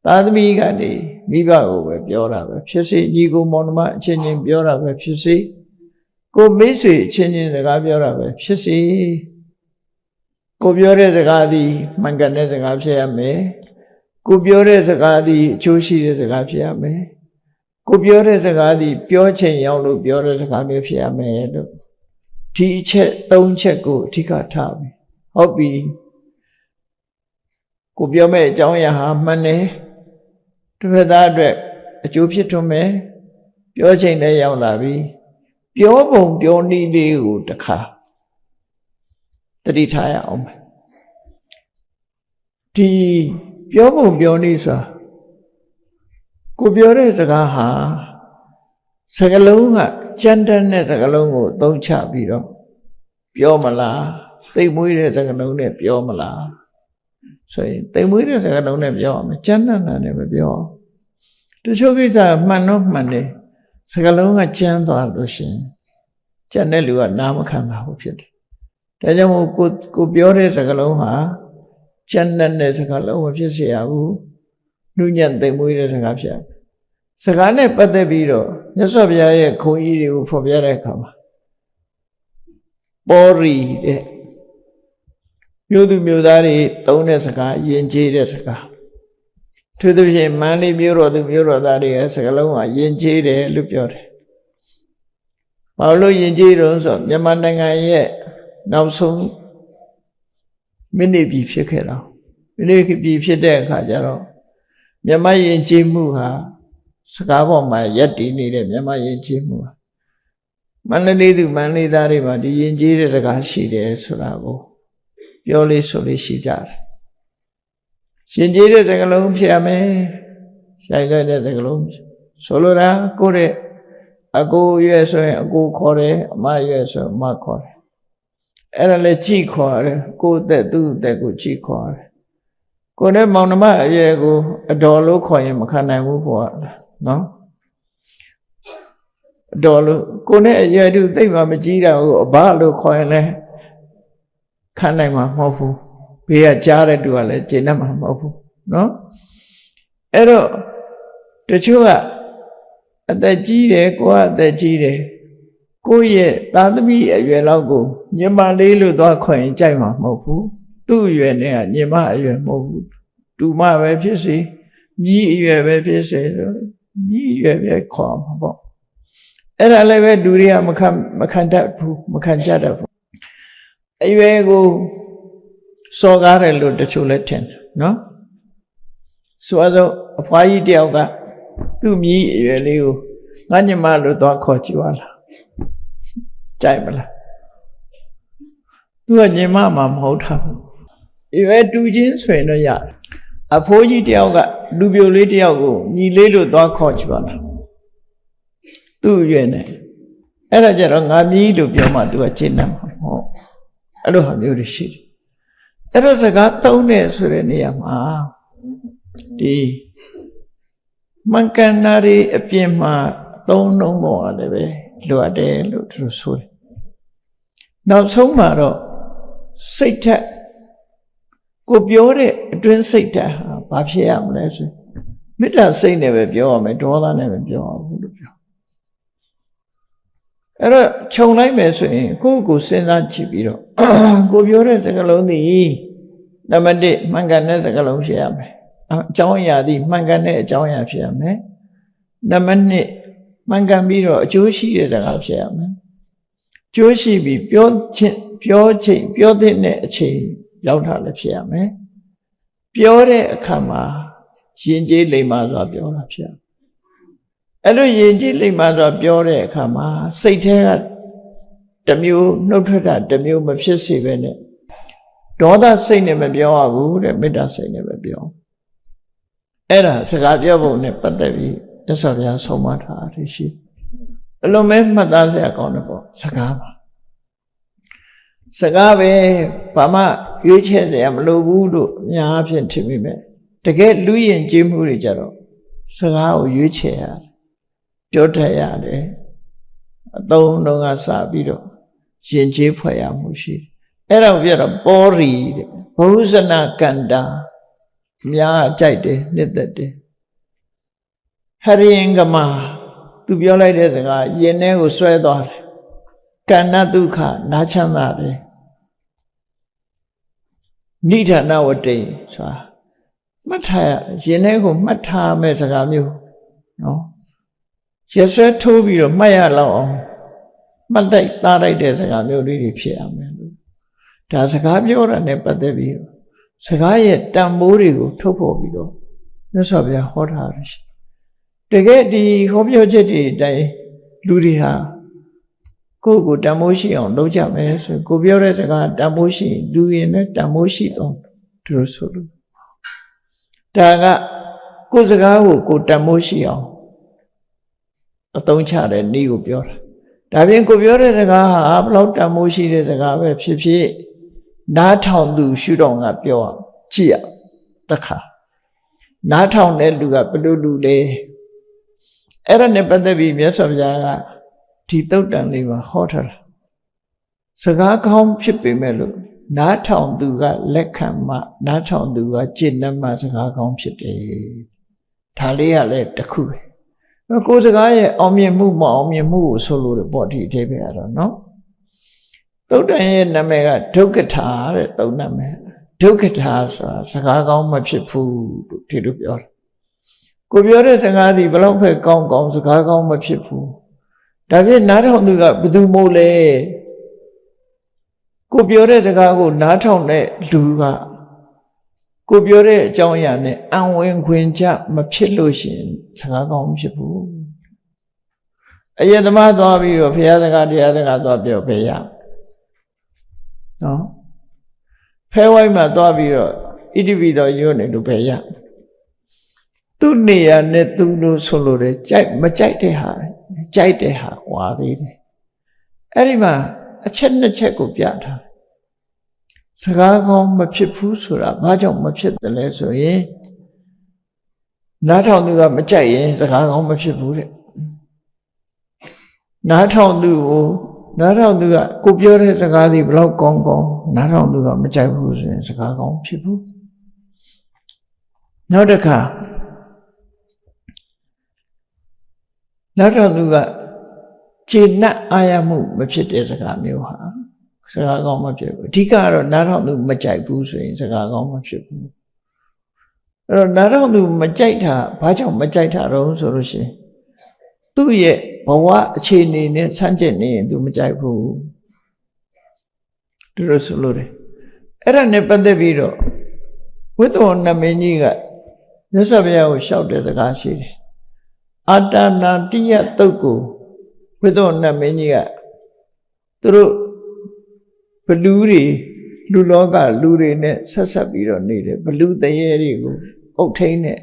သာသမီကနေမိဘကိုပဲပြောတာပဲဖြစ်စေညီကိုမောင်နှမအချင်းချင်းပြောတာပဲဖြစ်စေကိုမိတ်ဆွေအချင်းချင်းစကားပြောတာပဲဖြစ်စေကိုပြောတဲ့စကားသည်မှန်ကန်တဲ့စကားဖြစ်ရမယ်ကိုပြောတဲ့စကားသည်အကျိုးရှိတဲ့စကားဖြစ်ရမယ်ကိုပြောတဲ့စကားသည်ပြောချင်ရောက်လို့ပြောတဲ့စကားမျိုးဖြစ်ရမယ်လို့ဒီအချက်၃ချက်ကိုအဓိကထားပြီဟုတ်ပြီကိုပြောမဲ့အကြောင်းအရာဟာမှန်တယ်တစ်ဖက်သားအတွက်အကျိုးဖြစ်ထွန်းမယ်ပြောချင်လည်းရောက်လာပြီပြောပုံပြောနည်းလေးကိုတစ်ခါတတိထားရအောင်ဒီပြောပုံပြောနည်းဆိုတာကိုပြောတဲ့စကားဟာစကားလုံးကကြမ်းတမ်းတဲ့စကားလုံးကိုသုံးချပြီးတော့ပြောမလားသိမ်မွေးတဲ့စကားလုံးနဲ့ပြောမလားဆိုရင်သိမ်မွေးတဲ့စကားလုံးနဲ့ပြောရမယ်ကြမ်းတမ်းတာနဲ့မပြောတချို့ကိစ္စမှန်တော့မှန်တယ်စကားလုံးကကြမ်းသွားလို့ရှိရင်ကြမ်းတဲ့လူကနားမခံပါဘူးဖြစ်တယ်ဒါကြောင့်မို့ကိုပြောတဲ့စကားလုံးဟာကြမ်းတဲ့စကားလုံးမဖြစ်စေရဘူးနုညံ့သိမ်မွေးတဲ့စကားဖြစ်စကားနဲ့ပတ်သက်ပြီးတော့မြတ်စွာဘုရားရဲ့ခုံကြီးတွေကိုဖော်ပြတဲ့အခါမှာပေါ်ရီတဲ့မြို့သူမြို့သားတွေသုံးတဲ့စကားယဉ်ကျေးတဲ့စကားသူတို့ဖြင့်မန္တလေးမြို့တော်သူမြို့တော်သားတွေရဲ့စကားလုံးကယဉ်ကျေးတယ်လို့ပြောတယ်။ဘာလို့ယဉ်ကျေးတော့ဆိုမြန်မာနိုင်ငံရဲ့နောက်ဆုံးမိနစ်ပြီဖြစ်ခဲ့တာမိနစ်ပြီဖြစ်တဲ့အခါကျတော့မြန်မာယဉ်ကျေးမှုဟာစကားပေါ်မှာရက်တည်နေတဲ့မြန်မာယဉ်ကျေးမှုဟာမန္တလေးသူမန္တလေးသားတွေမှာဒီယဉ်ကျေးတဲ့စကားရှိတယ်ဆိုတာကိုပြောလေးဆိုလေးရှိကြတယ်ယဉ်ကျေးတဲ့စကားလုံးဖြစ်ရမယ်ရှိုက်တဲ့စကားလုံးဆိုလိုတာကိုယ့်ရဲ့အကိုရွယ်ဆိုရင်အကိုခေါ်တယ်အမရွယ်ဆိုအမခေါ်တယ် အဲ့ဒါလည်းကြည်ခေါ်တယ်ကိုယ်သက်သူ့သက်ကိုကြည်ခေါ်တယ်ကိုယ်နဲ့မောင်နှမအရွယ်ကိုအတော်လို့ခေါ်ရင်မခံနိုင်ဘူးပေါ့နော်အတော်လို့ကိုယ်နဲ့အရွယ်တူသိမှမကြည့်တာကိုအဘလို့ခေါ်ရင်လည်းခံနိုင်မှာမဟုတ်ဘူးဘေးကကြားတဲ့သူကလည်းကျေနပ်မှာမဟုတ်ဘူးနော်အဲ့တော့တချို့ကအသက်ကြီးတယ်ကိုကအသက်ကြီးတယ်ကိုယ့်ရဲ့သားသမီးအရွယ်လောက်ကိုညီမလေးလို့သွားခေါ်ရင်ကြိုက်မှာမဟုတ်ဘူးသူ့အရွယ်နဲ့ကညီမအရွယ်မဟုတ်ဘူးတူမပဲဖြစ်စေညီအရွယ်ပဲဖြစ်စေညီအရွယ်ပဲခေါ်မှာပေါ့အဲ့ဒါလည်းပဲလူတွေကမခံတတ်ဘူးမခံကြတတ်ဘူးအရွယ်ကိုစော်ကားတယ်လို့တချို့လည်းထင်တယ်နော်ဆိုတော့အဖွားကြီးတယောက်ကသူ့မြည်အရွယ်လေးကိုငါညီမလို့သွားခေါ်ကြည့်ပါလားကြိုက်မလားသူကညီမမှမဟုတ်တာအရွယ်တူချင်းဆိုရင်တော့ရတယ်အဖိုးကြီးတယောက်ကလူပြိုလေးတယောက်ကိုညီလေးလို့သွားခေါ်ကြည့်ပါလားသူ့အရွယ်နဲ့အဲ့ဒါကြတော့ငါမြည်လို့ပြောမှသူကရှင်းနေမှာဟုတ်အဲ့လိုဟာမျိုးတွေရှိတယ်အဲ့တော့စကားသုံးတယ်ဆိုတဲ့နေရာမှာဒီမှန်ကန်တာတွေအပြင်မှာသုံးနှုံးပေါ်ရတယ်ပဲလိုအပ်တယ်လို့သူတို့ဆိုတယ်နောက်ဆုံးမှာတော့စိတ်ထက်ကိုပြောတဲ့အတွင်းစိတ်ဓာတ်ဟာဘာဖြစ်ရမလဲဆိုမေတ္တာစိတ်နဲ့ပဲပြောရမယ်ဒေါသနဲ့ပဲပြောရဘူးလို့ပြောအဲ့တော့ခြုံလိုက်မယ်ဆိုရင်ကိုယ့်ကိုစဉ်းစားကြည့်ပြီးတော့ကိုပြောတဲ့စကားလုံးသည်နံပါတ်1မှန်ကန်တဲ့စကားလုံးဖြစ်ရမယ်အကြောင်းအရာသည်မှန်ကန်တဲ့အကြောင်းအရာဖြစ်ရမယ်နံပါတ်2မှန်ကန်ပြီးတော့အကျိုးရှိတဲ့စကားဖြစ်ရမယ်ကျိုးရှိပြီးပြောတဲ့အချိန်ရောက်တာလည်းဖြစ်ရမယ်ပြောတဲ့အခါမှာယဉ်ကျေးလိမ္မာစွာပြောတာဖြစ်ရမယ်အဲ့လိုယဉ်ကျေးလိမ္မာစွာပြောတဲ့အခါမှာစိတ်ထဲကတစ်မျိုးနှုတ်ထွက်တာတစ်မျိုးမဖြစ်စေပဲနဲ့ဒေါသစိတ်နဲ့မပြောရဘူးတဲ့မေတ္တာစိတ်နဲ့ပဲပြောအဲ့ဒါစကားပြောဖို့နဲ့ပတ်သက်ပြီးမြတ်စွာဘုရားဆုံးမထားတာရှိအလုံးမဲမှတ်သားစရာကောင်းတယ်ပေါ့စကားပါစကားပဲဘာမှရွေးချယ်စရာမလိုဘူးလို့အများအားဖြင့်ထင်မိမယ်တကယ်လူယဉ်ကျေးမှုတွေကြတော့စကားကိုရွေးချယ်ရတယ်ပြောတတ်ရတယ်အသုံးလုံးကစပြီးတော့ယဉ်ကျေးဖွဲ့ရမှုရှိအဲ့ဒါကိုပြောတော့ပောရီတဲ့ဘုဇနကန္တာအများကြိုက်တယ်နှစ်သက်တယ်ဟရိယင်္ဂမသူပြောလိုက်တဲ့စကားယင်ထဲကိုဆွဲသွားတယ်ကန္နဒုက္ခနားချမ်းသာတယ်နိဒာနဝတိဆိုတာမှတ်ထားရရင်ထဲကိုမှတ်ထားမဲ့စကားမျိုးနော်ရဆွဲထိုးပြီးတော့မှတ်ရလောက်အောင်မှတ်တိုက်သားလိုက်တဲ့စကားမျိုးလေးတွေဖြစ်ရမယ်လို့ဒါစကားပြောတာနဲ့ပတ်သက်ပြီးတော့စကားရဲ့တန်ဖိုးတွေကိုထုတ်ဖော်ပြီးတော့မြတ်စွာဘုရားဟောထားတယ်တကယ်ဒီဟောပြောချက်တွေအတိုင်းလူတွေဟာကိုယ့်ကိုတန်ဖိုးရှိအောင်လုပ်ကြမယ်ဆိုကိုပြောတဲ့စကားတန်ဖိုးရှိလူရင်နဲ့တန်ဖိုးရှိတော့သူတို့ဆိုလို့ဒါကကိုယ်စကားကိုကိုတန်ဖိုးရှိအောင်အသုံးချတဲ့နည်းကိုပြောတာဒါပြင်ကိုပြောတဲ့စကားဟာဘလောက်တန်ဖိုးရှိတဲ့စကားပဲဖြစ်ဖြစ်နားထောင်သူရှုတော့ကပြောအောင်ကြည့်ရတခါနားထောင်တဲ့လူကဘယ်လိုလူလဲအဲ့ဒါနဲ့ပတ်သက်ပြီးမြတ်စွာဘုရားကဒီသုတ်တန်လေးမှာဟောထားတာစကားကောင်းဖြစ်ပေမဲ့လို့နားထောင်သူကလက်ခံမှနားထောင်သူကကျင့်နှံ့မှစကားကောင်းဖြစ်တယ်ဒါလေးကလည်းတစ်ခုပဲကိုယ်စကားရဲ့အောင်မြင်မှုမအောင်မြင်မှုကိုဆိုလို့ပေါ့ဒီအသေးပဲကတော့နော်သုတ်တန်ရဲ့နာမည်ကဒုက္ခထာတဲ့သုတ်နာမည်ဒုက္ခထာဆိုတာစကားကောင်းမဖြစ်ဘူးလို့ဒီလိုပြောတယ်ကိုပြောတဲ့စကားဒီဘလောက်ပဲကောင်းကောင်းစကားကောင်းမဖြစ်ဘူးဒါဖြင့်နားထောင်သူကဘယ်သူမို့လဲကိုပြောတဲ့စကားကိုနားထောင်တဲ့လူကကိုပြောတဲ့အကြောင်းအရာနဲ့အံဝင်ခွင်ကြမဖြစ်လို့ရှိရင်စကားကောင်းမဖြစ်ဘူးအယက်သမားသွားပြီးတော့ဘုရားစကားတရားစကားသွားပြောဘယ်ရနော်ဖဲဝိုင်းမှာသွားပြီးတော့ဣတိပိတော်ရုံးနေလို့ဘယ်ရသူ့နေရာနဲ့သူလို့ဆိုလို့တယ်ကြိုက်မကြိုက်တဲ့ဟာကြိုက်တဲ့ဟာဝါသေးတယ်အဲ့ဒီမှာအချက်နှစ်ချက်ကိုပြထား စကားကောင်းမဖြစ်ဘူးဆိုတာဘာကြောင့်မဖြစ်တယ်လဲဆိုရင်နားထောင်သူကမကြိုက်ရင်စကားကောင်းမဖြစ်ဘူးတဲ့နားထောင်သူကကိုပြောတဲ့စကားတွေဘလောက်ကောင်းကောင်းနားထောင်သူကမကြိုက်ဘူးဆိုရင်စကားကောင်းဖြစ်ဘူးနောက်တစ်ခါနားထောင်သူကကျေနပ်အားရမှုမဖြစ်တဲ့စကားမျိုးဟာစကားကောင်းမဖြစ်ဘူးအဓိကကတော့နားထောင်သူမကြိုက်ဘူးဆိုရင်စကားကောင်းမဖြစ်ဘူးအဲ့တော့နားထောင်သူမကြိုက်တာဘာကြောင့်မကြိုက်တာတော့ဆိုလို့ရှိရင်သူ့ရဲ့ဘဝအခြေအနေနဲ့ဆန့်ကျင်နေရင်သူမကြိုက်ဘူးဒီလိုဆိုလို့တယ်အဲ့ဒါနဲ့ပတ်သက်ပြီးတော့ဝိတ္တဝဏမင်းကြီးကမြတ်စွာဘုရားကိုလျှောက်တဲ့စကားရှိတယ်အာတနာတိယတုတ်ကိုဝိတ္တဝဏမင်းကြီးကသူတို့ဘလူတွေလူလောကလူတွေနဲ့ဆက်ဆက်ပြီးတော့နေတယ်ဘလူတရေတွေကိုအုတ်ထိန်နဲ့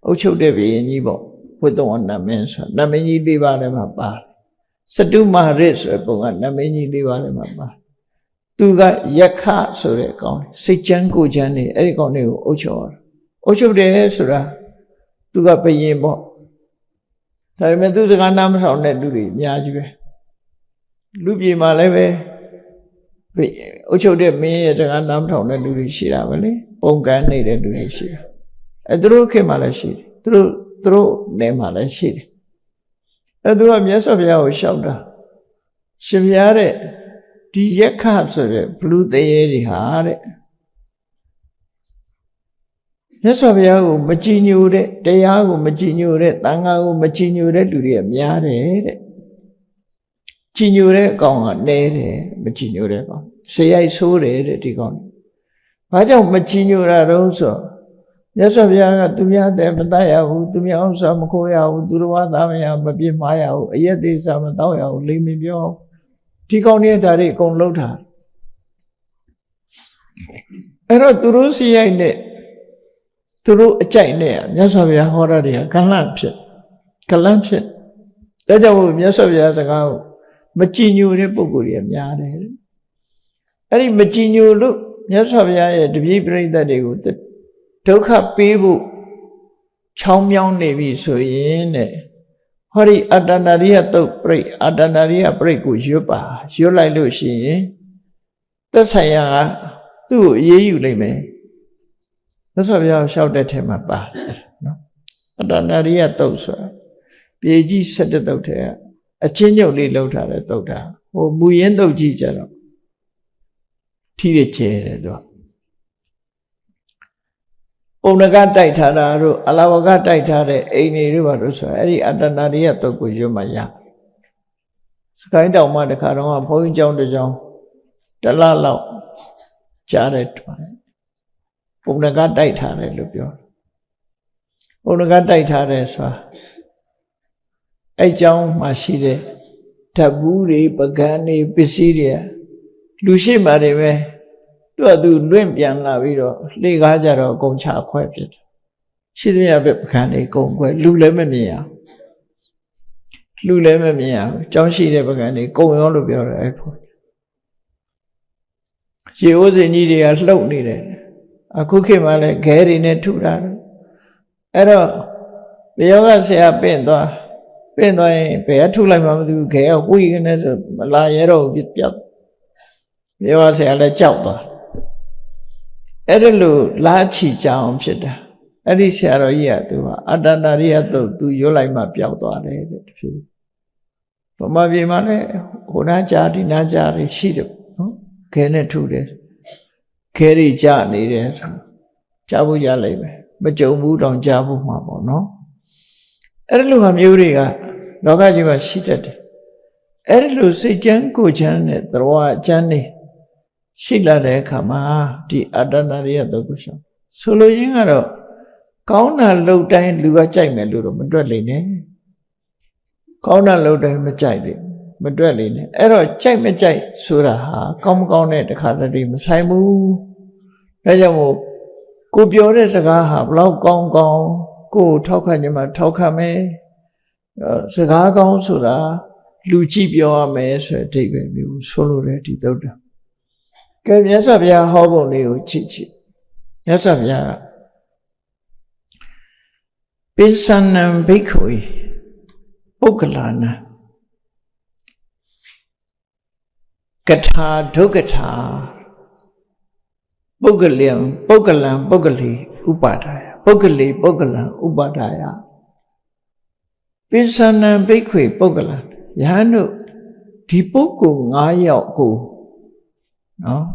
အုတ်ချုပ်တဲ့ဘုရင်ကြီးပေါ့ဝိတ္တဝဏမင်းဆိုနမင်းကြီး၄ပါးထဲမှာပါတယ်စတုမဟာရစ်ဆိုတဲ့ပုံကနမင်းကြီး၄ပါးထဲမှာပါတယ်သူကယက္ခဆိုတဲ့အကောင်စိတ်ချမ်းကိုချမ်းနေအဲ့ဒီကောင်တွေကိုအုတ်ချုပ်ရတာအုတ်ချုပ်တယ်ဆိုတာသူကဘုရင်ပေါ့ဒါပေမဲ့သူစကားနားမထောင်တဲ့လူတွေအများကြီးပဲလူပြည်မှာလည်းပဲအုတ်ချုပ်တဲ့မင်းရဲ့စကားနားမထောင်တဲ့လူတွေရှိတာပဲလေပုံကန်းနေတဲ့လူတွေရှိတာအဲသူတို့ခေတ်မှာလည်းရှိတယ်သူတို့နယ်မှာလည်းရှိတယ်အဲသူကမြတ်စွာဘုရားကိုလျှောက်တာရှင်ဘုရားတဲ့ဒီယက္ခဆိုတဲ့ဘလူတရေတွေဟာတဲ့မြတ်စွာဘုရားကိုမကြည်ညိုတဲ့တရားကိုမကြည်ညိုတဲ့သံဃာကိုမကြည်ညိုတဲ့လူတွေကများတယ်တဲ့ကြည်ညိုတဲ့အကောင်ကနည်းတယ်မကြည်ညိုတဲ့ကောင်ဆေးရိုက်ဆိုးတယ်တဲ့ဒီကောင်ဘာကြောင့်မကြည်ညိုတာတော့ဆိုမြတ်စွာဘုရားကသူများတဲ့မတတ်ရဘူးသူများဥစ္စာမခိုးရဘူးသူတော်ဘာသားမရမပြစ်မှားရဘူးအယက်သေးစားမတော့ရဘူးလိမ့်မပြောဒီကောင်တွေဒါတွေအကုန်လှုပ်တာအဲ့တော့သူတို့စီရိုက်နဲ့သူတို့အကြိုက်နဲ့မြတ်စွာဘုရားဟောတာတွေကကလန့်ဖြစ်ဒါကြောင့်မို့မြတ်စွာဘုရားစကားကိုမကြည်ညိုတဲ့ပုဂ္ဂိုလ်တွေများတယ်အဲ့ဒီမကြည်ညိုလို့မြတ်စွာဘုရားရဲ့တပည့်ပရိသတ်တွေကိုဒုက္ခပေးဖို့ချောင်းမြောင်းနေပြီဆိုရင်တဲ့ဟောဒီအတ္တနာရိယတုတ်ပြိအတ္တနာရိယပြိကိုရွတ်လိုက်လို့ရှိရင်သက်ဆိုင်ရာကသူ့ကိုအေးအေးယူလိုက်မယ်မြတ်စွာဘုရားလျှောက်တဲ့ထဲမှာပါတယ်နော်အတ္တနာရိယတုတ်ဆိုတာပြေကြီး7တုတ်ထဲကအချင်းညုတ်လေးလောက်ထားတဲ့တုတ်တာဟိုမူရင်းတုတ်ကြီးကြတော့ထိရကျဲတယ်သူကပုံနကတိုက်ထားတာတို့အလာဝကတိုက်ထားတဲ့အိမ်တွေတို့ဘာလို့ဆိုအဲ့ဒီအတ္တနာရိယတုတ်ကိုရွတ်မှရစကိုင်းတောင်မှတခါတော့ဘုန်းကြီးကျောင်းတစ်ကျောင်းတလလောက်ကြားတဲ့ပုံနကတိုက်ထားတယ်လို့ပြောပုံနကတိုက်ထားတယ်ဆိုတာအဲ့ကျောင်းမှာရှိတဲ့ဓာတ်ဘူးတွေပကန်းတွေပစ္စည်းတွေလူရှိမှတွေပဲသူလွင့်ပြန်လာပြီးတော့လှေကားကြတော့အကုန်ချခွဲဖြစ်တယ်ရှိသမျှပဲပကန်းတွေအကုန်ခွဲလူလည်းမမြင်အောင်ကျောင်းရှိတဲ့ပကန်းတွေအကုန်ရောလို့ပြောတယ်အဲ့ဖို့ရေအိုးစင်ကြီးတွေကလှုပ်နေတယ်အခုခေတ်မှလည်းခဲတွေနဲ့ထုတာအဲ့တော့ဘယောကဆရာပင့်သွားရင်ဘယ်ထုလိုက်မှမသိဘူးခဲကဝိကနေဆိုမလာရတော့ပြတ်ဘယောကဆရာလည်းကြောက်သွားအဲ့ဒါလို့လာချီကြအောင်ဖြစ်တာအဲ့ဒီဆရာတော်ကြီးကသူကအတ္တနာရိယတုတ်သူရွတ်လိုက်မှပျောက်သွားတယ်တဲ့တဖြည်းဗမာပြည်မှာလည်းဟိုနာကြားဒီနာကြားတွေရှိတယ်နော်ခဲနဲ့ထုတယ်ခဲတွေကြနေတယ်ကြားဖို့ကြလိုက်ပဲမကြုံဘူးတောင်ကြားဖို့မှာပေါ့နော်အဲ့ဒီလိုဟာမျိုးတွေကလောကကြီးမှာရှိတတ်တယ်အဲ့ဒီလိုစိတ်ချမ်းကိုယ်ချမ်းတဲ့သရောအချမ်းနေရှိလာတဲ့အခါမှာဒီအတ္တနာရိယတုတ်ကိုဆိုလိုရင်းကတော့ကောင်းတာလှုပ်တိုင်းလူကကြိုက်မယ်လို့တော့မတွက်လိမ့်နဲ့ကောင်းတာလှုပ်တိုင်းမကြိုက်လေမတွက်လိမ့်နဲ့အဲ့တော့ကြိုက်မကြိုက်ဆိုတာဟာကောင်းမကောင်းတဲ့တခါတည်းမဆိုင်ဘူးဒါကြောင့်မို့ကိုပြောတဲ့စကားဟာဘလောက်ကောင်းကောင်းကိုထောက်ခံခြင်းမှာထောက်ခံမယ်စကားကောင်းဆိုတာလူကြည့်ပြောရမယ်ဆိုတဲ့အဓိပ္ပာယ်မျိုးဆိုလိုတယ်ဒီသုတ်တံ ကဲမြတ်စွာဘုရားဟောပုံလေးကိုကြည့်ကြည့်မြတ်စွာဘုရားကပိဿနံဘိက္ခဝေပုဂ္ဂလာနံကထာဒုက္ခထာပုဂ္ဂလံပုဂ္ဂလံပုဂ္ဂလိဥပါဒာယပုဂ္ဂလိပုဂ္ဂလံဥပါဒာယပိဿနံဘိက္ခဝေပုဂ္ဂလံယဟန်တို့ဒီပုဂ္ဂိုလ်9ယောက်ကိုနော်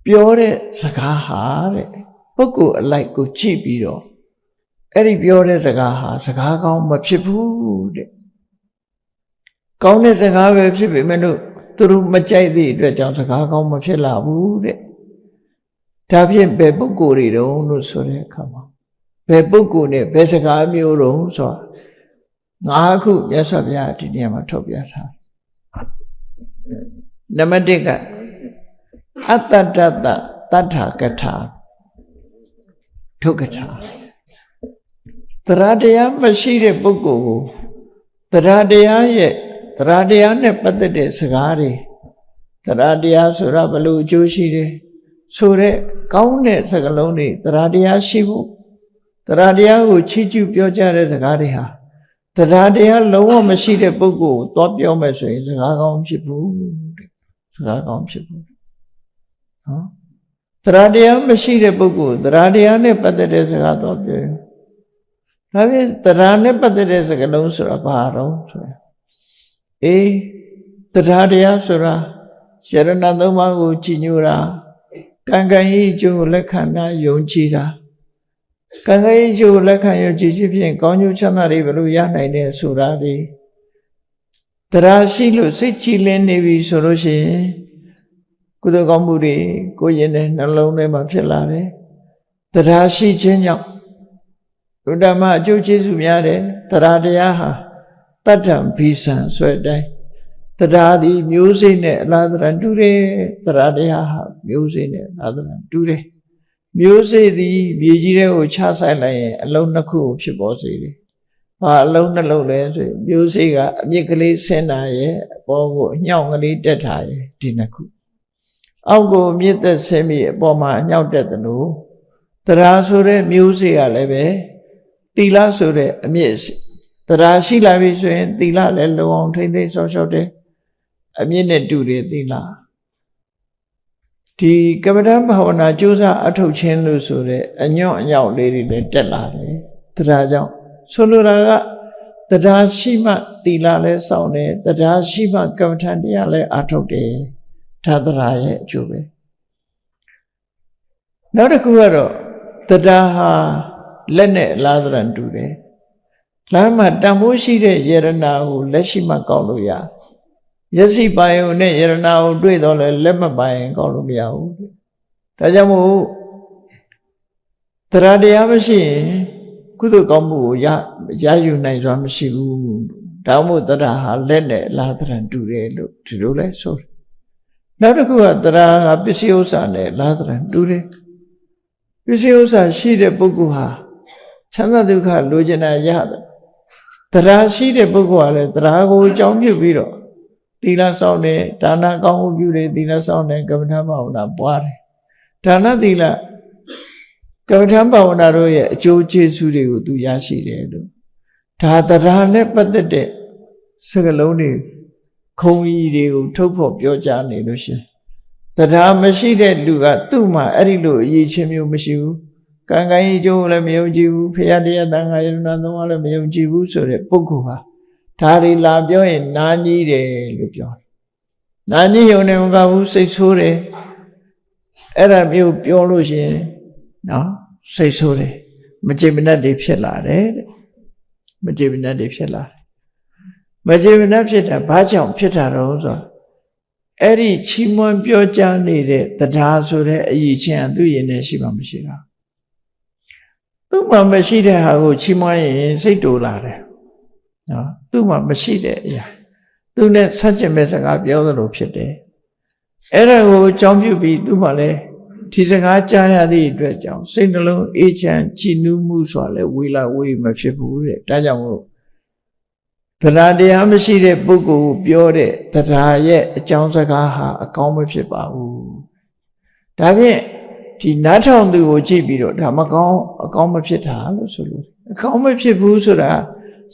ပြောတဲ့စကားဟာတဲ့ပုဂ္ဂိုလ်အလိုက်ကိုကြည့်ပြီးတော့အဲ့ဒီပြောတဲ့စကားဟာစကားကောင်းမဖြစ်ဘူးတဲ့ကောင်းတဲ့စကားပဲဖြစ်ပေမဲ့လို့သူတို့မကြိုက်သည့်အတွက်ကြောင့်စကားကောင်းမဖြစ်လာဘူးတဲ့ဒါဖြင့်ဘယ်ပုဂ္ဂိုလ်တွေတုံးလို့ဆိုတဲ့အခါမှာဘယ်ပုဂ္ဂိုလ်နဲ့ဘယ်စကားမျိုးတုံးဆိုတာ9ခုမြတ်စွာဘုရားဒီနေရာမှာထုတ်ပြထားနံပါတ်1ကအတ္တတ္တတတ္ထာကထာဒုက္ခထာတရားတရားမရှိတဲ့ပုဂ္ဂိုလ်ကိုတရားတရားရဲ့တရားတရားနဲ့ပတ်သက်တဲ့စကားတွေတရားတရားဆိုတာဘလို့အကျိုးရှိတယ်ဆိုတဲ့ကောင်းတဲ့စကားလုံးတွေတရားတရားရှိဖို့တရားတရားကိုချီးကျူးပြောကြတဲ့စကားတွေဟာတရားတရားလုံးဝမရှိတဲ့ပုဂ္ဂိုလ်ကိုသွားပြောမယ်ဆိုရင်စကားကောင်းဖြစ်ဘူးတဲ့စကားကောင်းဖြစ်ဘူးနော်တရားတရားမရှိတဲ့ပုဂ္ဂိုလ်တရားတရားနဲ့ပတ်သက်တဲ့စကားသွားပြောရင်ဒါဖြင့်တရားနဲ့ပတ်သက်တဲ့စကားလုံးဆိုတာဘာတော့ဆိုရင်တရားတရားဆိုတာယရဏသုံးပါးကိုကြည်ညိုတာကံကံဤအကျိုးကိုလက်ခံတာယုံကြည်တာကံကံဤအကျိုးကိုလက်ခံယုံကြည်ခြင်းဖြင့်ကောင်းကျိုးချမ်းသာတွေဘယ်လိုရနိုင်တယ်ဆိုတာဒီတရားရှိလို့စိတ်ကြည်လင်းနေပြီဆိုလို့ရှိရင်ကုသိုလ်ကောင်းမှုတွေကိုယ်ရင်နဲ့နှလုံးထဲမှာဖြစ်လာတယ်တရားရှိခြင်းကြောင့်ဘုဒ္ဓမှာအကျိုးကျေးဇူးများတယ်တရားတရားဟာတတ္ထံဘိသံဆိုတဲ့အတိုင်းတရားသည်မျိုးစိနဲ့အလားတရတူတယ်တရားတရားဟာမျိုးစိနဲ့အလားတရတူတယ်မျိုးစိသည်မြေကြီးထဲကိုချဆိုင်လိုက်ရင်အလုံးနှစ်ခုကိုဖြစ်ပေါ်စေတယ်ဘာအလုံးနှလုံးလဲဆိုရင်မျိုးစိကအမြစ်ကလေးဆင်းတာရဲ့အပေါ်ကိုအညောင်ကလေးတက်တာရဲ့ဒီနှစ်ခုအောက်ကိုမြစ်သက်ဆင်းပြီးအပေါ်မှာအညောက်တက်တယ်လို့တရားဆိုတဲ့မျိုးစိကလည်းပဲသီလဆိုတဲ့အမြစ်တရားရှိလာပြီဆိုရင်သီလလည်းလုံအောင်ထိမ့်သိမ်းဆောက်ရှောက်တယ်အမြင့်နဲ့တူတယ်သီလဒီကမ္မဋ္ဌာန်းဘာဝနာကြိုးစားအထောက်ချင်းလို့ဆိုတဲ့အညွန့်အညောက်လေးတွေလည်းတက်လာတယ်တရားကြောင့်ဆိုလိုတာကတရားရှိမှသီလလည်းစောင့်တယ်တရားရှိမှကမ္မဋ္ဌာန်းတရားလည်းအထောက်တယ်ဒါတရားရဲ့အကျိုးပဲနောက်တစ်ခုကတော့တရားဟာလက်နဲ့အလားတရတူတယ်လမ်းမှာတန်ဖိုးရှိတဲ့ယရနာကိုလက်ရှိမှကောက်လို့ရမျက်စိပိုင်ုံနဲ့ယရနာကိုတွေ့တော့လဲလက်မပိုင်ကောက်လို့မရဘူးဒါကြောင့်မို့တရားတရားမရှိရင်ကုသိုလ်ကောင်းမှုကိုရယူနိုင်စွာမရှိဘူးဒါမှမဟုတ်တရားဟာလက်နဲ့အလားတရတူတယ်လို့ဒီလိုလဲဆိုတယ်နောက်တစ်ခုကတရားကပစ္စည်းဥစ္စာနဲ့အလားတရတူတယ်ပစ္စည်းဥစ္စာရှိတဲ့ပုဂ္ဂိုလ်ဟာချမ်းသာဒုက္ခလိုချင်တာရတယ်တရားရှိတဲ့ပုဂ္ဂိုလ်ကလည်းတရားကိုအကြောင်းပြုပြီးတော့သီလဆောင်တယ်ဒါနကောင်းမှုပြုတယ်သီလဆောင်တယ်ကမ္မဋ္ဌာန်းဘာဝနာပွားတယ်ဒါနသီလကမ္မဋ္ဌာန်းဘာဝနာတို့ရဲ့အကျိုးကျေးဇူးတွေကိုသူရရှိတယ်လို့ဒါတရားနဲ့ပတ်သက်တဲ့စကားလုံးတွေခုံကြီးတွေကိုထုတ်ဖော်ပြောကြားနေလို့ရှင်တရားမရှိတဲ့လူကသူ့မှာအဲ့ဒီလိုအရေးချင်းမျိုးမရှိဘူးကံကံကြီးကျိုးလည်းမယုံကြည်ဘူးဖရာတရားသံဃာယရဏသုံးပါးလည်းမယုံကြည်ဘူးဆိုတဲ့ပုဂ္ဂိုလ်ဟာဒါတွေလာပြောရင်နာကြီးတယ်လို့ပြောတယ်နာကြီးယုံနေမကဘူးစိတ်ဆိုးတယ်အဲ့ဒါမျိုးပြောလို့ရှိရင်နော်စိတ်ဆိုးတယ်မကျေမနပ်တွေဖြစ်လာတယ်တဲ့မကျေမနပ်တွေဖြစ်လာတယ်မကျေမနပ်ဖြစ်တာဘာကြောင့်ဖြစ်တာတော့ဆိုအဲ့ဒီချီးမွမ်းပြောကြားနေတဲ့တရားဆိုတဲ့အရေးချင်းသူ့ရင်ထဲရှိမှမရှိတာသူ့မှာမရှိတဲ့ဟာကိုချီးမွမ်းရင်စိတ်တူလာတယ်နော်သူ့မှာမရှိတဲ့အရာသူနဲ့ဆက်ကျင်မဲ့စကားပြောသလိုဖြစ်တယ်အဲ့ဒါကိုအကြောင်းပြုပြီးသူ့မှာလည်းဒီစကားကြားရသည့်အတွက်ကြောင့်စိတ်နှလုံးအေးချမ်းကြည်နူးမှုဆိုတာလည်းဝေလာဝေးမဖြစ်ဘူးတဲ့ဒါကြောင့်မို့တ တရားတရားမရှိတဲ့ပုဂ္ဂိုလ်ပြောတဲ့တရားရဲ့အကြောင်းစကားဟာအကောင်းမဖြစ်ပါဘူးဒါဖြင့်ဒီနားထောင်သူကိုကြည့်ပြီးတော့ဒါမကောင်းအကောင်းမဖြစ်တာလို့ဆိုလို့အကောင်းမဖြစ်ဘူးဆိုတာ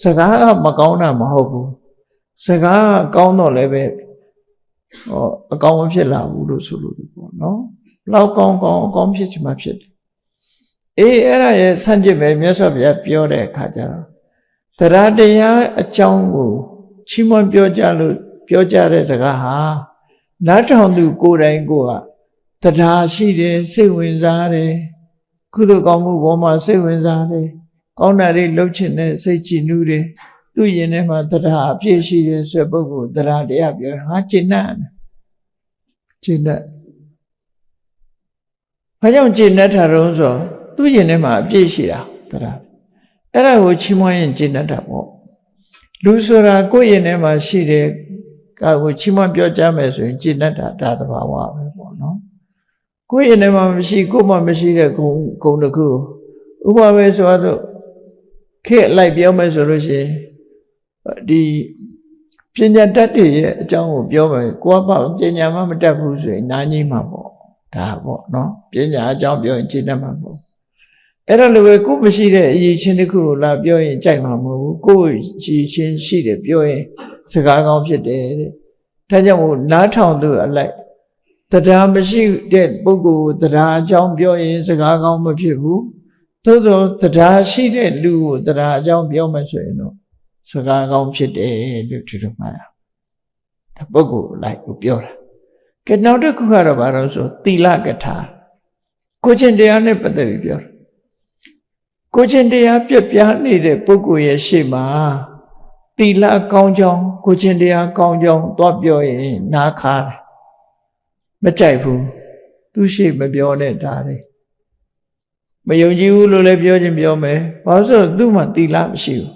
စကားကမကောင်းတာမဟုတ်ဘူးစကားကောင်းတော့လည်းပဲအကောင်းမဖြစ်လာဘူးလို့ဆိုလို့ပေါ့နော်လောက်ကောင်းကောင်းအကောင်းဖြစ်ချင်မှဖြစ်တယ်အဲ့ဒါရဲ့ဆန့်ကျင်ပဲမြတ်စွာဘုရားပြောတဲ့အခါကျတော့တရားတရားအကြောင်းကိုချီးမွမ်းပြောကြလို့ပြောကြတဲ့စကားဟာနားထောင်သူကိုယ်တိုင်ကိုကတရားရှိတယ်စိတ်ဝင်စားတယ်ကုသိုလ်ကောင်းမှုပေါ်မှာစိတ်ဝင်စားတယ်ကောင်းတာတွေလုပ်ချင်တဲ့စိတ်ကြည်နူးတယ်သူ့ရင်ထဲမှာတရားအပြည့်ရှိတယ်ဆိုတဲ့ပုဂ္ဂိုလ်တရားတရားပြောဟာကျင့်တတ်ဘာကြောင့်ကျင့်တတ်တာတော့ဆိုသူ့ရင်ထဲမှာအပြည့်ရှိတာတရားအဲ့ဒါကိုချီးမွမ်းရင်ကျင့်တတ်တာပေါ့လူဆိုတာကိုယ့်ရင်ထဲမှာရှိတဲ့ကိုချီးမွမ်းပြောကြမယ်ဆိုရင်ကျင့်တတ်တာဒါသဘာဝပဲပေါ့နော်ကိုယ့်ရင်ထဲမှာမရှိကိုယ်မှမရှိတဲ့ဂုဏ်တစ်ခုဥပမာပဲဆိုတော့ခေတ်လိုက်ပြောမယ်ဆိုလို့ရှိရင်ဒီပညာတတ်တွေရဲ့အကြောင်းကိုပြောမယ်ကိုယ်ကပညာမှမတတ်ဘူးဆိုရင်နားငြိမ်းမှာပေါ့ဒါပေါ့နော်ပညာအကြောင်းပြောရင်ကျင့်တတ်မှာပေါ့အဲ့ဒါလိုပဲကိုယ်မရှိတဲ့အရေးချင်းတစ်ခုကိုလာပြောရင်ကြိုက်မှာမဟုတ်ဘူးကိုယ်ရှိချင်းရှိတယ်ပြောရင်စကားကောင်းဖြစ်တယ်တဲ့ဒါကြောင့်မို့နားထောင်သူအလိုက်တရားမရှိတဲ့ပုဂ္ဂိုလ်တရားအကြောင်းပြောရင်စကားကောင်းမဖြစ်ဘူးသို့သောတရားရှိတဲ့လူကိုတရားအကြောင်းပြောမှဆိုရင်တော့စကားကောင်းဖြစ်တယ်လို့ဒီလိုမှတ်ရဒါပုဂ္ဂိုလ်လိုက်ကိုပြောတာကဲနောက်တစ်ခုကတော့ဘာလို့ဆိုသီလကထာကိုချင်းတရားနဲ့ပတ်သက်ပြီးပြောတာကိုချင်းတရားပြပြနေတဲ့ပုဂ္ဂိုလ်ရဲ့ရှေ့မှာသီလကောင်းကြောင်းကိုချင်းတရားကောင်းကြောင်းသွားပြောရင်နားခါတယ်မကြိုက်ဘူးသူရှေ့မပြောနဲ့ဒါတွေမယုံကြည်ဘူးလို့လည်းပြောခြင်းပြောမယ်ဘာလို့ဆိုသူ့မှာသီလမရှိဘူး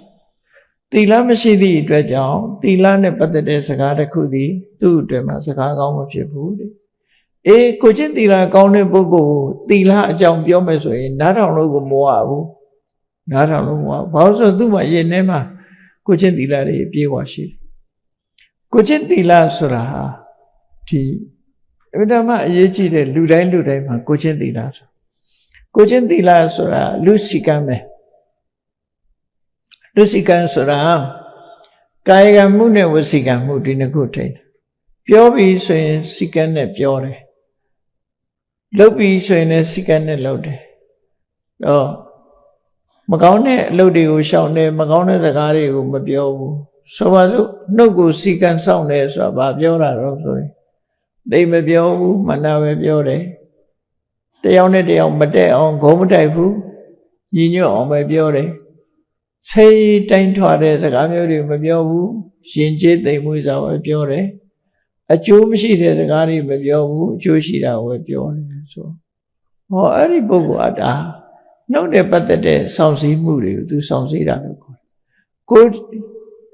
သီလမရှိသည့်အတွက်ကြောင့်သီလနဲ့ပတ်သက်တဲ့စကားတစ်ခုသည်သူ့အတွက်မှာစကားကောင်းမဖြစ်ဘူးတဲ့ကိုချင်းသီလကောင်းတဲ့ပုဂ္ဂိုလ်သီလအကြောင်းပြောမယ်ဆိုရင်နားထောင်လို့ကိုမဝဘူးနားထောင်လို့မဝဘာလို့ဆိုသူ့မှာရင်ထဲမှာကိုချင်းသီလတွေအပြည့်အဝရှိတယ်ကိုချင်းသီလဆိုတာဟာဒီအမှန်တမ်းအရေးကြီးတဲ့လူတိုင်းမှာကိုချင်းသီလဆိုကိုချင်းသီလဆိုတာလူစီကံပဲလူစီကံဆိုတာကာယကံမှုနဲ့ဝစီကံမှုဒီနှစ်ခုထိတယ်ပြောပြီးဆိုရင်စီကံနဲ့ပြောတယ်လုပ်ပြီးဆိုရင်လည်းစီကံနဲ့လုပ်တယ်တော့မကောင်းတဲ့အလုပ်တွေကိုရှောင်တယ်မကောင်းတဲ့စကားတွေကိုမပြောဘူးဆိုပါစို့နှုတ်ကိုစီကံစောင့်တယ်ဆိုတာဘာပြောတာတော့ဆိုရင်တိတ်မပြောဘူးမနာပဲပြောတယ်တယောက်နဲ့တယောက်မတက်အောင်ဂုံးမတိုက်ဘူးညီညွတ်အောင်ပဲပြောတယ်စိတ်တိုင်းထွာတဲ့စကားမျိုးတွေမပြောဘူးရင်ကျေးသိမ်မွေးစွာပဲပြောတယ်အကျိုးမရှိတဲ့စကားတွေမပြောဘူးအကျိုးရှိတာကိုပဲပြောတယ်ဆိုဟောအဲ့ဒီပုဂ္ဂိုလ်အတားနှုတ်တဲ့ပတ်သက်တဲ့စောင့်စည်းမှုတွေကိုသူစောင့်စည်းတာလို့ခေါ်တယ်ကို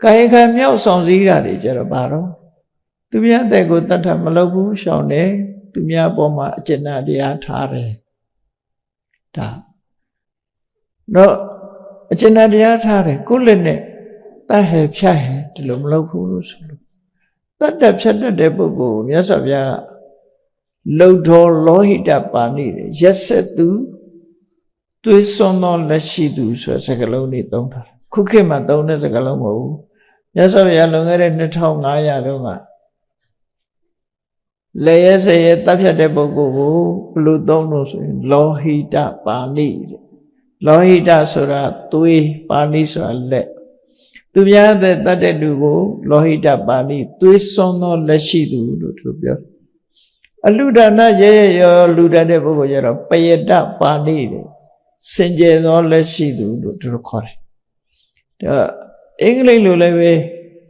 ကာယကံမြောက်စောင့်စည်းတာတွေကြတော့ဘာတော့သူများတဲ့ကိုတတ်တာမလုပ်ဘူးရှောင်တယ်သူများပေါ်မှာအကျဉ်းတရားထားတယ်ဒါတော့အကျဉ်းတရားထားတယ်ကိုလက်နဲ့တတ်ဟဲဖြတ်ဟဲဒီလိုမလုပ်ဘူးလို့ဆိုလို့တတ်တဲ့ဖြတ်တဲ့ပုဂ္ဂိုလ်ကိုမြတ်စွာဘုရားလုံတော်လောဟိတပါဏိတယ်ရက်ဆက်သူသွေးစွန်းသောလက်ရှိသူဆိုတဲ့စကားလုံးတွေသုံးထားတယ်ခုခေတ်မှာသုံးတဲ့စကားလုံးမဟုတ်ဘူးမြတ်စွာဘုရားလွန်ခဲ့တဲ့2500တုန်းကလေရဲစေရဲတပ်ဖြတ်တဲ့ပုဂ္ဂိုလ်ကိုဘယ်လိုသုံးလို့ဆိုရင်လောဟိတပါဏိတဲ့လောဟိတဆိုတာသွေးပါဏိဆိုတာလက်သူများတဲ့တတ်တဲ့လူကိုလောဟိတပါဏိသွေးစွန်းသောလက်ရှိသူလို့သူပြောအလှဒါနရဲရဲရောလူတတ်တဲ့ပုဂ္ဂိုလ်ကျတော့ပယတပါဏိတဲ့စင်ကြယ်သောလက်ရှိသူလို့သူတို့ခေါ်တယ်ဒါအင်္ဂလိပ်လိုလည်းပဲ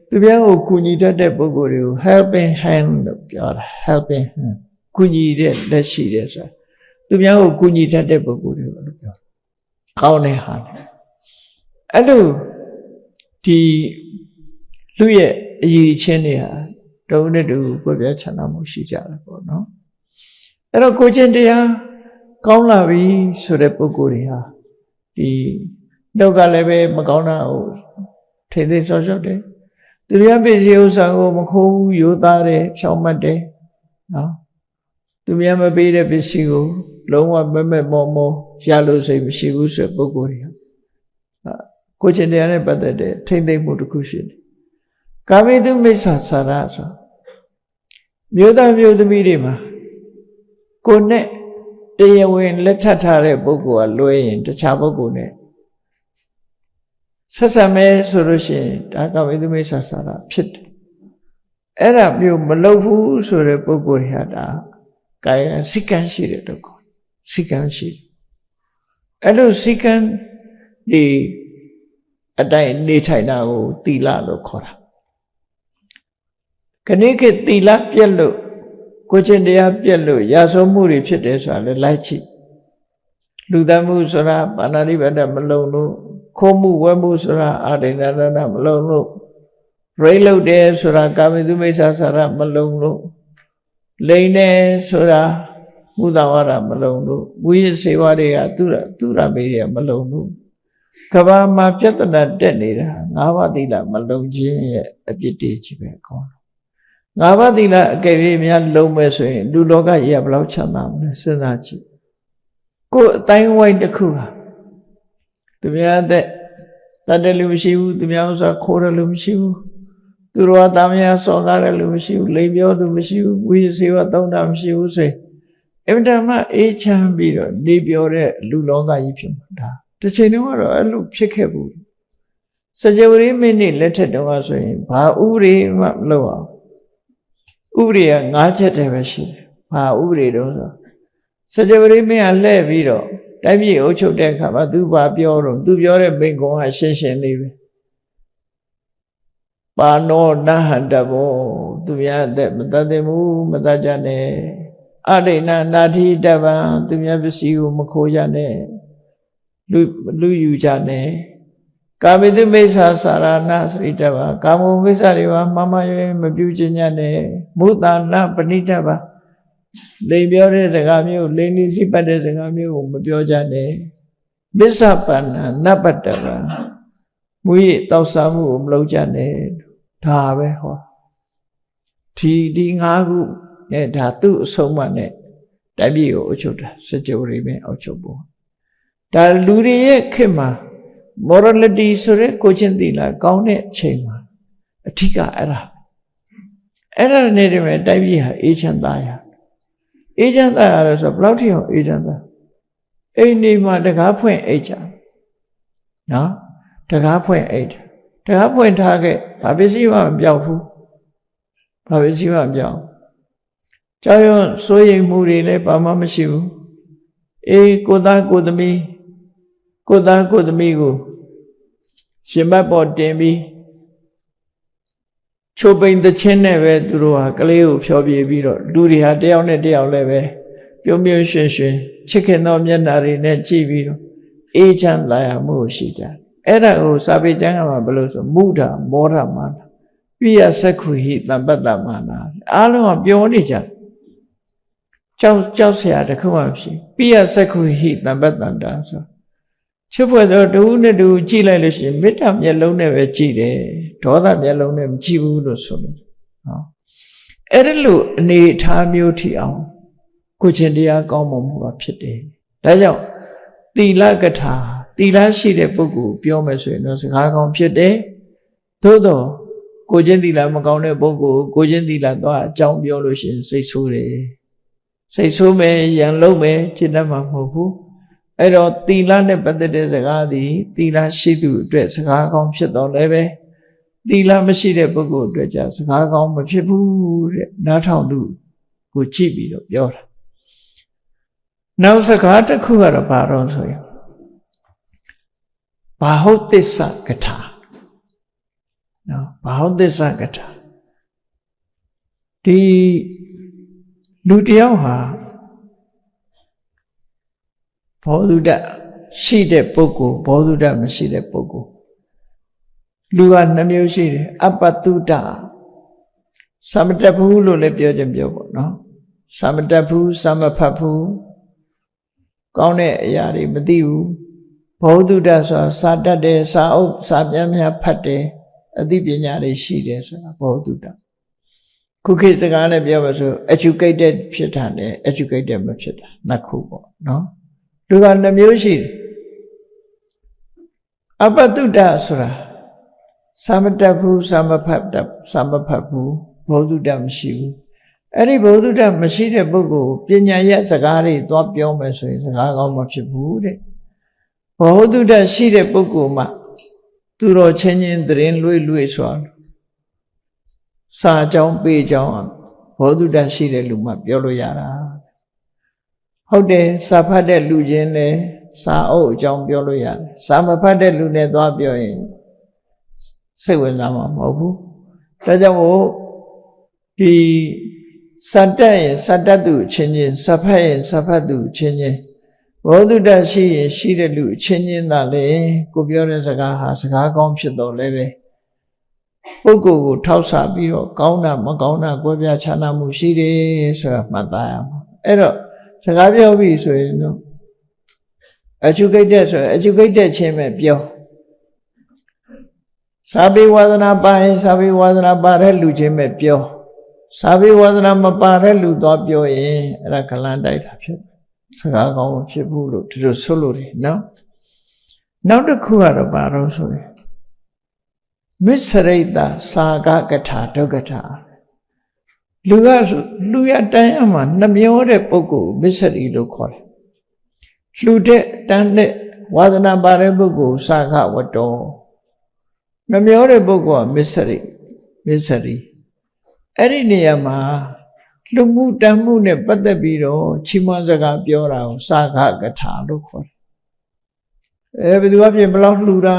သူများကိုကူညီတတ်တဲ့ပုဂ္ဂိုလ်တွေကို helping hand လို့ပြောတာ helping hand ကူညီတဲ့လက်ရှိတဲ့ဆိုတာသူများကိုကူညီတတ်တဲ့ပုဂ္ဂိုလ်တွေကိုလို့ပြောကောင်းတဲ့ဟာလေအဲ့လိုဒီလူရဲ့အရေးချင်းတွေဟာတုံးနဲ့တူကိုပြချမ်းသာမှုရှိကြတယ်ပေါ့နော်အဲ့တော့ကိုချင်းတရားကောင်းလာပြီဆိုတဲ့ပုဂ္ဂိုလ်တွေဟာဒီနှုတ်ကလည်းပဲမကောင်းတာကိုထိမ့်သိမ်းဆော့ရှော့တယ် သူများပစ္စည်းဥစ္စာကိုမခိုးဘူးရိုးသားတယ်ဖြောင်းမှတ်တယ်နော်သူများမပေးတဲ့ပစ္စည်းကိုလုံးဝမမဲ့မောမောရလို့စိတ်မရှိဘူးဆိုပုဂ္ဂိုလ်တွေကိုချင်းတရားနဲ့ပတ်သက်တဲ့ထိမ့်သိမ့်မှုတစ်ခုရှိတယ်ကာမိတုမိစ္ဆာစာရဆိုမြို့သားမြို့သမီးတွေမှာကိုယ်နဲ့တရားဝင်လက်ထပ်ထားတဲ့ပုဂ္ဂိုလ်ကလွဲရင်တခြားပုဂ္ဂိုလ်နဲ့ဆက်ဆံမဲဆိုလို့ရှိရင်ဒါကာမိတုမိစ္ဆာစာရဖြစ်တယ်အဲ့ဒါမျိုးမလုပ်ဘူးဆိုတဲ့ပုဂ္ဂိုလ်တွေဟာဒါကာယစိကံရှိတဲ့တော့စိကံရှိအဲ့လိုစိကံဒီအတိုင်းနေထိုင်တာကိုသီလလို့ခေါ်တာခဏခေတ်သီလပြက်လို့ကိုချင်းတရားပြက်လို့ရာဇဝမှုတွေဖြစ်တယ်ဆိုတာလည်းလိုက်ချိလူသတ်မှုဆိုတာပါဏာတိပါဒမလုံလို့ခိုးမှုဝဲမှုဆိုတာအာဒိဏရဏမလုံလို့ရိတ်လို့တယ်ဆိုတာကာမိတုမိစ္ဆာစာရမလုံလို့လိန်တယ်ဆိုတာမုသဝါဒမလုံလို့ဝိရစေဝတွေကသူရမေတွေကမလုံလို့ကဘာမှာပြဿနာတက်နေတာ၅ပါးသီလမလုံခြင်းရဲ့အပြစ်တွေကြီးပဲကောင်း၅ပါးသီလအကယ်၍များလုံမဲ့ဆိုရင်လူလောကကြီးကဘယ်လောက်ချမ်းသာမလဲစဉ်းစားကြည့်ကိုယ်အတိုင်းဝိုင်းတစ်ခုဟာသူများတဲ့တတ်တယ်လူမရှိဘူးသူများဥစ္စာခိုးတယ်လူမရှိဘူးသူတော်သားမယားစော်ကားတယ်လူမရှိဘူးလိမ်ပြောသူမရှိဘူးဝိရစေဝသုံးတာမရှိဘူးဆိုအင်တာမအေးချမ်းပြီးတော့နေပြောတဲ့လူလောကကြီးဖြစ်မှာဒါတစ်ချိန်တုန်းကတော့အဲ့လိုဖြစ်ခဲ့ဘူးစကြဝဠာမင်းနေ့လက်ထက်တုန်းကဆိုရင်ဘာဥပဒေမှမလုပ်အောင်ဥပဒေက၅ချက်တည်းပဲရှိတယ်ဘာဥပဒေတုန်းဆိုစကြဝဠာမင်းကလှည့်ပြီးတော့တိုင်းပြည်အုပ်ချုပ်တဲ့အခါမှာသူဘာပြောတော့သူပြောတဲ့မိန့်ခွန်းကရှင်းရှင်းလေးပဲပါနောနဟန္တဘောသူများအသက်မတတ်သင့်ဘူးမတတ်ကြနဲ့အဒိဏနာတိတပံသူများပစ္စည်းကိုမခိုးကြနဲ့လူယူကြနဲ့ကာမိတုမိစ္ဆာစာရဏစရိတပံကာမဂုဏ်ကိစ္စတွေပါမမရွေးမပြုခြင်းညနဲ့မုသာနပဏိတပံလိမ်ပြောတဲ့စကားမျိုးလိမ်လိစိပတ်တဲ့စကားမျိုးကိုမပြောကြနဲ့မစ္ဆပန္နနပတ္တပံမူရတောက်စားမှုကိုမလုပ်ကြနဲ့ဒါပဲဟောဒီ၅ခုနဲ့ဒါသူ့အဆုံးအမနဲ့တိုင်းပြည်ကိုအုပ်ချုပ်တာစကြဝဠာပဲအုပ်ချုပ်ဖို့ဒါလူတွေရဲ့ခေတ်မှာ morality ဆိုတဲ့ကိုချင်းသီလကောင်းတဲ့အချိန်မှာအထီးကအဲ့ဒါနဲ့တည်းပဲတိုင်းပြည်ဟာအေးချမ်းသာရအေးချမ်းသာရဆိုဘယ်လောက်ထိအောင်အေးချမ်းသာအိမ်နေမှာတကားဖွင့်အိတ်ကြနော်တကားဖွင့်အိတ်တကားဖွင့်ထားခဲ့ဘာပစ္စည်းမှမပြောက်ဘူးဘာပစ္စည်းမှမပြောက်ကြောက်ရွံ့စိုးရိမ်မှုတွေလည်းဘာမှမရှိဘူးအေးကိုသားကိုသမီးကိုရှင်မတ်ပေါ်တင်ပြီးချိုပိန်သချင်းနဲ့ပဲသူတို့ဟာကလေးကိုဖျော်ပြပြီးတော့လူတွေဟာတယောက်နဲ့တယောက်လည်းပဲပြုံးပြုံးရွှင်ရွှင်ချစ်ခင်သောမျက်နှာတွေနဲ့ကြည့်ပြီးတော့အေးချမ်းသာရမှုရှိကြတယ်အဲ့ဒါကိုစာပေကျမ်းကမှာဘယ်လိုဆိုမုဒ္ဒမောဒမာနပိယစက္ခုဟိတံပတ္တမာနအားလုံးကပြောနေကြတယ်ကြောက်เสียတခုမှမရှိပိယစက္ခုဟိတံပတ္တန္တာဆိုချစ်ဖွယ်သောတူနဲ့တူကြည့်လိုက်လို့ရှိရင်မေတ္တာမျက်လုံးနဲ့ပဲကြည့်တယ်ဒေါသမျက်လုံးနဲ့မကြည့်ဘူးလို့ဆိုလို့နော်အဲ့ဒါလို့အနေထားမျိုးထီအောင်ကိုချင်းတရားကောင်းမွန်မှုပါဖြစ်တယ်ဒါကြောင့်သီလကထာသီလရှိတဲ့ပုဂ္ဂိုလ်ပြောမယ်ဆိုရင်တော့စကားကောင်းဖြစ်တယ်သို့တော့ကိုချင်းသီလမကောင်းတဲ့ပုဂ္ဂိုလ်ကိုချင်းသီလတော့အကြောင်းပြောလို့ရှိရင်စိတ်ဆိုးတယ်စိတ်ဆိုးမယ်ရန်လုံးမယ်จิตတတ်မှာမဟုတ်ဘူးအဲ့တော့သီလနဲ့ပတ်သက်တဲ့စကားသည်သီလရှိသူအတွက်စကားကောင်းဖြစ်တော့လည်းပဲသီလမရှိတဲ့ပုဂ္ဂိုလ်အတွက်じゃစကားကောင်းမဖြစ်ဘူးတဲ့နားထောင်သူကိုကြည့်ပြီးတော့ပြောတာနောက်စကားတစ်ခုကတော့ဘာတော့ဆိုရင်ဘာဟုတ်သစ္စာကထာနော်ဘာဟုတ်သစ္စာကထာဒီလူတယောက်ဟာဘောဓုတရှိတဲ့ပုဂ္ဂိုလ်ဘောဓုတမရှိတဲ့ပုဂ္ဂိုလ်လူက2မျိုးရှိတယ်အပတုတသမတဘူးလို့လည်းပြောခြင်းပြောပေါ့နော်သမတဘူးသမဖတ်ဘူးကောင်းတဲ့အရာတွေမသိဘူးဘောဓုတဆိုတာစာတတ်တယ်စာအုပ်စာပြန်ဖတ်တယ် အသိပညာတွေရှိတယ်ဆိုတာဘောဓုတခုခေတ်စကားနဲ့ပြောမှဆို educated ဖြစ်တာနဲ့ educated မဖြစ်တာနှစ်ခုပေါ့နော်လူက2မျိုးရှိတယ်အပတုတ္တဆိုတာစာမတတ်ဘူးစာမဖတ်ဘူးဘောဓုတမရှိဘူးအဲ့ဒီဘောဓုတမရှိတဲ့ပုဂ္ဂိုလ်ပညာရဲ့စကားတွေသွားပြောမယ်ဆိုရင်စကားကောင်းမဖြစ်ဘူးတဲ့ဘောဓုတရှိတဲ့ပုဂ္ဂိုလ်မှသူတော်ချင်းချင်းသတင်းလွေ့လွေ့စွာစာကြောင်းပေကြောင်းဘောဓုတရှိတဲ့လူမှပြောလို့ရတာဟုတ်တယ်စာဖတ်တဲ့လူချင်းလည်းစာအုပ်အကြောင်းပြောလို့ရတယ်စာမဖတ်တဲ့လူနဲ့သွားပြောရင်စိတ်ဝင်စားမှာမဟုတ်ဘူးဒါကြောင့်မို့ဒီစတ္တရင်စတ္တသူချင်းချင်းစဖတ်ရင်စဖတ်သူချင်းချင်းဘောဓုတရှိရင်ရှိတဲ့လူချင်းချင်းသာလေကိုပြောတဲ့စကားဟာစကားကောင်းဖြစ်တော့လည်းပဲပုဂ္ဂိုလ်ကိုထောက်ဆပြီးတော့ကောင်းတာမကောင်းတာကွဲပြားခြားနားမှုရှိတယ်ဆိုတာမှတ်သားရမှာအဲ့တော့စကားပြောပြီဆိုရင်တော့ educated ဆို educated ချင်းပဲပြောစာပေဝါဒနာပါရင်စာပေဝါဒနာပါတဲ့လူချင်းပဲပြောစာပေဝါဒနာမပါတဲ့လူတော့ပြောရင်အဲ့ဒါကလန်တိုက်တာဖြစ်စကားကောင်းမဖြစ်ဘူးလို့ဒီလိုဆိုလို့တယ်နော်နောက်တစ်ခုကတော့ဘာလို့ဆိုရင်မစ္စရိတစာကကထာဒုက္ကထာလူရတိုင်းအမှနှမျောတဲ့ပုဂ္ဂိုလ်မစ္စရိလို့ခေါ်တယ်လှူတဲ့တန်းတဲ့ဝါဒနာပါတဲ့ပုဂ္ဂိုလ်စာကဝတ္တောနှမျောတဲ့ပုဂ္ဂိုလ်ကမစ္စရိအဲ့ဒီနေရာမှာလူမှုတန်မှုနဲ့ပတ်သက်ပြီးတော့ချီးမွမ်းစကားပြောတာကိုစာကကထာလို့ခေါ်တယ်ဘယ်သူအပြင်ဘလောက်လှူတာ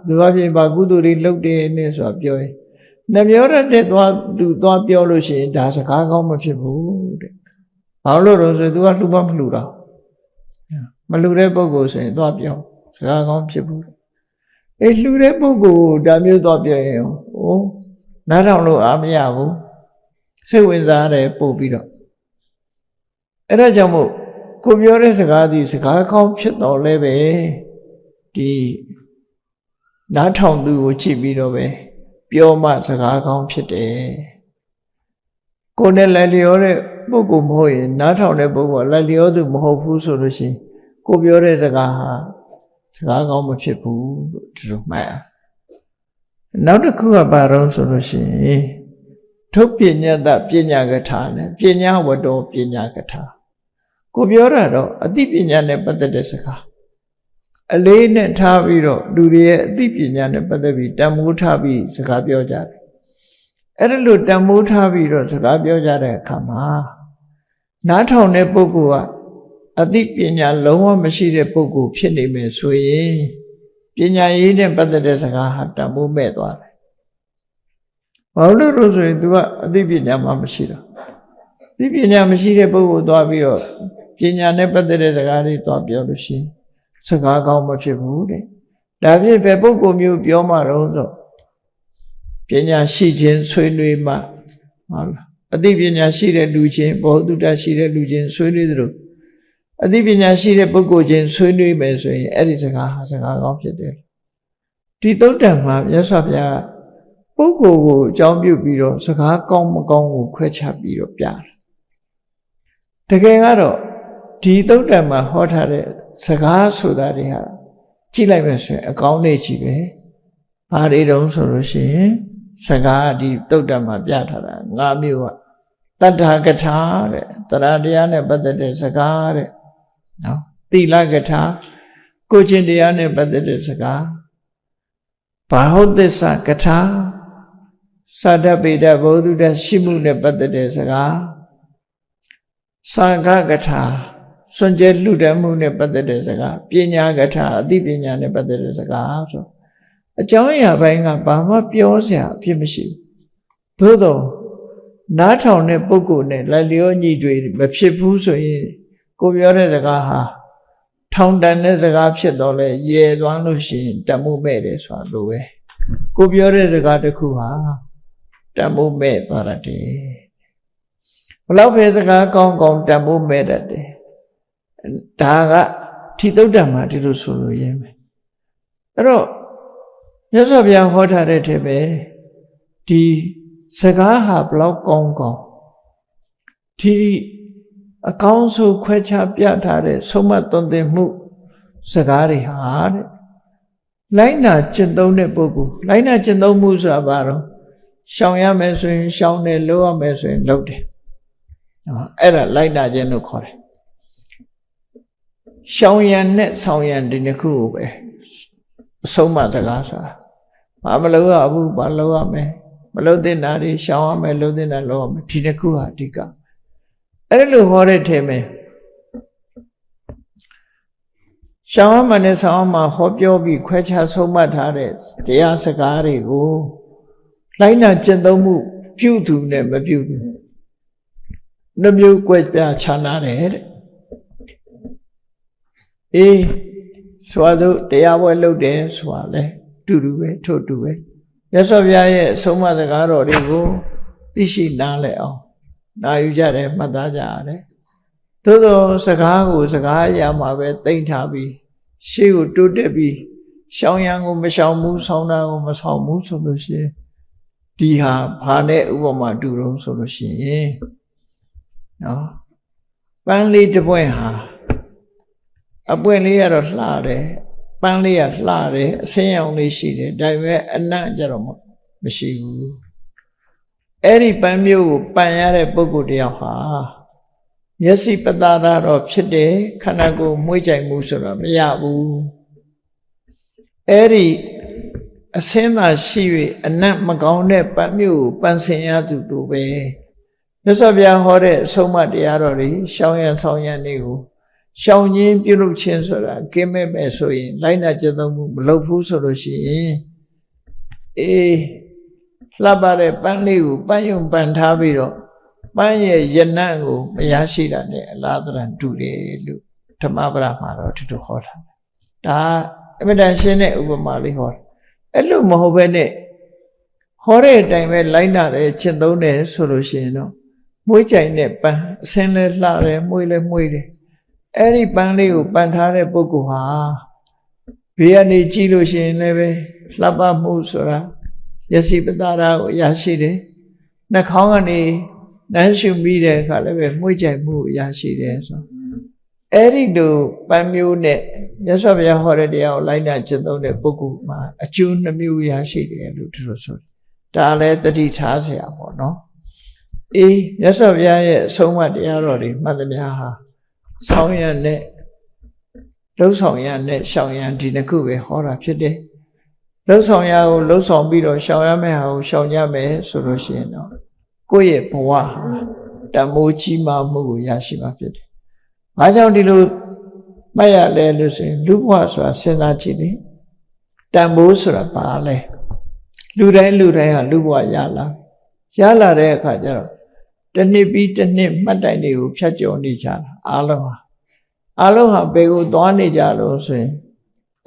သူအပြင်ဘာကုသိုလ်တွေလုပ်တယ်နဲ့ဆိုတာပြောရင်နှမျောတဲ့သွားပြောလို့ရှိရင်ဒါစကားကောင်းမဖြစ်ဘူးတဲ့ဘာလို့လဲဆိုသူကလှူမလှူတာမလှူတဲ့ပုဂ္ဂိုလ်ဆိုရင်သွားပြောစကားကောင်းဖြစ်ဘူးလှူတဲ့ပုဂ္ဂိုလ်ဒါမျိုးသွားပြောရင်နားထောင်လို့အားမရဘူးစိတ်ဝင်စားတယ်ပို့ပြီးတော့အဲ့ဒါကြောင့်မို့ကိုပြောတဲ့စကားဒီစကားကောင်းဖြစ်တော်လဲပဲဒီနားထောင်သူကိုကြည့်ပြီးတော့ပဲပြောမှစကားကောင်းဖြစ်တယ်ကိုယ်နဲ့လက်လျောတဲ့ပုဂ္ဂိုလ်မဟုတ်ရင်နားထောင်တဲ့ပုဂ္ဂိုလ်လက်လျောသူမဟုတ်ဘူးဆိုလို့ရှိရင်ကိုပြောတဲ့စကားဟာစကားကောင်းမဖြစ်ဘူးလို့ဒီလိုမှတ်ရနောက်တစ်ခုကဘာတော့ဆိုလို့ရှိရင်ထုပညာတပညာကထာနဲ့ပညာဝတ္တောပညာကထာကိုပြောတာတော့အသိပညာနဲ့ပတ်သက်တဲ့စကားအလေးနဲ့ထားပြီးတော့လူတွေရဲ့အသိပညာနဲ့ပတ်သက်ပြီးတန်ဖိုးထားပြီးစကားပြောကြတယ်အဲ့ဒါလို့တန်ဖိုးထားပြီးတော့စကားပြောကြတဲ့အခါမှာနားထောင်တဲ့ပုဂ္ဂိုလ်ကအသိပညာလုံးဝမရှိတဲ့ပုဂ္ဂိုလ်ဖြစ်နေမယ်ဆိုရင်ပညာရေးနဲ့ပတ်သက်တဲ့စကားဟာတန်ဖိုးမဲ့သွားတယ်ဘာလို့လို့ဆိုရင် तू ကအသိပညာမှမရှိတော့အသိပညာမရှိတဲ့ပုဂ္ဂိုလ်သွားပြီးတော့ပညာနဲ့ပတ်သက်တဲ့စကားတွေသွားပြောလို့ရှိရင်စကားကောင်းမဖြစ်ဘူးတဲ့ဒါဖြင့်ပဲပုဂ္ဂိုလ်မျိုးပြောမှတော့ဆိုပညာရှိခြင်းဆွေးနွေးမှဟုတ်လားအသိပညာရှိတဲ့လူချင်းဘောဓုတရှိတဲ့လူချင်းဆွေးနွေးသလိုအသိပညာရှိတဲ့ပုဂ္ဂိုလ်ချင်းဆွေးနွေးမယ်ဆိုရင်အဲ့ဒီစကားဟာစကားကောင်းဖြစ်တယ်ဒီသုတ္တံမှာမြတ်စွာဘုရားပုဂ္ဂိုလ်ကိုအကြောင်းပြုပြီးတော့စကားကောင်းမကောင်းကိုခွဲခြားပြီးတော့ပြတယ်တကယ်ကတော့ဒီသုတ္တံမှာဟောထားတဲ့စကားဆိုတာတွေဟာကြည့်လိုက်မယ်ဆိုရင်အကောင်းနေချီပဲဘာတွေတုံးဆိုလို့ရှိရင်စကားဒီသုတ္တံမှာပြထားတာ၅မျိုးကတတ္ထာကထာတဲ့တရားတရားနဲ့ပတ်သက်တဲ့စကားတဲ့နော်သီလကထာကိုချင်းတရားနဲ့ပတ်သက်တဲ့စကားဘာဟုတ်သစ္စာကထာသာဓပေဒဘောဓုတရှိမှုနဲ့ပတ်သက်တဲ့စကားသံဃကထာစွန့်ကြဲလှူဒန်းမှုနဲ့ပတ်သက်တဲ့စကားပညာကထာအသိပညာနဲ့ပတ်သက်တဲ့စကားဆိုအကြောင်းအရာပိုင်းကဘာမှပြောစရာအဖြစ်မရှိဘူးသို့တော့နားထောင်တဲ့ပုဂ္ဂိုလ်နဲ့လက်လျောညီတွေမဖြစ်ဘူးဆိုရင်ကိုပြောတဲ့စကားဟာထောင်တန်တဲ့စကားဖြစ်တော့လဲရဲသွားလို့ရှိရင်တမှုမဲ့တယ်ဆိုတာလိုပဲကိုပြောတဲ့စကားတစ်ခုဟာတမှုမဲ့သွားတယ်ဘလောက်ပဲစကားကောင်းကောင်းတမှုမဲ့တတ်တယ်ဒါကထိသုတ္တမှာဒီလိုဆိုလို့ရင်းမယ်အဲ့တော့ မြတ်စွာဘုရားဟောထားတဲ့ထဲပဲဒီစကားဟာဘလောက်ကောင်းကောင်းဒီအကောင်းဆုံးခွဲခြားပြထားတဲ့ဆုံးမသွန်သင်မှုစကားတွေဟာတဲ့လိုက်နာကျင့်သုံးတဲ့ပုဂ္ဂိုလ်လိုက်နာကျင့်သုံးမှုဆိုတာဘာတော့ရှောင်ရမယ်ဆိုရင်ရှောင်တယ်လုပ်ရမယ်ဆိုရင်လုပ်တယ်အဲ့ဒါလိုက်နာခြင်းလို့ခေါ်တယ်ရှောင်ရံနဲ့ဆောင်ရံဒီနှစ်ခုကိုပဲအဆုံးမစကားဆိုတာဘာမလုပ်ရဘူးဘာလုပ်ရမယ်မလုပ်တဲ့နာတွေရှောင်ရမယ်လုပ်တဲ့နာလုပ်ရမယ်ဒီနှစ်ခုဟာအဓိကအဲ့လိုဟောတဲ့ထဲမှာရှောင်ရမှနဲ့ဆောင်ရမှဟောပြောပြီးခွဲခြားဆုံးမထားတဲ့တရားစကားတွေကိုလိုက်နာကျင့်သုံးမှုပြုသူနဲ့မပြုသူနှမျိုးကွဲပြားခြားနာတယ်တဲ့အေးဆိုတော့တရားပွဲလုပ်တယ်ဆိုတာလေတူတူပဲထို့တူပဲမြတ်စွာဘုရားရဲ့အဆုံးအမစကားတော်တွေကိုသိရှိနားလည်အောင်နာယူကြတယ်မှတ်သားကြရတယ်သို့သောစကားကိုစကားအရာမှာပဲသိမ့်ထားပြီးရှေ့ကိုတိုးတက်ပြီးရှောင်ရံကိုမရှောင်ဘူးဆောင်းတာကိုမဆောင်းဘူးဆိုလို့ရှိရင်ဒီဟာဘာနဲ့ဥပမာတူတော့ဆိုလို့ရှိရင်နော်ပန်းလေးတစ်ပွင့်ဟာအပွင့်လေးကတော့လှတယ်ပန်းလေးကလှတယ်အဆင်းရောင်လေးရှိတယ်ဒါပေမဲ့အနံ့ကြတော့မရှိဘူးအဲ့ဒီပန်းမျိုးကိုပန်ရတဲ့ပုဂ္ဂိုလ်တယောက်ဟာမျက်စိပတာရတော့ဖြစ်တယ်ခန္ဓာကိုယ်မွေးကြိုင်မှုဆိုတော့မရဘူးအဲ့ဒီအဆင်းသာရှိ၍အနတ်မကောင်းတဲ့ပန်းမျိုးကိုပန်ဆင်ရသူတို့ပဲမြတ်စွာဘုရားဟောတဲ့အဆုံးအမတရားတော်တွေရှောင်ရံဆောင်ရံတွေကိုရှောင်ခြင်းပြုလုပ်ခြင်းဆိုတာကင်းမဲ့မဲ့ဆိုရင်လိုက်နာကျင့်သုံးမှုမလုပ်ဘူးဆိုလို့ရှိရင်အေးလှပတဲ့ပန်းလေးကိုပန်းယုံပန်ထားပြီးတော့ပန်းရဲ့ရနံ့ကိုမရရှိတာနဲ့အလားတရံတူတယ်လို့ဓမ္မပဒမှာတော့ဒီလိုဟောတာဒါအမြဲတမ်းရှင်းတဲ့ဥပမာလေးဟောတာအဲ့လိုမဟုတ်ဘဲနဲ့ဟောတဲ့အတိုင်းပဲလိုက်နာတယ်ကျင့်သုံးတယ်ဆိုလို့ရှိရင်တော့မွေးကြိုင်တဲ့ပန်းအစင်းလဲလှတယ်မွေးလဲမွေးတယ်အဲ့ဒီပန်းလေးကိုပန်ထားတဲ့ပုဂ္ဂိုလ်ဟာဘေးကနေကြည့်လို့ရှိရင်လည်းပဲလှပမှုဆိုတာမျက်စိပတာရကိုရရှိတယ်နှာခေါင်းကနေနမ်းရှုမိတဲ့အခါလည်းပဲမွေးကြိုင်မှုရရှိတယ်ဆိုအဲ့ဒီလိုပန်းမျိုးနဲ့မြတ်စွာဘုရားဟောတဲ့တရားကိုလိုက်နာကျင့်သုံးတဲ့ပုဂ္ဂိုလ်မှာအကျိုးနှမျိုးရရှိတယ်လို့သူတို့ဆိုဒါလည်းတတိထားเสียပေါ့နော်အေးမြတ်စွာဘုရားရဲ့အဆုံးအမတရားတော်တွေမှတ်သမျှဟာဆောင်းရံနဲ့လှုပ်ဆောင်ရံနဲ့ရှောင်ရံဒီနှစ်ခုပဲဟောတာဖြစ်တယ်လှုပ်ဆောင်ရံကိုလှုပ်ဆောင်ပြီးတော့ရှောင်ရမယ့်ဟာကိုရှောင်ရမယ်ဆိုလို့ရှိရင်တော့ကိုယ့်ရဲ့ဘဝဟာတမိုးကြီးမားမှုကိုရရှိမှာဖြစ်တယ်။ဘာကြောင့်ဒီလိုမှတ်ရလဲလို့ဆိုရင်လူဘဝဆိုတာစဉ်းစားကြည့်လေတမိုးဆိုတာဘာလဲလူတိုင်းဟာလူဘဝရလာတဲ့အခါကျတော့တစ်နှစ်ပြီးတစ်နှစ်မှတ်တိုင်တွေကိုဖြတ်ကျော်နေကြတာအားလုံးဟာဘယ်ကိုသွားနေကြလို့ဆိုရင်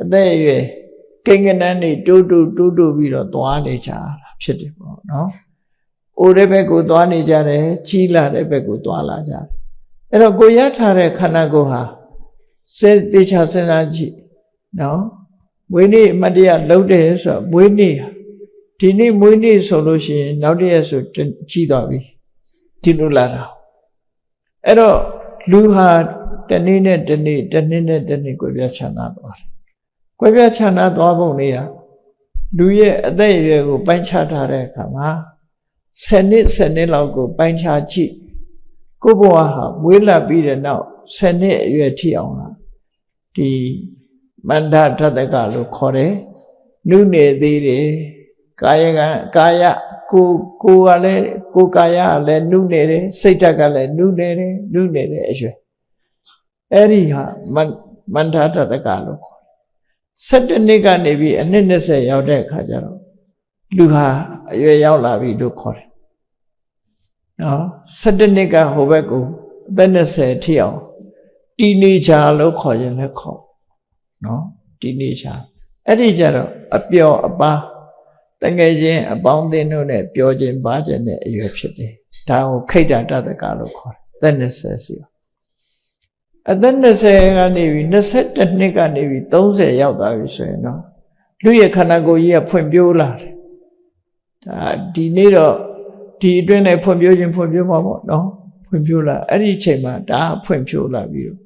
အသက်အရွယ်ကိန်းကနန်းတွေတိုးပြီးတော့သွားနေကြတာဖြစ်တယ်ပေါ့နော်။အိုတဲ့ဘက်ကိုသွားနေကြတယ်ကြီးလာတဲ့ဘက်ကိုသွားလာကြတယ်။အဲ့တော့ကိုရထားတဲ့ခန္ဓာကိုယ်ဟာသေချာစဉ်းစားကြည့်နော်။မွေးနေ့အမတ်တရလုပ်တယ်ဆိုတော့မွေးနေ့ဒီနေ့မွေးနေ့ဆိုလို့ရှိရင်နောက်တစ်ရက်ဆိုကြီးသွားပြီဒီလိုလာတာအဲ့တော့လူဟာတနေ့နဲ့တနေ့ကွဲပြားခြားနာသွားတယ်ကွဲပြားခြားနာသွားပုံလေးကလူရဲ့အသက်အရွယ်ကိုပိုင်းခြားထားတဲ့အခါမှာ10နှစ်လောက်ကိုပိုင်းခြားကြည့်ကိုယ့်ဘဝဟာမွေးလာပြီးတဲ့နောက်10နှစ်အရွယ်ထိအောင်လားဒီမန္တထတကလို့ခေါ်တယ်နုနေသေးတယ်ကာယကကိုကလည်းကိုကာယကလည်းနုနေတယ်စိတ်ဓာတ်ကလည်းနုနေတယ်အရွယ်အဲ့ဒီဟာမန္တထတကလို့ခေါ်တယ်17နှစ်ကနေပြီးအနှစ်20ရောက်တဲ့အခါကျတော့လူဟာအရွယ်ရောက်လာပြီလို့ခေါ်တယ်နော်17နှစ်ကဟိုဘက်ကိုအသက်20ထိအောင်တီနေချာလို့ခေါ်ရင်လည်းခေါ်နော်တီနေချာအဲ့ဒီကြတော့အပျော်အပါတငယ်ချင်းအပေါင်းအသင်းတို့နဲ့ပျော်ခြင်းပါခြင်းနဲ့အရွယ်ဖြစ်တယ်ဒါကိုခိတ္တတတကလို့ခေါ်တယ်အသက်20စီအသက်20ကနေပြီး21နှစ်ကနေပြီး30ရောက်သွားပြီဆိုရင်တော့ လူရဲ့ခန္ဓာကိုယ်ကြီးကဖွံ့ဖြိုးလာတယ်ဒါဒီနေ့တော့ဒီအတွင်းနဲ့ဖွံ့ဖြိုးခြင်းဖွံ့ဖြိုးမှာပေါ့နော်ဖွံ့ဖြိုးလာအဲ့ဒီအချိန်မှာဒါဖွံ့ဖြိုးလာပြီးတော့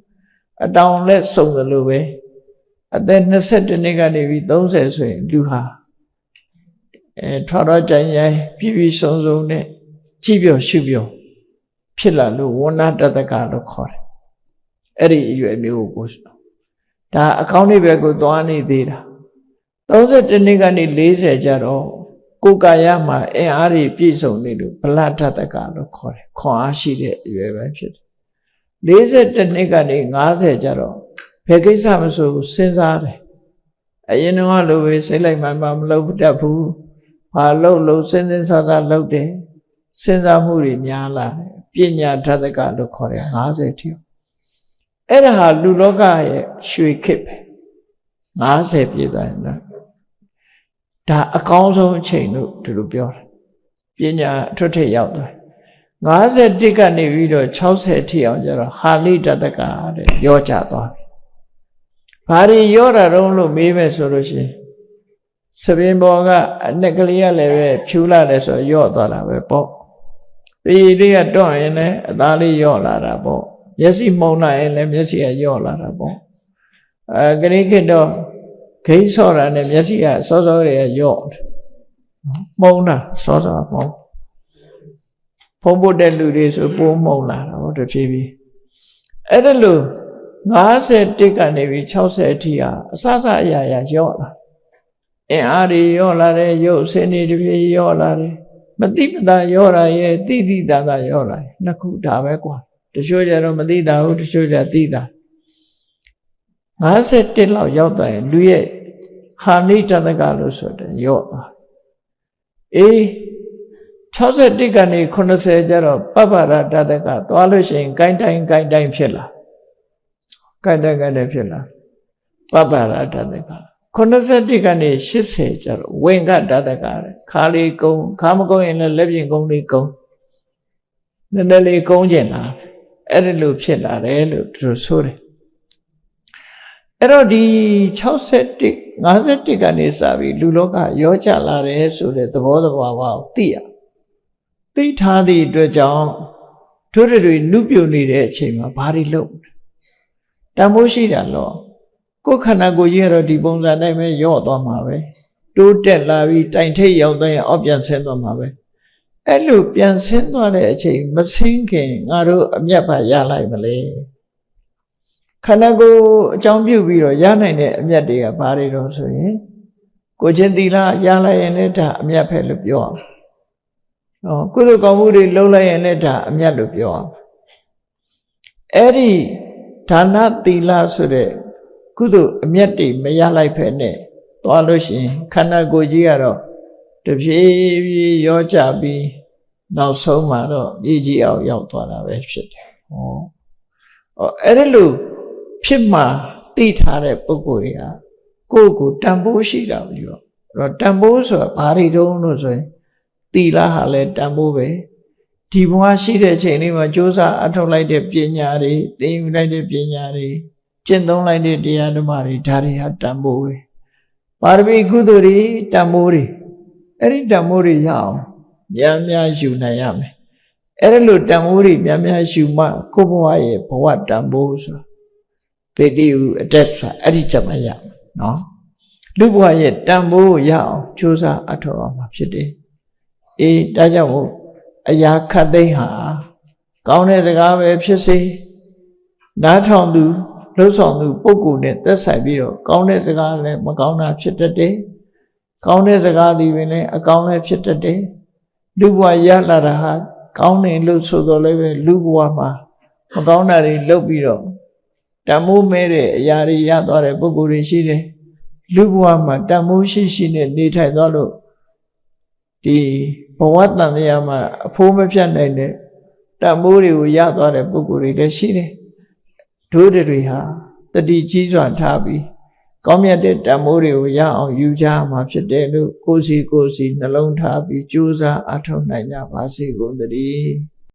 အတောင်လက်စုံသလိုပဲအသက်22နှစ်ကနေပြီး30ဆိုရင်လူဟာထွားတော့ကြိုင်ကြိုင်ပြည့်ပြည့်စုံစုံနဲ့ကြည်ပြောရှုပြောဖြစ်လာလို့ဝဏ္ဏတတကလို့ခေါ်တယ်အဲ့ဒီအရွယ်မျိုးကိုဒါအကောင်းလေးပဲကိုသွားနေသေးတာ31နှစ်ကနေ40ကျတော့ကိုယ်ကာယမှာအင်အားတွေပြည့်စုံနေလို့ဗလတတကလို့ခေါ်တယ်ခွန်အားရှိတဲ့အရွယ်ပဲဖြစ်တယ်41နှစ်ကနေ50ကျတော့ဘယ်ကိစ္စမဆိုစဉ်းစားတယ်အရင်ကလိုပဲစိတ်လိုက်မှမလုပ်တတ်ဘူးဘာလို့စဉ်းစားလုပ်တယ်စဉ်းစားမှုတွေများလာတယ်ပညာဓာတကလို့ခေါ်တယ်50ထိအဲ့ဒါဟာလူလောကရဲ့ရွှေခေတ်ပဲ50ပြည့်သွားရင်ဒါအကောင်းဆုံးအချိန်လို့ဒီလိုပြောတယ်ပညာအထွတ်ထိပ်ရောက်သွား51ကနေပြီးတော့60ထိအောင်ကျတော့ဟာလိဓာတကတဲ့ရောကြသွားပြီဘာတွေရောတာတုံးလို့မေးမယ်ဆိုလို့ရှိရင်စပင်ပေါ်ကအနှစ်ကလေးကလည်းပဲဖြူလာတယ်ဆိုရော့သွားတာပဲပေါ့ပြည်လေးကတွန့်ရင်လည်းအသားလေးရော့လာတာပေါ့မျက်စိမှုံလာရင်လည်းမျက်စိကရော့လာတာပေါ့ကလေးခေတ်တော့ဂိမ်းဆော့တာနဲ့မျက်စိကစောစောတွေကရော့မှုံတာစောစောမှုံဖုံးဖို့တဲ့လူတွေဆိုပိုးမှုံလာတာဟုတ်တဖြည်းဖြည်းအဲ့ဒါလို့51ကနေပြီး60အထိဟာအစစအရာရာရော့လာအင်အားတွေရော့လာတယ်ရုပ်ဆင်းတွေတဖြည်းရော့လာတယ်မတိမတာရော့တာရဲ့တိတိတာတာရော့လာတယ်နှစ်ခုဒါပဲကွာတချို့ကြတော့မတိတာဘူးတချို့ကြတိတာ51လောက်ရောက်သွားရင်လူရဲ့ဟာနိတတကလို့ဆိုတယ်ရော့သွားအေး61ကနေ80ကျတော့ပပ္ပရတတကသွားလို့ရှိရင်ကိုင်းတိုင်းဖြစ်လာကိုင်းတိုင်းဖြစ်လာပပ္ပရတတက81ကနေ80ကျတော့ဝင်ကတတကခါလေးကုန်းခါမကုန်းရင်လည်းလက်ပြင်ကုန်းလေးကုန်းနည်းနည်းလေးကုန်းကျင်လာအဲ့ဒီလိုဖြစ်လာတယ်လို့သူတို့ဆိုတယ်အဲ့တော့ဒီ61 51ကနေစပြီးလူလောကရောကြလာတယ်ဆိုတဲ့သဘောတဘာဝကိုသိရသိထားသည့်အတွက်ကြောင့်တို့တွေနုပြုတ်နေတဲ့အချိန်မှာဘာတွေလုပ်တန်ဖိုးရှိတာလို့ကိုယ်ခန္ဓာကိုယ်ကြီးကတော့ဒီပုံစံတိုင်းပဲရော့သွားမှာပဲတိုးတက်လာပြီးတိုင်ထိပ်ရောက်တဲ့အောက်ပြန်ဆင်းသွားမှာပဲအဲ့လိုပြန်ဆင်းသွားတဲ့အချိန်မဆင်းခင်ငါတို့အမျက်ပါရလိုက်မလဲခန္ဓာကိုယ်အကြောင်းပြုပြီးတော့ရနိုင်တဲ့အမျက်တွေကဘာတွေတော့ဆိုရင်ကိုချင်းသီလရလိုက်ရင်လည်းဒါအမျက်ဖက်လို့ပြောအောင်ကုသိုလ်ကောင်းမှုတွေလုပ်လိုက်ရင်လည်းဒါအမျက်လို့ပြောအောင်အဲ့ဒီဒါနသီလဆိုတဲ့ကုသိုလ်အမျက်တွေမရလိုက်ဖက်နဲ့သွားလို့ရှိရင်ခန္ဓာကိုယ်ကြီးကတော့တဖြည်းဖြည်းရောကြပြီးနောက်ဆုံးမှာတော့မြေကြီးအောင်ရောက်သွားတာပဲဖြစ်တယ်အဲ့ဒါလို့ဖြစ်မှသိထားတဲ့ပုဂ္ဂိုလ်တွေကကိုယ့်ကိုတန်ဖိုးရှိတာပြီးတော့အဲ့တော့တန်ဖိုးဆိုတာဘာတွေတုံးလို့ဆိုရင်သီလဟာလည်းတန်ဖိုးပဲဒီဘဝရှိတဲ့အချိန်လေးမှာကြိုးစားအထောက်လိုက်တဲ့ပညာတွေသင်ယူလိုက်တဲ့ပညာတွေကျင့်သုံးလိုက်တဲ့တရားဓမ္မတွေဒါတွေဟာတန်ဖိုးပဲပါရမီကုသိုလ်တွေတန်ဖိုးတွေအဲ့ဒီတန်ဖိုးတွေရအောင်များများယူနိုင်ရမယ်အဲ့ဒါလို့တန်ဖိုးတွေများများယူမှကိုယ့်ဘဝရဲ့ဘဝတန်ဖိုးဆိုတာပေတိဟုအတက်ဆိုတာအဲ့ဒီချက်မှရမယ်နော်လူဘဝရဲ့တန်ဖိုးရအောင်ကြိုးစားအထောက်အောင်မှာဖြစ်တယ်အေးဒါကြောင့်မို့အရာခတ်သိမ်းဟာကောင်းတဲ့စကားပဲဖြစ်စေနားထောင်သူလှုပ်ဆောင်သူပုဂ္ဂိုလ်နဲ့သက်ဆိုင်ပြီးတော့ကောင်းတဲ့စကားလည်းမကောင်းတာဖြစ်တတ်တယ်ကောင်းတဲ့စကားဒီပင်လည်းအကောင်းလည်းဖြစ်တတ်တယ်လူဘဝရလာတာဟာကောင်းတယ်လို့ဆိုတော့လည်းပဲလူဘဝမှာမကောင်းတာတွေလုပ်ပြီးတော့တန်မိုးမဲတဲ့အရာတွေရသွားတဲ့ပုဂ္ဂိုလ်တွေရှိတယ်လူဘဝမှာတန်မိုးရှိနဲ့နေထိုင်သွားလို့ဒီဘဝတန်တရားမှာအဖိုးမဖြတ်နိုင်တဲ့တန်မိုးတွေကိုရသွားတဲ့ပုဂ္ဂိုလ်တွေလည်းရှိတယ်တို့တွေဟာတတိကြီးစွာထားပြီးကောင်းမြတ်တဲ့တန်မိုးတွေကိုရအောင်ယူကြမှာဖြစ်တယ်လို့ကိုယ်စီနှလုံးထားပြီးကြိုးစားအထောက်နိုင်ကြပါစေကုန်သတည်း